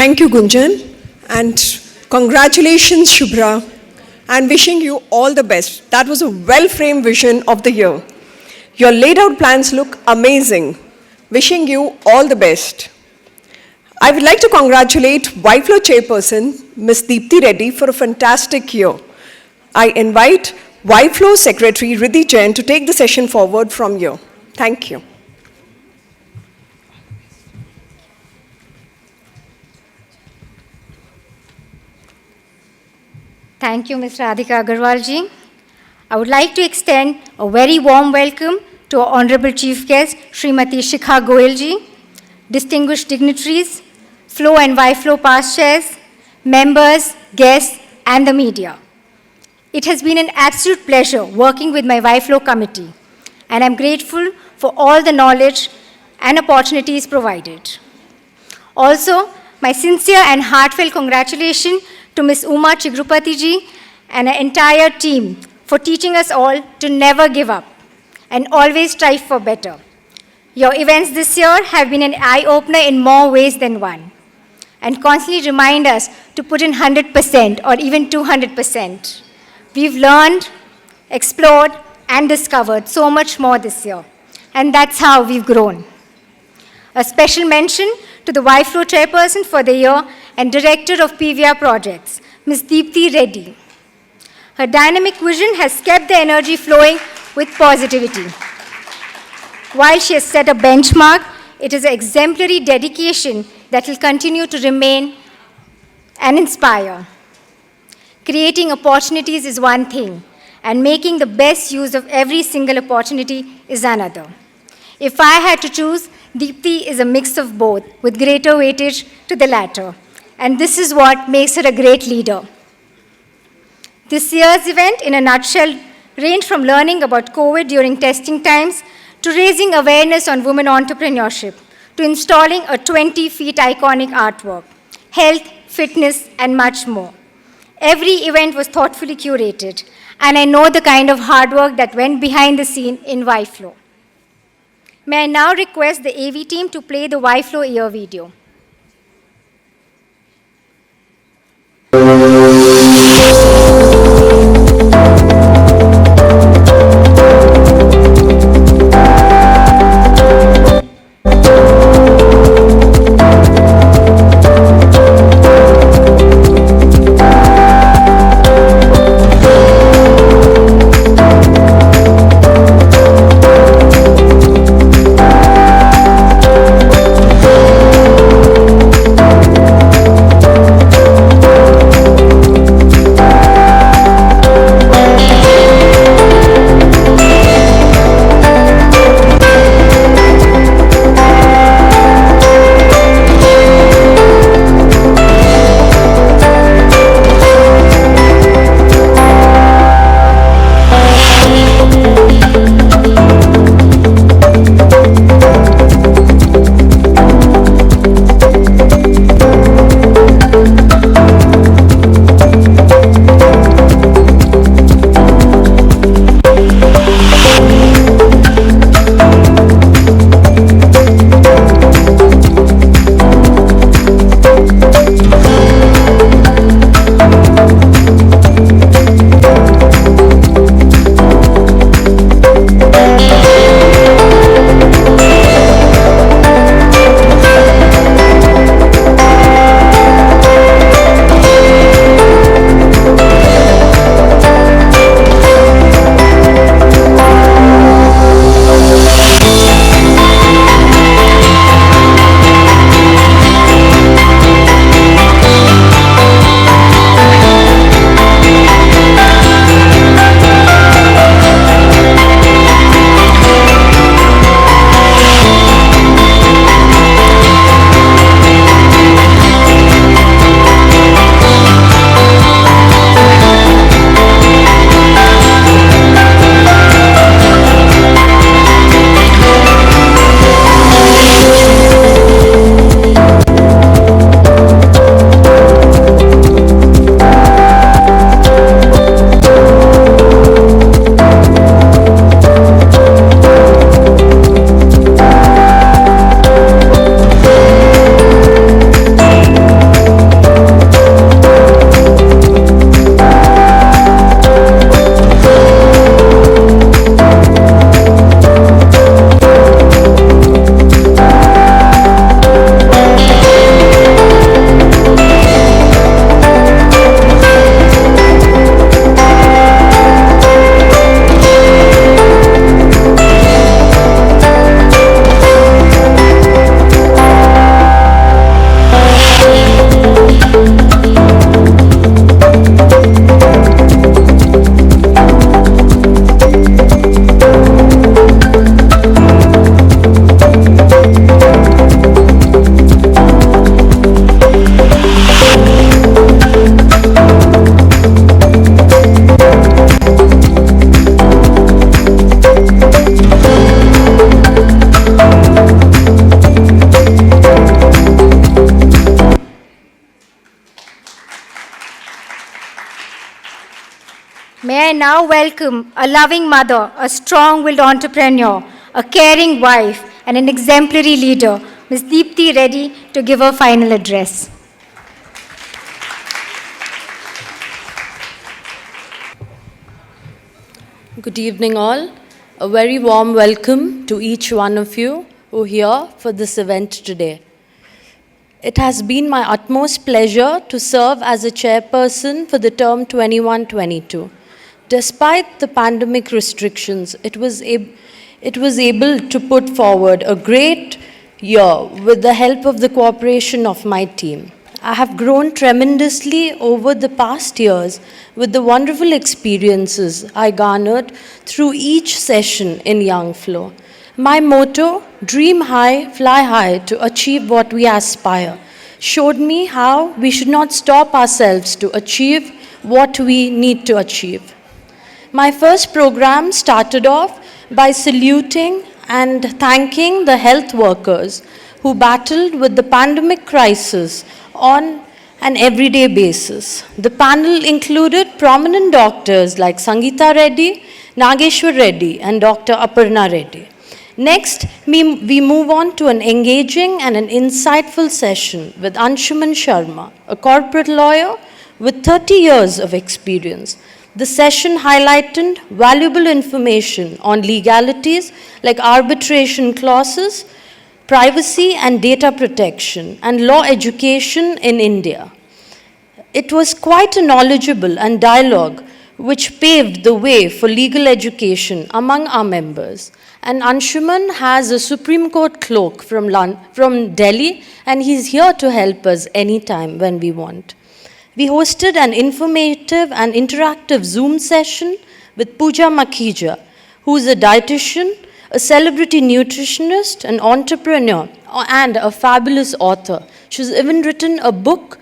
Thank you, Gunjan, and congratulations, Shubhra, and wishing you all the best. That was a well-framed vision of the year. Your laid out plans look amazing. Wishing you all the best. I would like to congratulate YFLO Chairperson, Ms. Deepthi Reddy, for a fantastic year. I invite YFLO Secretary Riddhi Jain to take the session forward from here. Thank you. Thank you, Ms. Radhika Agarwal ji. I would like to extend a very warm welcome to our Honorable Chief Guest, Srimati Shikha Goyal ji, distinguished dignitaries, Flow and YFLO past chairs, members, guests, and the media. It has been an absolute pleasure working with my YFLO committee, and I'm grateful for all the knowledge and opportunities provided. Also, my sincere and heartfelt congratulations to Ms. Uma Chigrupati ji and her entire team for teaching us all to never give up and always strive for better. Your events this year have been an eye-opener in more ways than one, and constantly remind us to put in 100% or even 200%. We've learned, explored, and discovered so much more this year, and that's how we've grown. A special mention to the YFLO Chairperson for the year and Director of PVR Projects, Ms. Deepthi Reddy. Her dynamic vision has kept the energy flowing with positivity. While she has set a benchmark, it is an exemplary dedication that will continue to remain and inspire. Creating opportunities is one thing, and making the best use of every single opportunity is another. If I had to choose, Deepthi is a mix of both, with greater weightage to the latter. And this is what makes her a great leader. This year's event, in a nutshell, ranged from learning about COVID during testing times, to raising awareness on women entrepreneurship, to installing a 20-feet iconic artwork, health, fitness, and much more. Every event was thoughtfully curated, and I know the kind of hard work that went behind the scene in YFLO. May I now request the AV team to play the YFLO year video. now welcome a loving mother, a strong-willed entrepreneur, a caring wife, and an exemplary leader, Ms. Deepti Reddy, to give her final address. Good evening, all. A very warm welcome to each one of you who are here for this event today. It has been my utmost pleasure to serve as a chairperson for the term 21-22. Despite the pandemic restrictions, it was able to put forward a great year with the help of the cooperation of my team. I have grown tremendously over the past years with the wonderful experiences I garnered through each session in Young Flow. My motto, dream high, fly high to achieve what we aspire, showed me how we should not stop ourselves to achieve what we need to achieve. My first program started off by saluting and thanking the health workers who battled with the pandemic crisis on an everyday basis. The panel included prominent doctors like Sangeeta Reddy, Nageshwar Reddy, and Dr. Aparna Reddy. Next, we move on to an engaging and an insightful session with Anshuman Sharma, a corporate lawyer with 30 years of experience. The session highlighted valuable information on legalities like arbitration clauses, privacy and data protection, and law education in India. It was quite a knowledgeable and dialogue which paved the way for legal education among our members. And Anshuman has a Supreme Court clerk from Delhi, and he's here to help us anytime when we want. We hosted an informative and interactive Zoom session with Pooja Makhija, who is a dietitian, a celebrity nutritionist, an entrepreneur, and a fabulous author. She's even written a book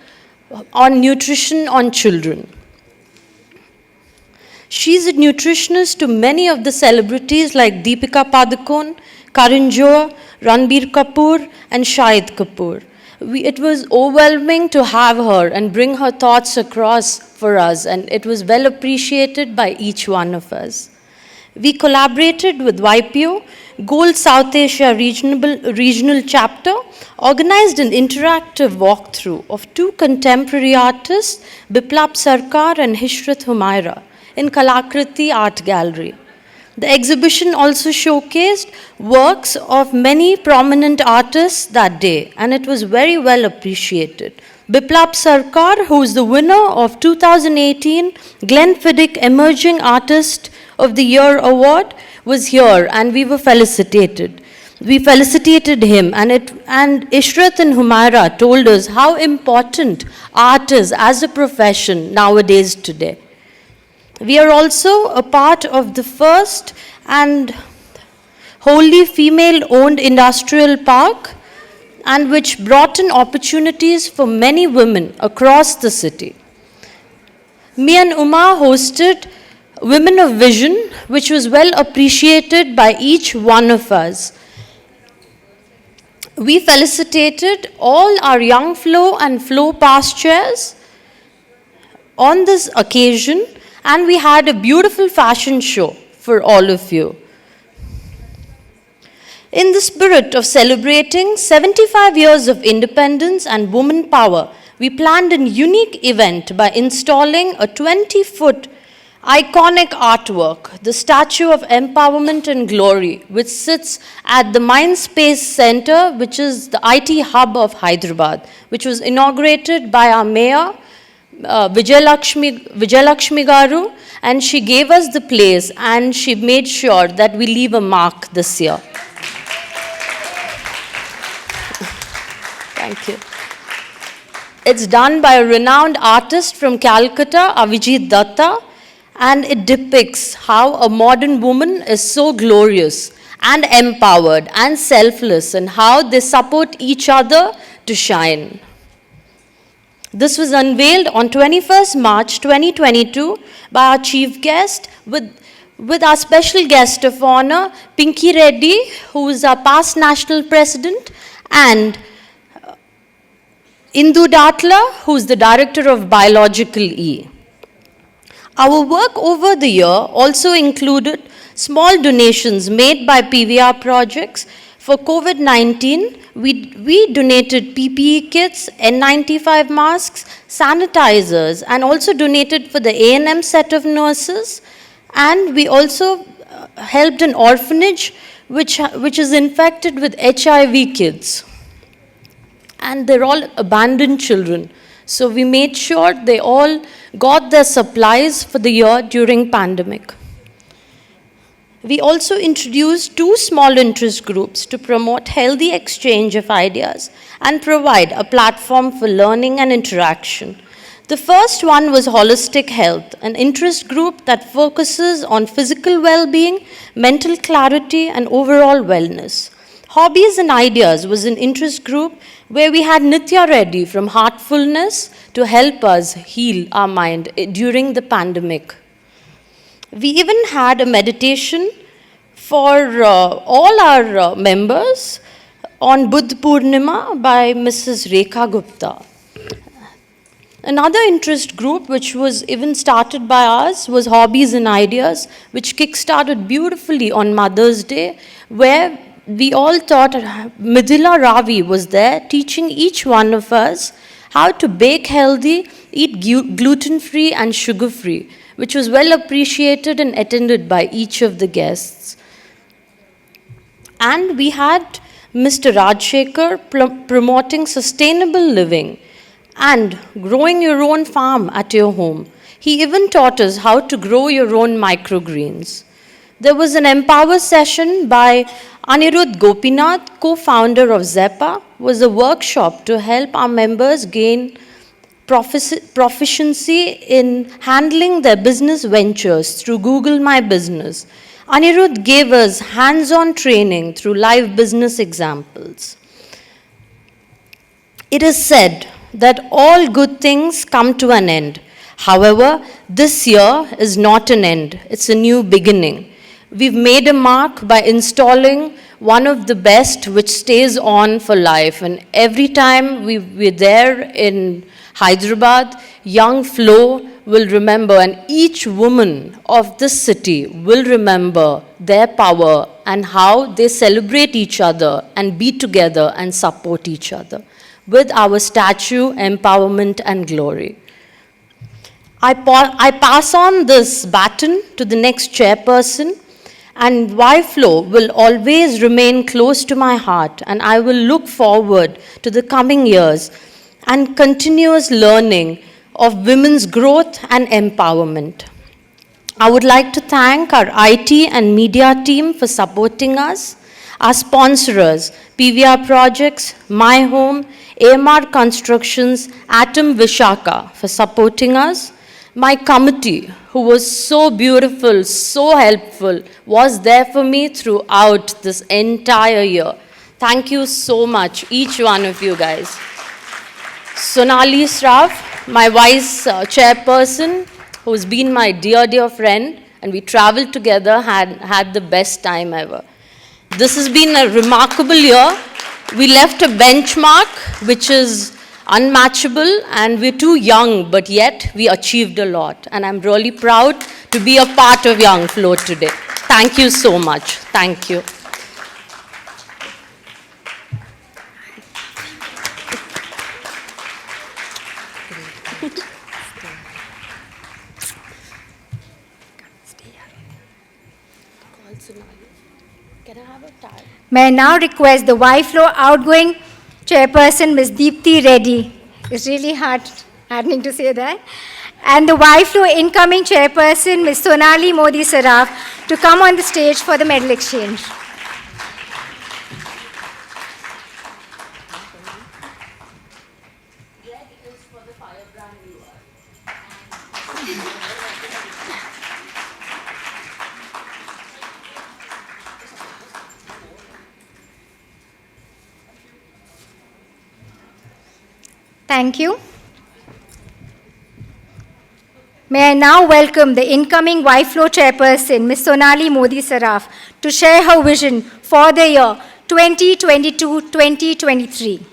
on nutrition on children. She's a nutritionist to many of the celebrities like Deepika Padukone, Karan Johar, Ranbir Kapoor, and Shahid Kapoor. It was overwhelming to have her and bring her thoughts across for us, and it was well appreciated by each one of us. We collaborated with YPO, Gold South Asia Regional Chapter, organized an interactive walkthrough of two contemporary artists, Biplab Sarkar and Hishrat Humaira, in Kalakriti Art Gallery. The exhibition also showcased works of many prominent artists that day, and it was very well appreciated. Biplab Sarkar, who is the winner of 2018 Glenfiddich Emerging Artist of the Year Award, was here, and we were felicitated. We felicitated him, and Ishrat and Humaira told us how important art is as a profession nowadays today. We are also a part of the first and wholly female-owned industrial park, and which brought in opportunities for many women across the city. Me and Uma hosted Women of Vision, which was well appreciated by each one of us. We felicitated all our Young Flow and Flow past chairs on this occasion, and we had a beautiful fashion show for all of you. In the spirit of celebrating 75 years of independence and woman power, we planned a unique event by installing a 20-foot iconic artwork, the Statue of Empowerment and Glory, which sits at the Mindspace Center, which is the IT hub of Hyderabad, which was inaugurated by our mayor, Vijayalakshmi Garu, and she gave us the place, and she made sure that we leave a mark this year. Thank you. It's done by a renowned artist from Calcutta, Avijit Datta, and it depicts how a modern woman is so glorious and empowered and selfless, and how they support each other to shine. This was unveiled on 21st March 2022 by our chief guest with our special guest of honor, Pinky Reddy, who is our past national president, and Indu Datla, who is the director of Biological E. Our work over the year also included small donations made by PVR projects. For COVID-19, we donated PPE kits, N95 masks, sanitizers, and also donated for the A&M set of nurses. And we also helped an orphanage which is infected with HIV kids. And they're all abandoned children. So we made sure they all got their supplies for the year during pandemic. We also introduced 2 small interest groups to promote healthy exchange of ideas and provide a platform for learning and interaction. The first one was Holistic Health, an interest group that focuses on physical well-being, mental clarity, and overall wellness. Hobbies and Ideas was an interest group where we had Nitya Reddy from Heartfulness to help us heal our mind during the pandemic. We even had a meditation for all our members on Buddha Purnima by Mrs. Rekha Gupta. Another interest group which was even started by us was Hobbies and Ideas, which kick-started beautifully on Mother's Day, where we all thought Midhila Ravi was there teaching each one of us how to bake healthy, eat gluten-free and sugar-free, which was well appreciated and attended by each of the guests. And we had Mr. Rajshekhar promoting sustainable living and growing your own farm at your home. He even taught us how to grow your own microgreens. There was an Empower session by Anirudh Gopinath, co-founder of Zepa, was a workshop to help our members gain proficiency in handling their business ventures through Google My Business. Anirudh gave us hands-on training through live business examples. It is said that all good things come to an end. However, this year is not an end, it's a new beginning. We've made a mark by installing one of the best which stays on for life. And every time we're there in Hyderabad, young Flo will remember, and each woman of this city will remember their power and how they celebrate each other and be together and support each other with our statue, empowerment and glory. I pass on this baton to the next chairperson, and YFlow will always remain close to my heart, and I will look forward to the coming years and continuous learning of women's growth and empowerment. I would like to thank our IT and media team for supporting us, our sponsors, PVR Projects, My Home, AMR Constructions, Atom Vishaka for supporting us, my committee, who was so beautiful, so helpful, was there for me throughout this entire year. Thank you so much, each one of you guys. Sonali Sraf, my vice chairperson, who's been my dear, dear friend, and we traveled together, had the best time ever. This has been a remarkable year. We left a benchmark which is unmatchable, and we're too young, but yet we achieved a lot. And I'm really proud to be a part of Young Flow today. Thank you so much. Thank you. May I now request the YFlow outgoing chairperson, Ms. Deepthi Reddy. It's really heartening to say that. And the YFlow incoming chairperson, Ms. Sonali Modi Saraf, to come on the stage for the medal exchange. Thank you. May I now welcome the incoming YFlow chairperson, Ms. Sonali Modi Saraf, to share her vision for the year 2022-2023.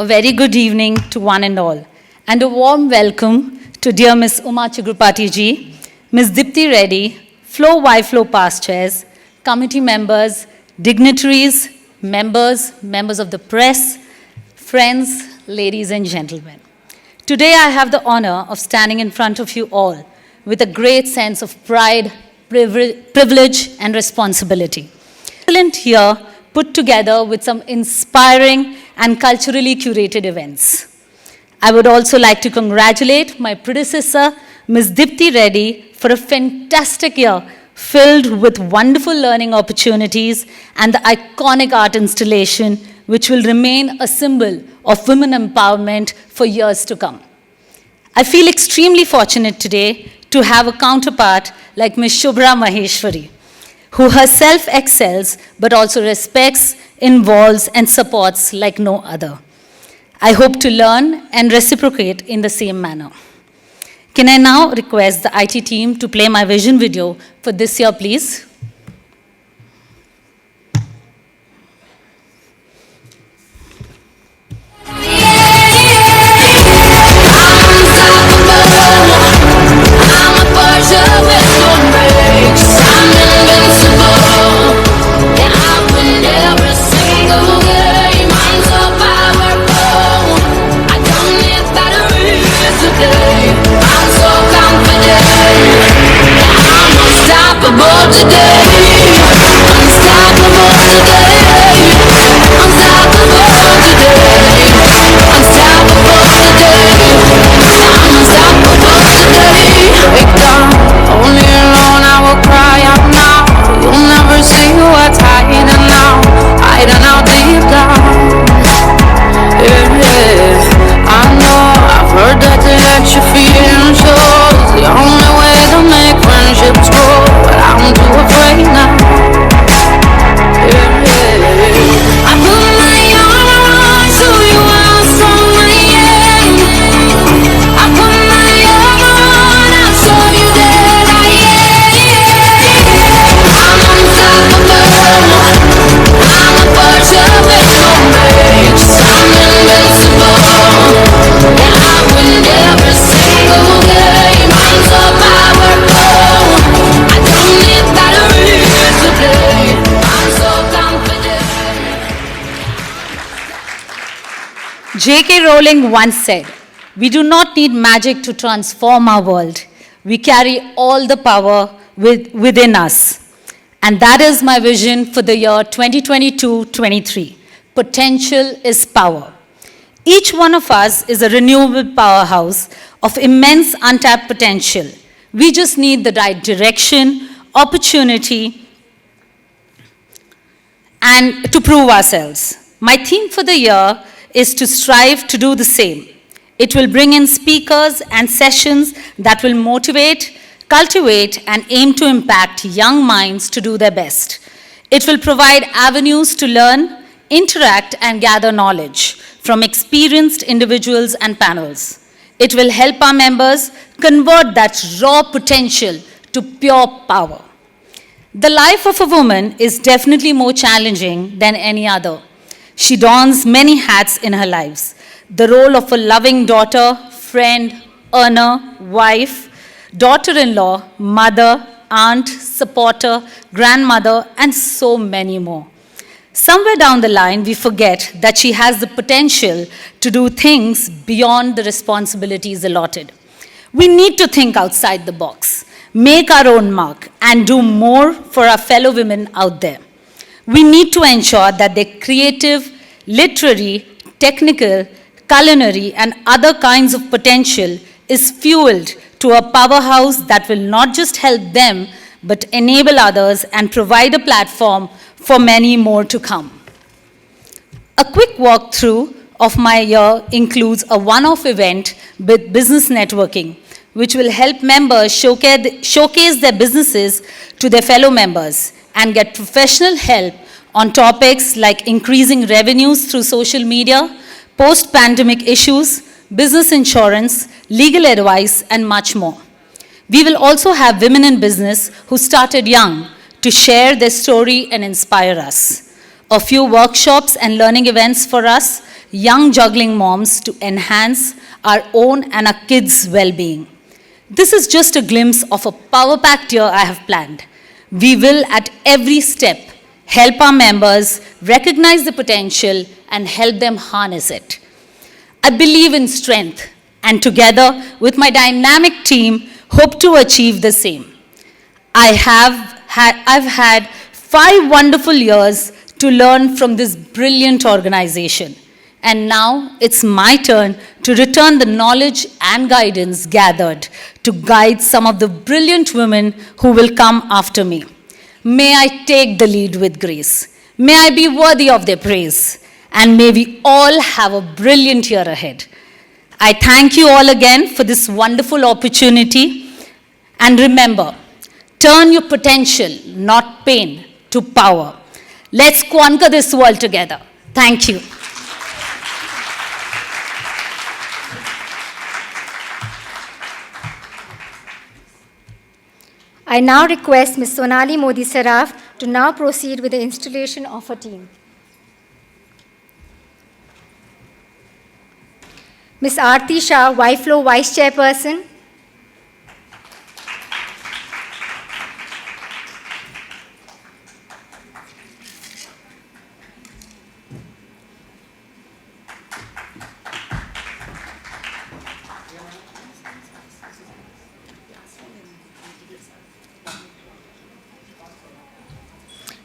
a very good evening to one and all, and a warm welcome to dear Miss Uma Chigrupati ji, Miss Dipti Reddy, Flow Y Flow past chairs, committee members, dignitaries, members of the press, friends, ladies and gentlemen. Today I have the honor of standing in front of you all with a great sense of pride, privilege and responsibility. Excellent here, put together with some inspiring and culturally curated events. I would also like to congratulate my predecessor, Ms. Dipti Reddy, for a fantastic year filled with wonderful learning opportunities and the iconic art installation, which will remain a symbol of women empowerment for years to come. I feel extremely fortunate today to have a counterpart like Ms. Shubhra Maheshwari, who herself excels but also respects, involves and supports like no other. I hope to learn and reciprocate in the same manner. Can I now request the IT team to play my vision video for this year, please? J.K. Rowling once said, "We do not need magic to transform our world. We carry all the power within us." And that is my vision for the year 2022-23. Potential is power. Each one of us is a renewable powerhouse of immense untapped potential. We just need the right direction, opportunity, and to prove ourselves. My theme for the year is to strive to do the same. It will bring in speakers and sessions that will motivate, cultivate, and aim to impact young minds to do their best. It will provide avenues to learn, interact, and gather knowledge from experienced individuals and panels. It will help our members convert that raw potential to pure power. The life of a woman is definitely more challenging than any other. She dons many hats in her lives. The role of a loving daughter, friend, earner, wife, daughter-in-law, mother, aunt, supporter, grandmother, and so many more. Somewhere down the line, we forget that she has the potential to do things beyond the responsibilities allotted. We need to think outside the box, make our own mark, and do more for our fellow women out there. We need to ensure that their creative, literary, technical, culinary, and other kinds of potential is fueled to a powerhouse that will not just help them, but enable others and provide a platform for many more to come. A quick walkthrough of my year includes a one-off event with business networking, which will help members showcase their businesses to their fellow members and get professional help on topics like increasing revenues through social media, post-pandemic issues, business insurance, legal advice, and much more. We will also have women in business who started young to share their story and inspire us. A few workshops and learning events for us young juggling moms to enhance our own and our kids' well-being. This is just a glimpse of a power-packed year I have planned. We will, at every step, help our members recognize the potential and help them harness it. I believe in strength, and together with my dynamic team, hope to achieve the same. I've had 5 wonderful years to learn from this brilliant organization. And now it's my turn to return the knowledge and guidance gathered to guide some of the brilliant women who will come after me. May I take the lead with grace. May I be worthy of their praise. And may we all have a brilliant year ahead. I thank you all again for this wonderful opportunity. And remember, turn your potential, not pain, to power. Let's conquer this world together. Thank you. I now request Ms. Sonali Modi Saraf to now proceed with the installation of her team. Ms. Aarti Shah, YFlow Vice Chairperson.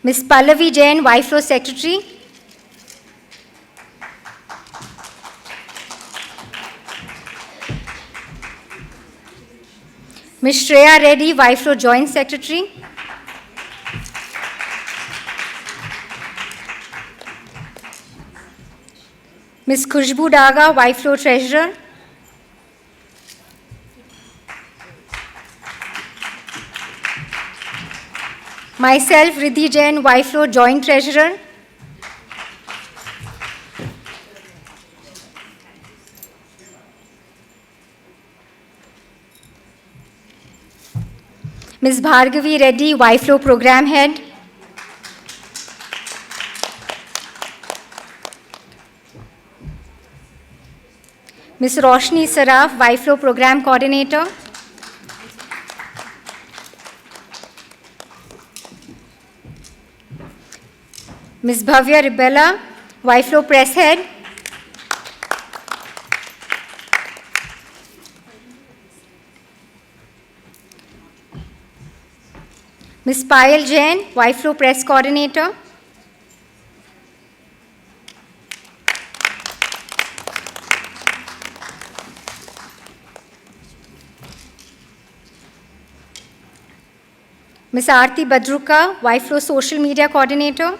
Ms. Pallavi Jain, YFlow Secretary. Ms. Shreya Reddy, YFlow Joint Secretary. Ms. Khushbu Daga, YFlow Treasurer. Myself, Riddhi Jain, YFlow Joint Treasurer. Ms. Bhargavi Reddy, YFlow Program Head. Ms. Roshni Saraf, YFlow Program Coordinator. Ms. Bhavya Ribella, YFlow Press Head. Ms. Payal Jain, YFlow Press Coordinator. Ms. Aarti Badruka, YFlow Social Media Coordinator.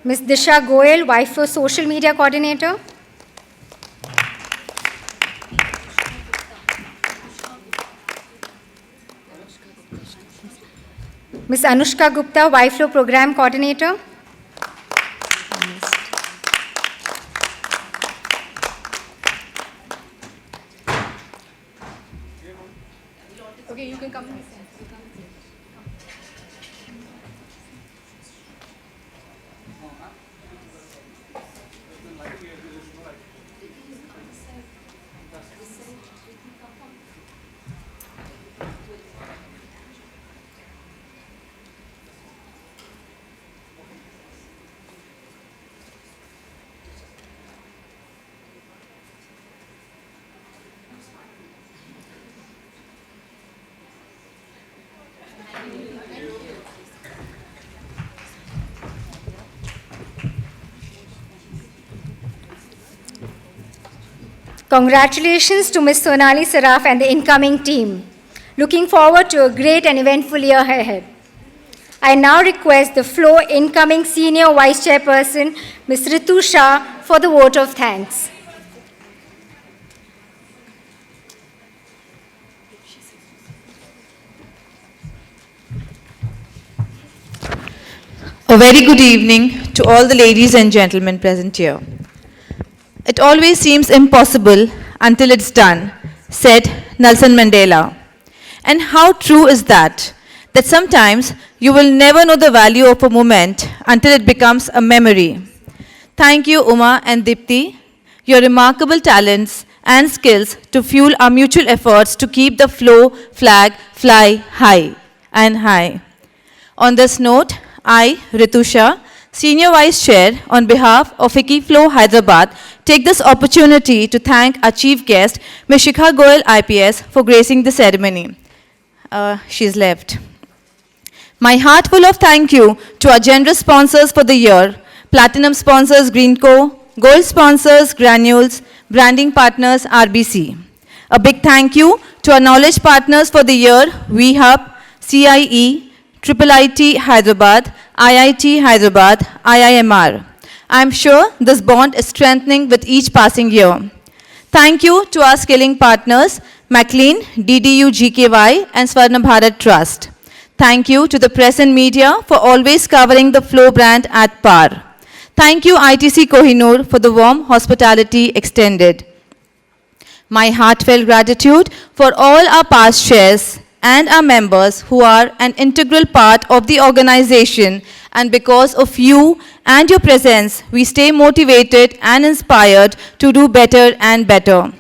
Ms. Disha Goyal, YFlow Social Media Coordinator. Ms. Anushka Gupta, YFlow Program Coordinator. Okay, you can come. Congratulations to Ms. Sonali Saraf and the incoming team. Looking forward to a great and eventful year ahead. I now request the floor incoming Senior Vice Chairperson, Ms. Ritu Shah, for the vote of thanks. A very good evening to all the ladies and gentlemen present here. It always seems impossible until it's done, said Nelson Mandela. And how true is that? that sometimes you will never know the value of a moment until it becomes a memory. Thank you, Uma and Dipti, your remarkable talents and skills to fuel our mutual efforts to keep the flow flag fly high and high. On this note, I, Ritusha, Senior Vice Chair, on behalf of FICCI Flow Hyderabad, take this opportunity to thank our Chief Guest, Ms. Shikha Goyal, IPS, for gracing the ceremony. She's left. My heart full of thank you to our generous sponsors for the year, Platinum sponsors Greenco, Gold sponsors Granules, Branding partners RBC. A big thank you to our knowledge partners for the year, VHub, CIE, IIIT Hyderabad, IIT Hyderabad, IIMR. I am sure this bond is strengthening with each passing year. Thank you to our skilling partners, McLean, DDU GKY, and Swarna Bharat Trust. Thank you to the press and media for always covering the Flow brand at par. Thank you ITC Kohinoor for the warm hospitality extended. My heartfelt gratitude for all our past chairs and our members who are an integral part of the organization, and because of you and your presence, we stay motivated and inspired to do better and better.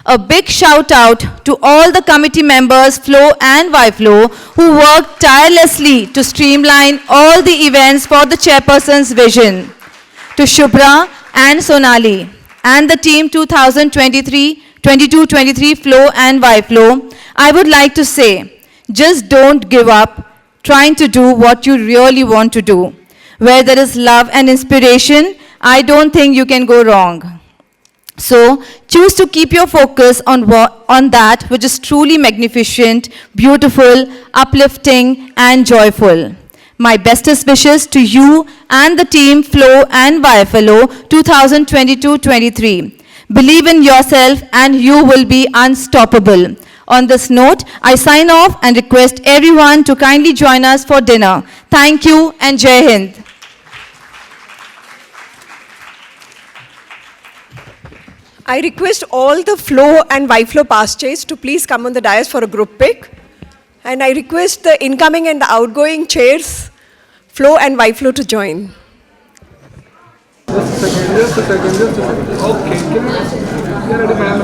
A big shout out to all the committee members, Flow and YFlow, who worked tirelessly to streamline all the events for the chairperson's vision. To Shubhra and Sonali and the team 2022-23 Flow and YFlow, I would like to say, just don't give up trying to do what you really want to do. Where there is love and inspiration, I don't think you can go wrong. So, choose to keep your focus on that which is truly magnificent, beautiful, uplifting, and joyful. My bestest wishes to you and the team Flow and YFLO 2022-23. Believe in yourself and you will be unstoppable. On this note, I sign off and request everyone to kindly join us for dinner. Thank you and Jai Hind. I request all the Flow and YFlow past chairs to please come on the dais for a group pic. And I request the incoming and the outgoing chairs, Flow and YFlow, to join. Just a second. Okay, get ready, ma'am.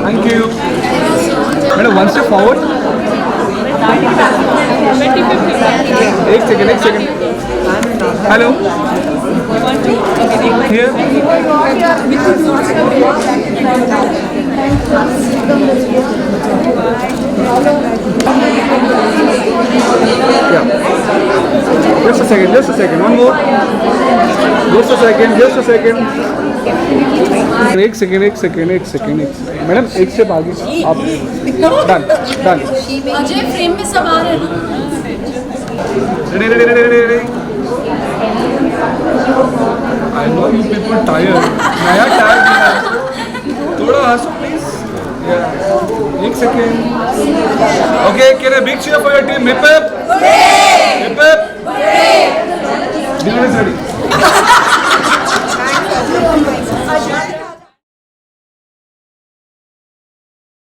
Thank you. Madam, one step forward. एक second. Hello. Here. Yeah. Just a second. One more. Just a second. एक second madam एक step आगे आप done Ajay frame में सब आ रहे हैं ready I know you people tired नया टायर थोड़ा हंसो प्लीज एक second okay can I big cheer for your team hip hip